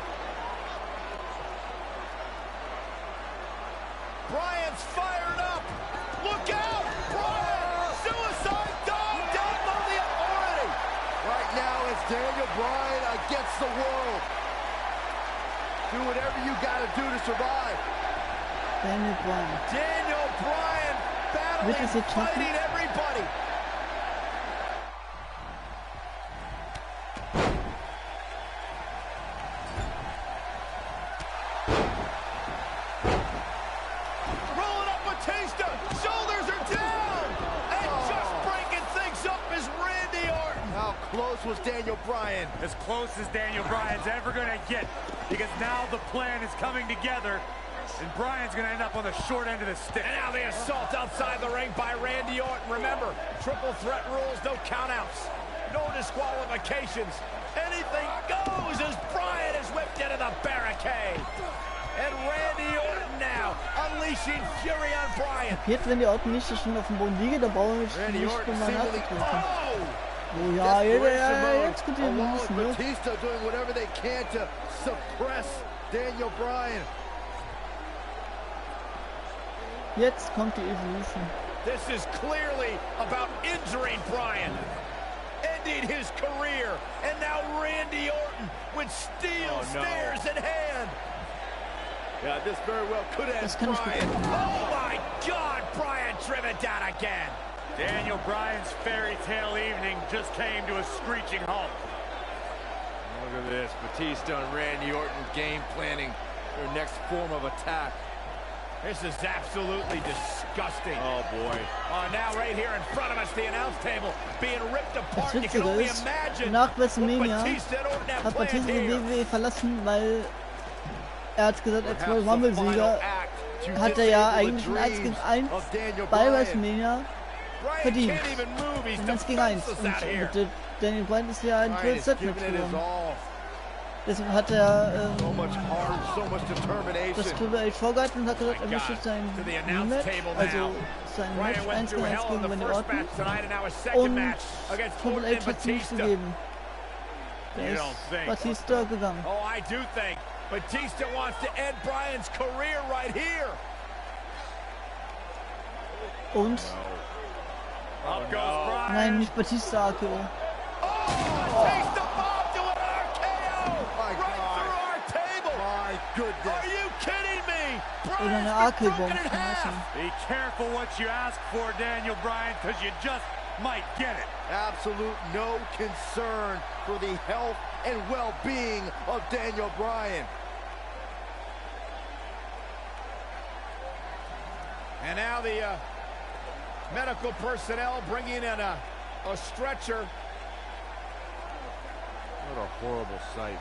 Bryan's fired up. Look out! Bryan! Suicide dive down on the Authority. Right now it's Daniel Bryan against the world. Do whatever you gotta do to survive. Daniel Bryan. Daniel Bryan battling, Wird es jetzt schaffen? fighting everybody. how close was Daniel Bryan? As close as Daniel Bryan's ever going to get, because now the plan is coming together, and Bryan's going to end up on the short end of the stick. And now the assault outside the ring by Randy Orton. Remember, triple threat rules, no countouts, no disqualifications. Anything goes as Bryan is whipped into the barricade. And Randy Orton now unleashing fury on Bryan. Jetzt, wenn die Orton nicht schon auf dem Boden liege, dann brauchen wir Randy nicht Orton mal seemingly, nachzudrücken. oh! Oh ja, Desperation mode, jetzt könnt ihr along müssen, with ne? Batista doing whatever they can to suppress Daniel Bryan. Jetzt kommt die Evolution. This is clearly about injuring Bryan, ending his career, and now Randy Orton with steel stairs in hand. Yeah, this very well could end Das kann ich Bryan. Oh my God, Bryan driven down again. Daniel Bryan's fairy tale evening just came to a screeching halt. Look at this, Batista and Randy Orton game planning their next form of attack. This is absolutely disgusting. Oh boy. Now right here in front of us, the announce table being ripped Das apart. You can Witzige only ist, imagine nach what WrestleMania Batista and Orton have hat planned Batista die here. WWE verlassen, weil er hat gesagt, als Perhaps the Rumble-Sieger final act to hat er ja disable eigentlich the ein 1 gegen dreams 1 of Daniel bei Bryan. WrestleMania Bryan verdient. can't even move. He's Ein 1 gegen 1. defenseless Und out here. mit Daniel Bryan ist ja ein Bryan is Set giving it his mitgekommen. all. Deswegen hat er So much heart, so much das determination. Triple H vorgehalten und hat gesagt, er My möchte God. sein To the announce Rematch, table also now. sein Bryan Match went 1 through gegen 1 hell in gegen the Randy first Orton. match tonight, and now a second Und match against Triple Orton and H hat es nicht Batista. gegeben. You Der don't ist think. Batista gegangen. Oh, I do think Batista wants to end Bryan's career right here. Und, Up goes Bryan. nein, nicht Batista, AKO. Batista bomb to an RKO My right God. through our table. My goodness. Are you kidding me? Oder eine Bryan's been AK-Bomb. broken in half. Be careful what you ask for, Daniel Bryan, because you just might get it. Absolute no concern for the health and well-being of Daniel Bryan. And now the medical personnel bringing in a stretcher. What a horrible sight.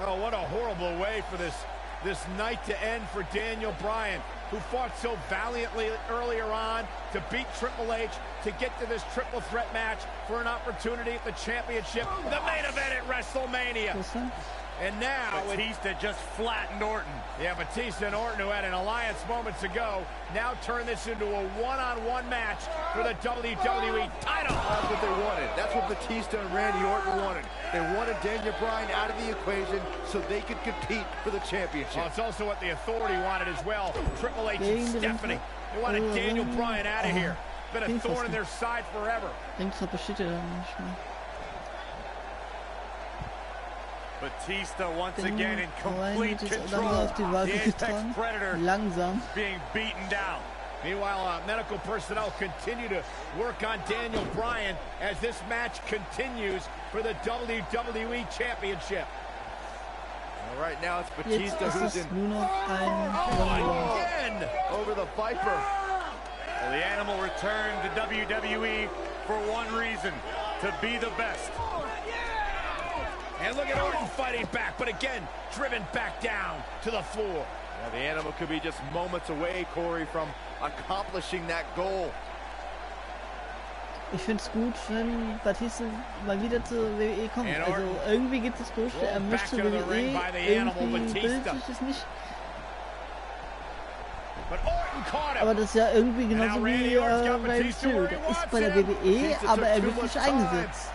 Oh, what a horrible way for this night to end for Daniel Bryan, who fought so valiantly earlier on to beat Triple H, to get to this triple threat match for an opportunity at the championship, the main event at WrestleMania. Weißt du? And now Batista just flattened Orton. yeah, Batista and Orton, who had an alliance moments ago, now turn this into a one-on-one match for the WWE title. That's what they wanted. That's what Batista and Randy Orton wanted. They wanted Daniel Bryan out of the equation so they could compete for the championship. Well, it's also what the Authority wanted as well. Triple H and Gegen den Stephanie. They wanted Daniel Bryan out of here. Been a thorn in their side forever. Links besteht er dann nicht mehr. Batista once Daniel again in Bryan complete wird jetzt control. langsam auf die The Waage Apex getragen. Predator Langsam. being beaten down. Meanwhile, medical personnel continue to work on Daniel Bryan as this match continues for the WWE Championship. Well, right now it's Jetzt Batista ist who's es in nur noch ein Oh, again! over the Viper. Well, the animal returned to WWE for one reason, to be the best. And look at Orton fighting back, but again, driven back down to the floor. Yeah, the animal could be just moments away, Corey, from accomplishing that goal. Ich finde es gut, wenn Batista mal wieder zur WWE kommt. Also irgendwie gibt es Gerüchte, er möchte zur WWE. Irgendwie bildet sich das nicht. But Orton caught him. Aber das ist ja irgendwie genauso wie bei Mysterio. Der ist bei der WWE, aber er wird nicht eingesetzt.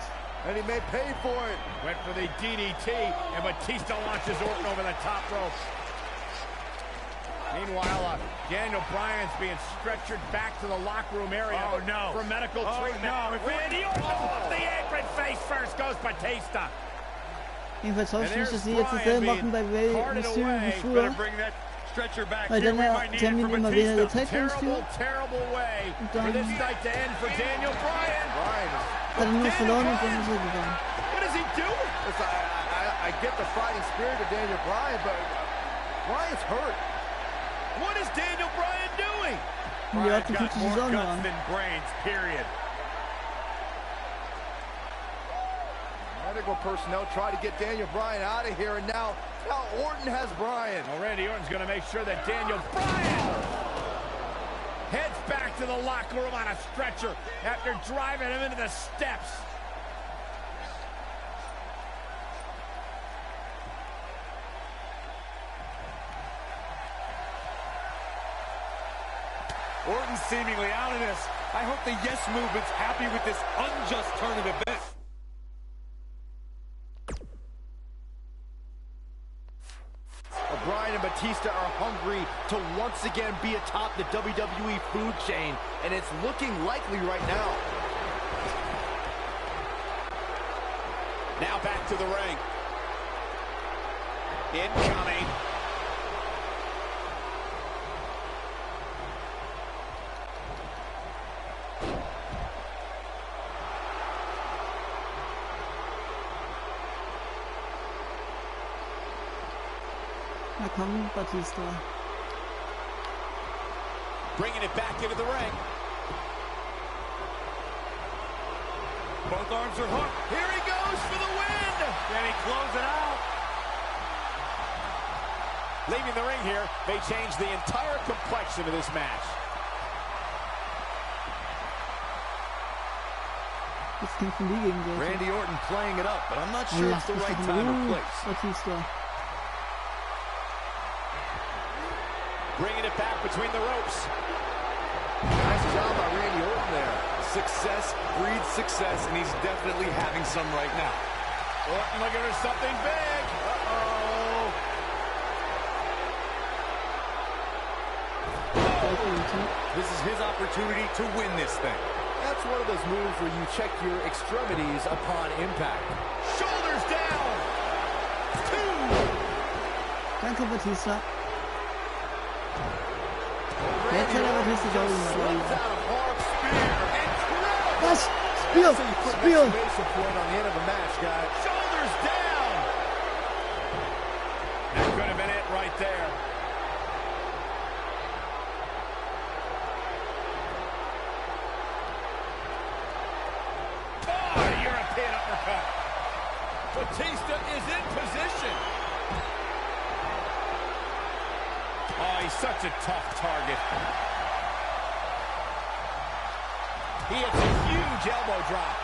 And he may pay for it. Went for the DDT, and Batista launches Orton over the top rope. Meanwhile, Daniel Bryan's being stretchered back to the locker room area for medical treatment. No. Randy Orton off the apron, face first goes Batista. Jedenfalls hoffe ich And nicht, there's dass sie jetzt dasselbe Bryan machen bei being carted Mysterio wie away. früher. Better bring that stretcher back Weil here. dann We might need sie it haben for ihn immer wieder Batista. gezeigt, den Stil. Terrible way dann- for this night to end for Daniel Bryan. Bryan is Hat er nur verloren und dann ist er gegangen. What is he doing? Listen, I get the fighting spirit of Daniel Bryan, but Bryan's hurt. What is Daniel Bryan doing? Und die Orton Got guckt sich more das auch noch guts an. than brains, period. medical personnel try to get Daniel Bryan out of here, and now Orton has Bryan. Well, Randy Orton's going to make sure that Daniel Bryan heads back to the locker room on a stretcher after driving him into the steps. Orton's seemingly out of this. I hope the Yes Movement's happy with this unjust turn of events. Bryan and Batista are hungry to once again be atop the WWE food chain, and it's looking likely right now. Now back to the ring. Incoming. Na komm, Batista. Bringing it back into the ring. Both arms are hooked. Here he goes for the win. Can he close it out? Leaving the ring here may change the entire complexion of this match. Jetzt kämpfen die gegenseitig. Randy Orton playing it up, but I'm not sure it's the right time or place. Batista. Bringing it back between the ropes. Nice job by Randy Orton there. Success breeds success, and he's definitely having some right now. Orton looking for something big. Uh-oh. This is his opportunity to win this thing. That's one of those moves where you check your extremities upon impact. Shoulders down. 2. Danke, Batista. Jetzt hat er Batista sauber gemacht. Was? Spear! Spear! Shoulders down. That could have been it right there. Oh, European uppercut. Batista is in position. Oh, he's such a tough target. He hits a huge elbow drop.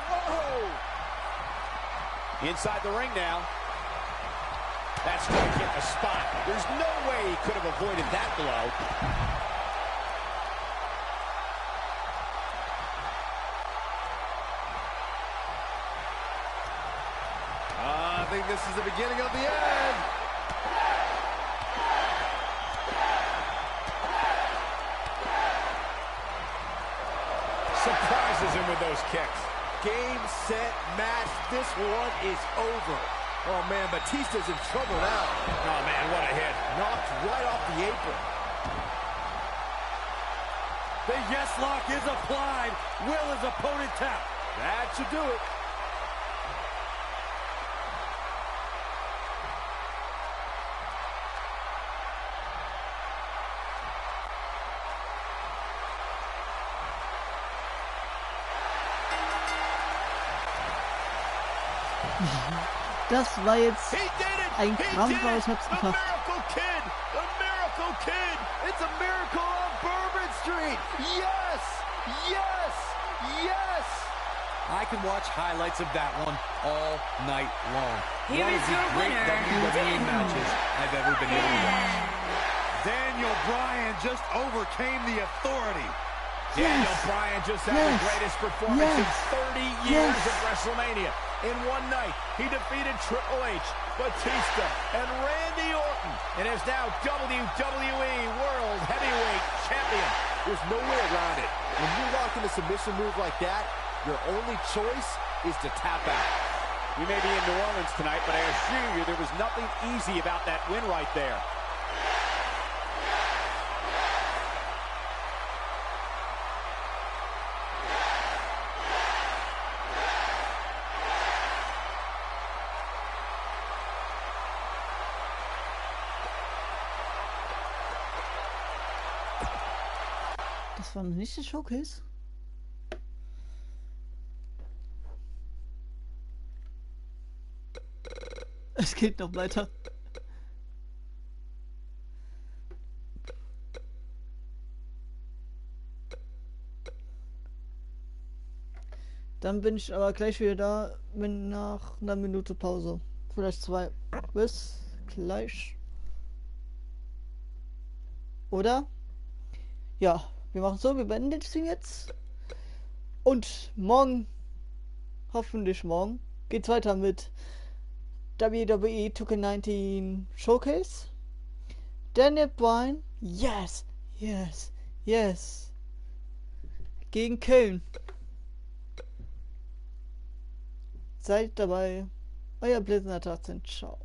Whoa! Inside the ring now. That strike hit the spot. There's no way he could have avoided that blow. I think this is the beginning of the end. Surprises him with those kicks. Game, set, match. This one is over. Oh, man, Batista's in trouble now. Oh, man, what a hit. Knocked right off the apron. The yes lock is applied. Will his opponent tap? That should do it. Das war jetzt ein Krampf, aber ich hab's geschafft. Miracle Kid! The Miracle Kid! It's a miracle on Bourbon Street! Yes! Yes! Yes! I can watch highlights of that one all night long. Here One is of the your great winner, WWE matches I've ever been able to watch. Yeah. Daniel Bryan just overcame the authority. Daniel Bryan just had the greatest performance in 30 years of WrestleMania. In one night, he defeated Triple H, Batista, and Randy Orton, and is now WWE World Heavyweight Champion. There's no way around it. When you lock in a submission move like that, your only choice is to tap out. We may be in New Orleans tonight, but I assure you there was nothing easy about that win right there. Das war noch nicht der Showcase? Es geht noch weiter. Dann bin ich aber gleich wieder da, wenn nach einer Minute Pause. Vielleicht 2. Bis gleich. Oder? Ja, wir machen so, wir beenden das Ding jetzt. Und morgen, hoffentlich morgen, geht's weiter mit WWE 2K19 Showcase. Daniel Bryan, yes, yes, yes. Gegen Köln. Seid dabei. Euer Blizzard 18. Ciao.